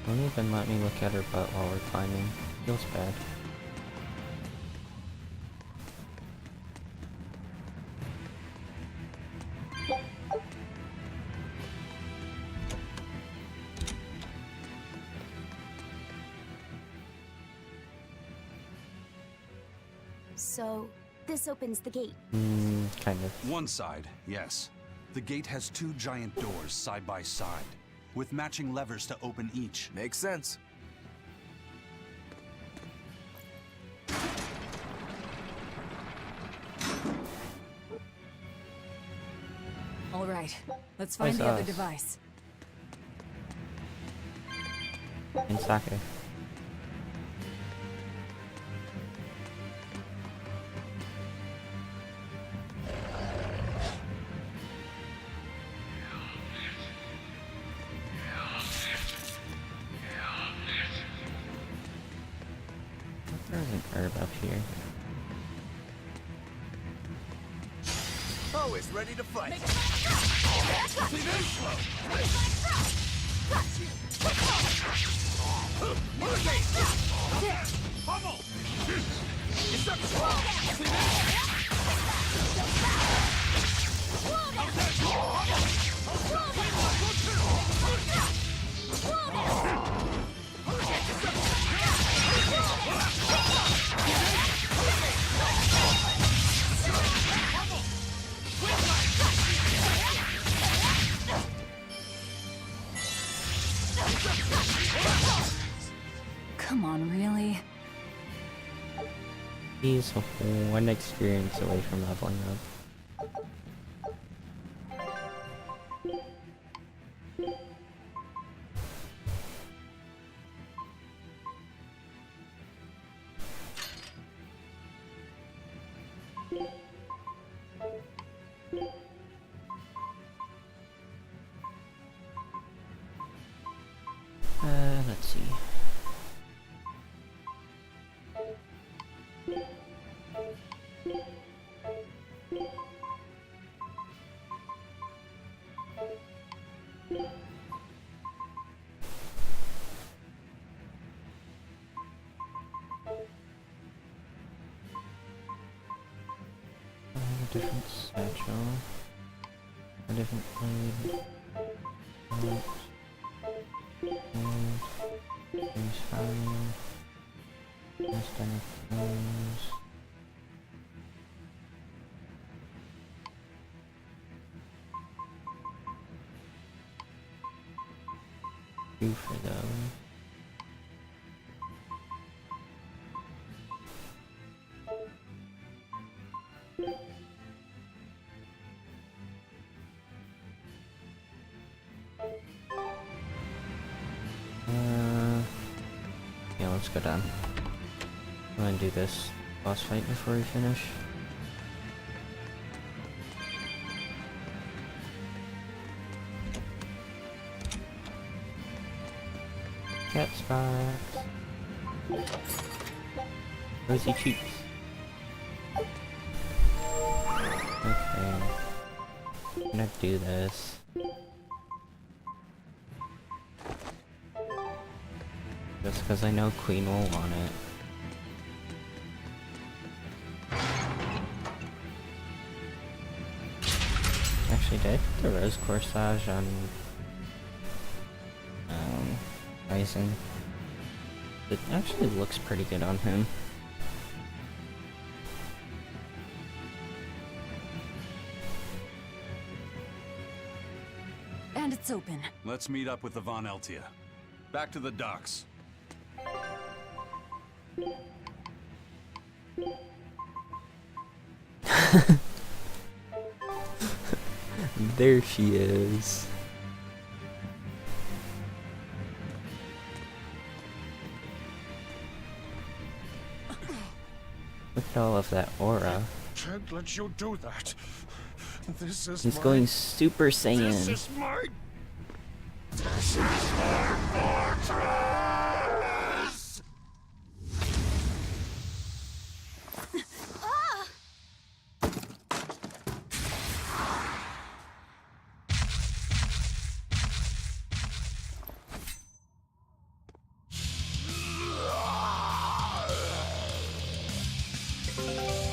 Don't even let me look at her butt while we're climbing. Feels bad. So, this opens the gate. Kind of. One side, yes. The gate has 2 giant doors side by side, with matching levers to open each. Makes sense. All right, let's find the other device. In sake. There's an herb up here. Always ready to fight. Come on, really? He's 1 experience away from leveling up. Let's see. A different satchel. A different blade. There's fine. There's done things. Do for those. Yeah, let's go down. I'm gonna do this boss fight before we finish. Cat spots. Rosy cheeks. Okay. I'm gonna do this. Just because I know Queen will want it. Actually, did I put the Rose Corsage on Rising? It actually looks pretty good on him. it's open. Let's meet up with the Von Eltia. Back to the docks. There she is. Look at all of that aura. Can't let you do that. This is He's going Super Saiyan. This is my fortress!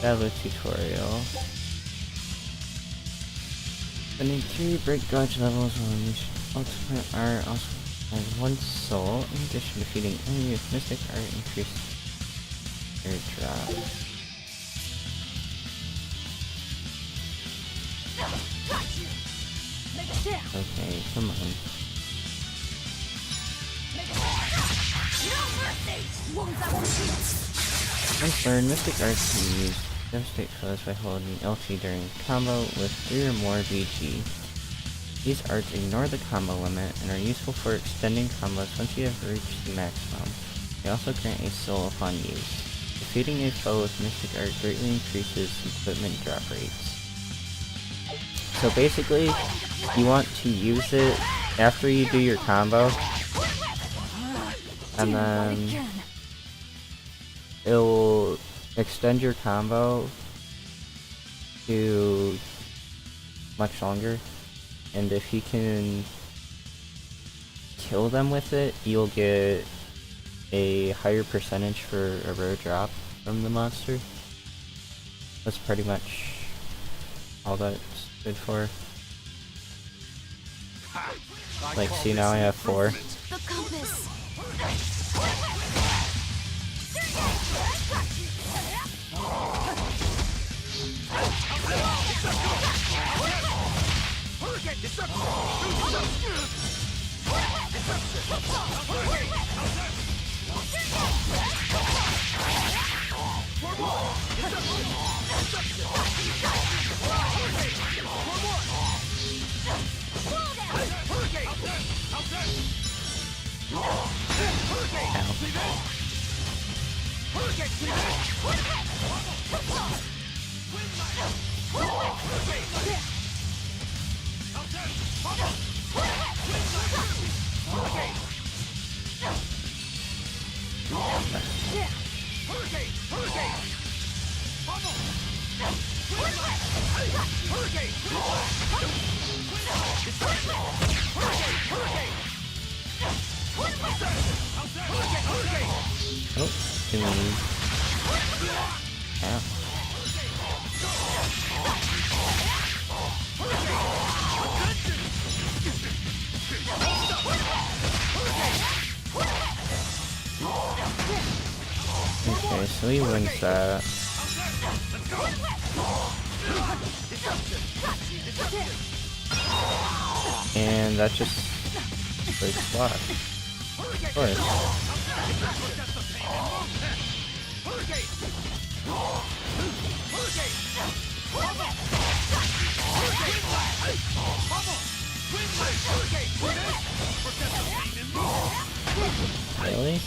Battle tutorial. Spending 3 break dodge levels will unleash ultimate art, also has 1 soul. In addition, defeating enemy with mystic art increased air drop. Okay, come on. Once learned, mystic art can be used to devastate foes by holding LT during combo with 3 or more BG. These arts ignore the combo limit and are useful for extending combos once you have reached the maximum. They also grant a soul upon use. Defeating a foe with mystic art greatly increases equipment drop rates. So basically, you want to use it after you do your combo, and then it will extend your combo to much longer, and if you can kill them with it, you'll get a higher percentage for a rare drop from the monster. That's pretty much all that's good for. Like, see, now I have 4. The compass. Oh, give me. Ow. Okay, so he wins that. And that just breaks block. Of course. Really?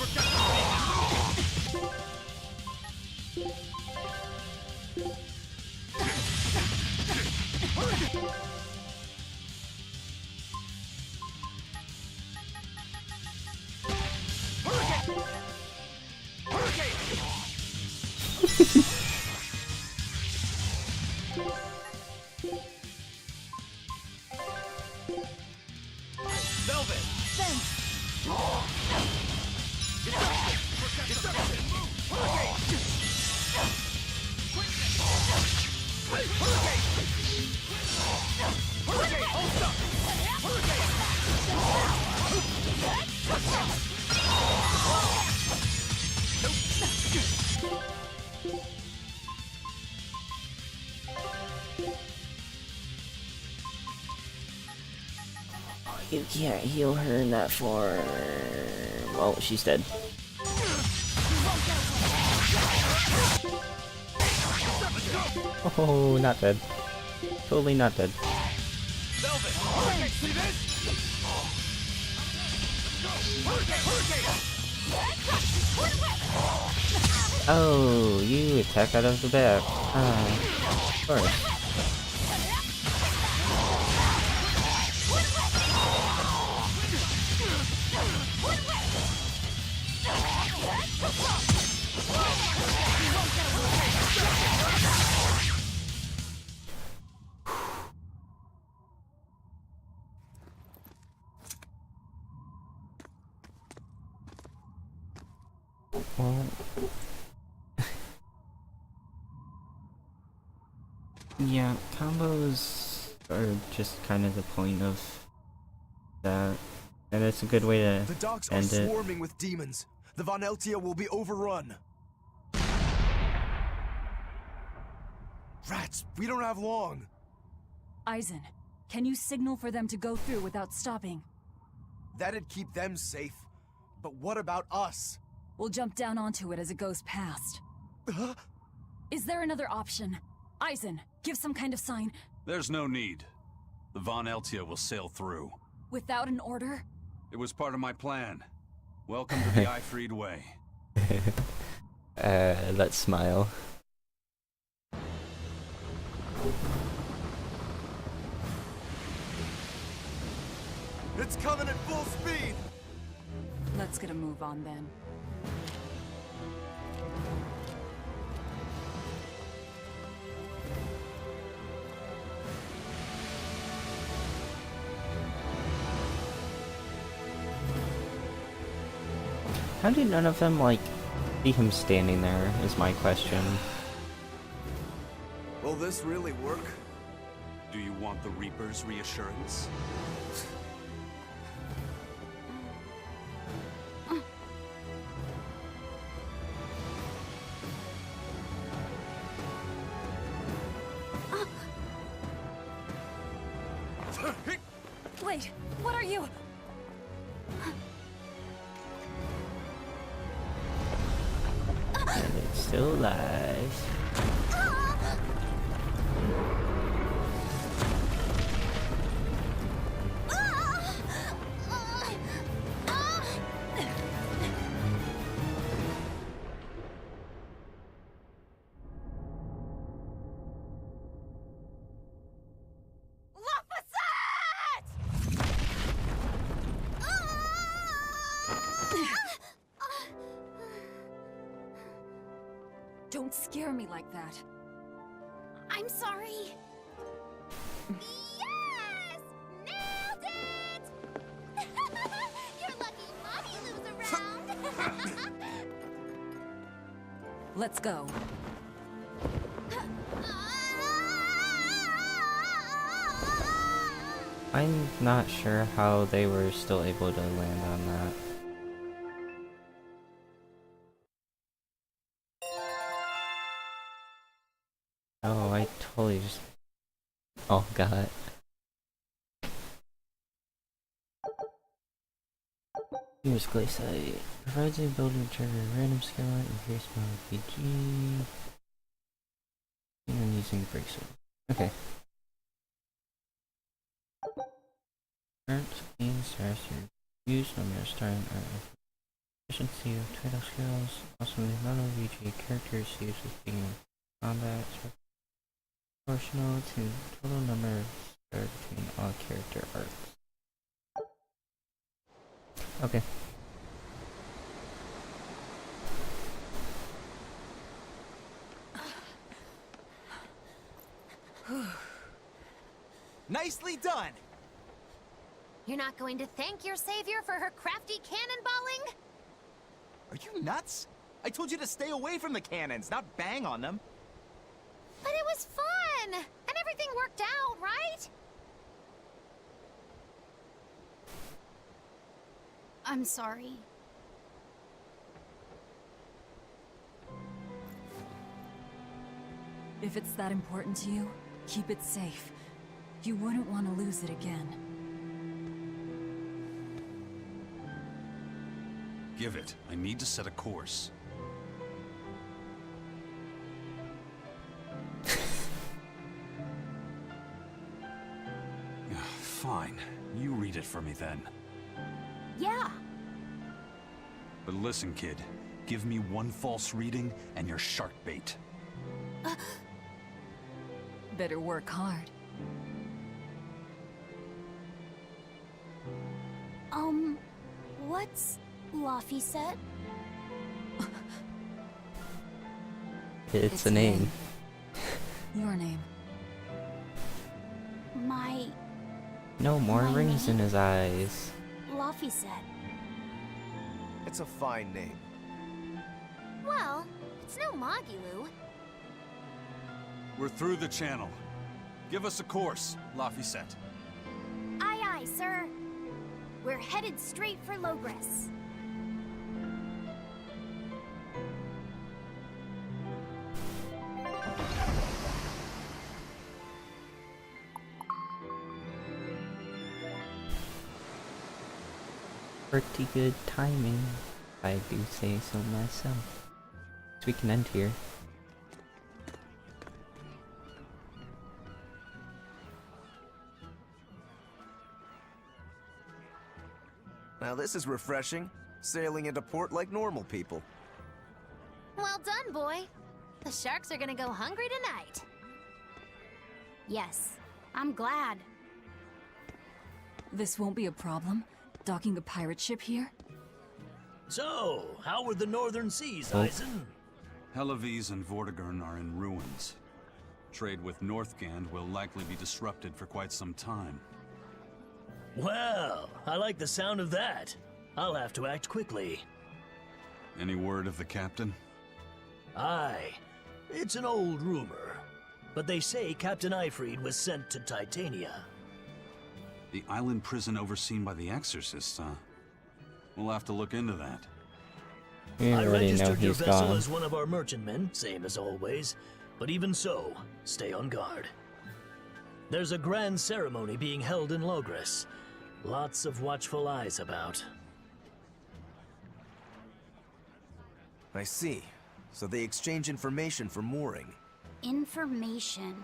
You can't heal her in that form. Well, she's dead. Oh, not dead. Totally not dead. Oh, you attack out of the back. Of course. Well, yeah, combos are just kind of the point of that, and it's a good way to The docks are end it. swarming with demons. The Von Eltia will be overrun. Rats, we don't have long. Eisen, can you signal for them to go through without stopping? That'd keep them safe. But what about us? We'll jump down onto it as it goes past. Is there another option? Eisen, give some kind of sign. There's no need. The Von Eltia will sail through. Without an order? It was part of my plan. Welcome to the Ifried Way. That smile. It's coming at full speed! Let's get a move on then. How did none of them, like, see him standing there, is my question. Will this really work? Do you want the Reaper's reassurance? Wait, what are you? And it's still alive. Don't scare me like that. I'm sorry. Yes! Nailed it! You're lucky Mommy Lou's around. Let's go. I'm not sure how they were still able to land on that. Oh, I totally just... Oh, God. Here's Glacier. Provides the ability to trigger a random skill increase my RPG. And then using Berseria. Okay. Current gains stars to use number of starting efficiency of title skills. Also, the amount of VG characters used with being in combat is proportional to total number of stars between all character arcs. Okay. Nicely done! You're not going to thank your savior for her crafty cannonballing? Are you nuts? I told you to stay away from the cannons, not bang on them. But it was fun! And everything worked out, right? I'm sorry. If it's that important to you, keep it safe. You wouldn't want to lose it again. Give it. I need to set a course. Fine. You read it for me then. Yeah. But listen, kid. Give me one false reading and you're shark bait. Better work hard. What's Laffy said? It's a name. Your name. My... No more My rings in name? his eyes. Laffy said. It's a fine name. Well, it's no Magilou. We're through the channel. Give us a course, Laphicet. Aye, aye, sir. We're headed straight for Logres. Pretty good timing, if I do say so myself. So we can end here. Now this is refreshing. Sailing into port like normal people. Well done, boy. The sharks are gonna go hungry tonight. Yes, I'm glad. This won't be a problem. Docking a pirate ship here? So, how were the northern seas, Oh. Eisen? Helavis and Vortigern are in ruins. Trade with Northgand will likely be disrupted for quite some time. Well, I like the sound of that. I'll have to act quickly. Any word of the captain? Aye. It's an old rumor. But they say Captain Ifrid was sent to Titania. The island prison overseen by the exorcists, huh? We'll have to look into that. We I already know registered your he's vessel gone. as one of our merchantmen, same as always. But even so, stay on guard. There's a grand ceremony being held in Logres. Lots of watchful eyes about. I see. So they exchange information for mooring. Information.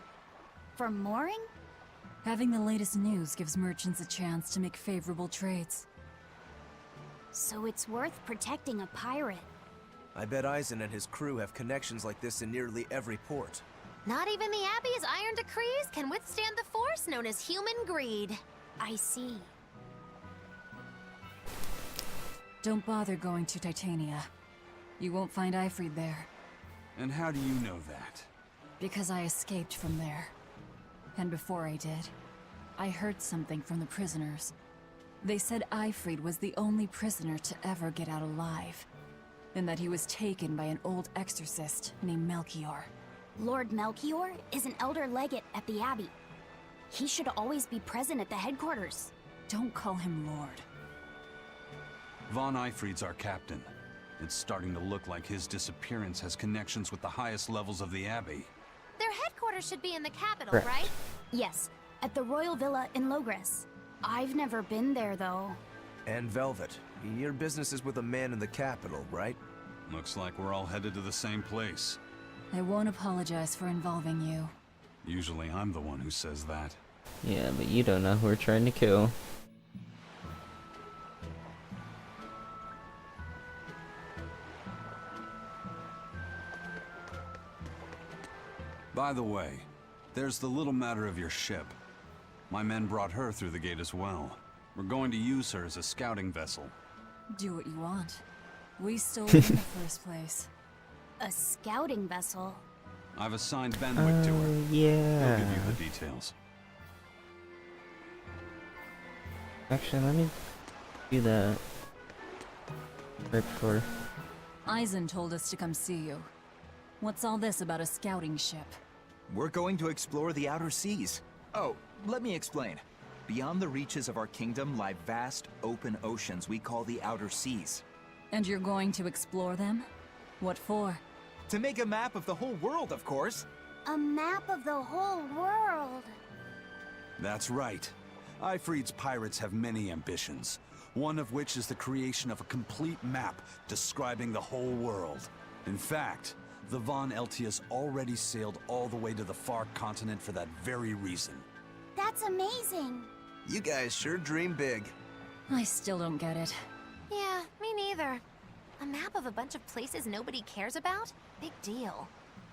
For mooring? Having the latest news gives merchants a chance to make favorable trades. So it's worth protecting a pirate. I bet Eisen and his crew have connections like this in nearly every port. Not even the Abbey's iron decrees can withstand the force known as human greed. I see. Don't bother going to Titania. You won't find Ifrid there. And how do you know that? Because I escaped from there. And before I did, I heard something from the prisoners. They said Ifrid was the only prisoner to ever get out alive, and that he was taken by an old exorcist named Melchior. Lord Melchior is an elder legate at the Abbey. He should always be present at the headquarters. Don't call him Lord. Von Ifrid's our captain. It's starting to look like his disappearance has connections with the highest levels of the Abbey. Their headquarters should be in the capital, Correct. right? Yes, at the Royal Villa in Logres. I've never been there, though. And Velvet, your business is with a man in the capital, right? Looks like we're all headed to the same place. I won't apologize for involving you. Usually I'm the one who says that. Yeah, but you don't know who we're trying to kill. By the way, there's the little matter of your ship. My men brought her through the gate as well. We're going to use her as a scouting vessel. Do what you want. We stole it in the first place. A scouting vessel? I've assigned Benwick to her. Yeah. He'll give you the details. Actually, let me do that right before. Eisen told us to come see you. What's all this about a scouting ship? We're going to explore the outer seas. Oh, let me explain. Beyond the reaches of our kingdom lie vast, open oceans we call the outer seas. And you're going to explore them? What for? To make a map of the whole world, of course. A map of the whole world. That's right. Ifrid's pirates have many ambitions. one of which is the creation of a complete map describing the whole world. In fact, the Von Eltias already sailed all the way to the far continent for that very reason. That's amazing. You guys sure dream big. I still don't get it. Yeah, me neither. A map of a bunch of places nobody cares about? Big deal.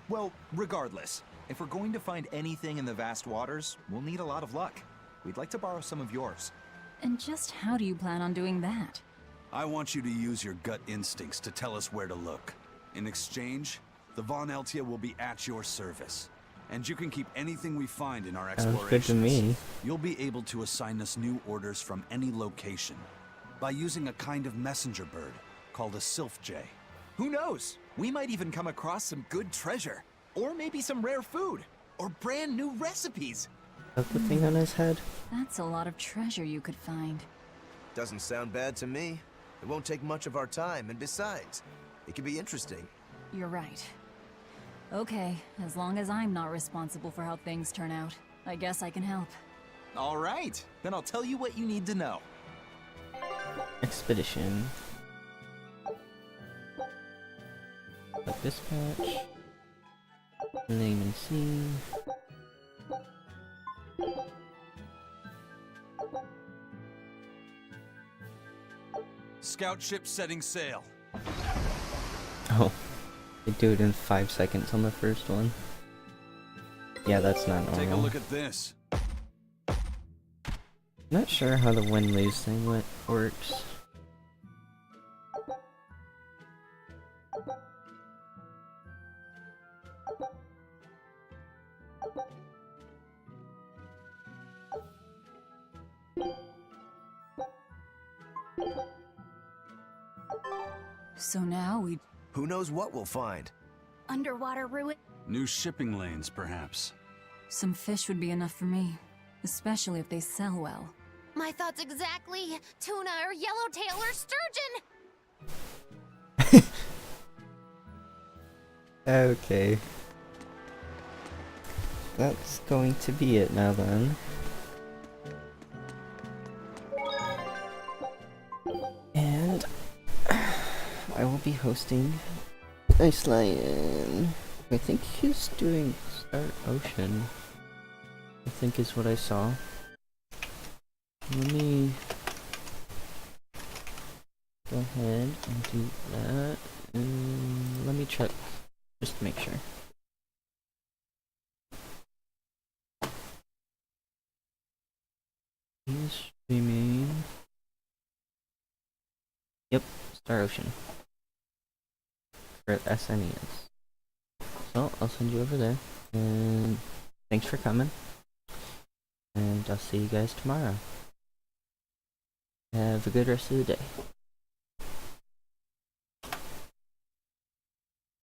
Well, regardless, if we're going to find anything in the vast waters, we'll need a lot of luck. We'd like to borrow some of yours. And just how do you plan on doing that? I want you to use your gut instincts to tell us where to look. In exchange, the Von Eltia will be at your service. And you can keep anything we find in our Sounds explorations. good to me. You'll be able to assign us new orders from any location by using a kind of messenger bird called a sylph jay. Who knows? We might even come across some good treasure. Or maybe some rare food. Or brand new recipes. That the thing on his head? That's a lot of treasure you could find. Doesn't sound bad to me. It won't take much of our time, and besides, it could be interesting. You're right. Okay, as long as I'm not responsible for how things turn out, I guess I can help. All right, then I'll tell you what you need to know. Expedition. Like dispatch. Name and scene. Scout ship setting sail. Oh, they do it in 5 seconds on the first one. Yeah, that's not normal. Take a look at this. Not sure how the win lose thing works. So now we... Who knows what we'll find? Underwater ruin. New shipping lanes, perhaps. Some fish would be enough for me, especially if they sell well. My thoughts exactly. Tuna or yellowtail or sturgeon. Okay. That's going to be it now then. And I will be hosting Ice Lion. I think he's doing Star Ocean. I think is what I saw. Let me go ahead and do that. And let me check just to make sure. He's streaming. Yep, Star Ocean. For SNES. So, I'll send you over there. And thanks for coming. And I'll see you guys tomorrow. Have a good rest of the day.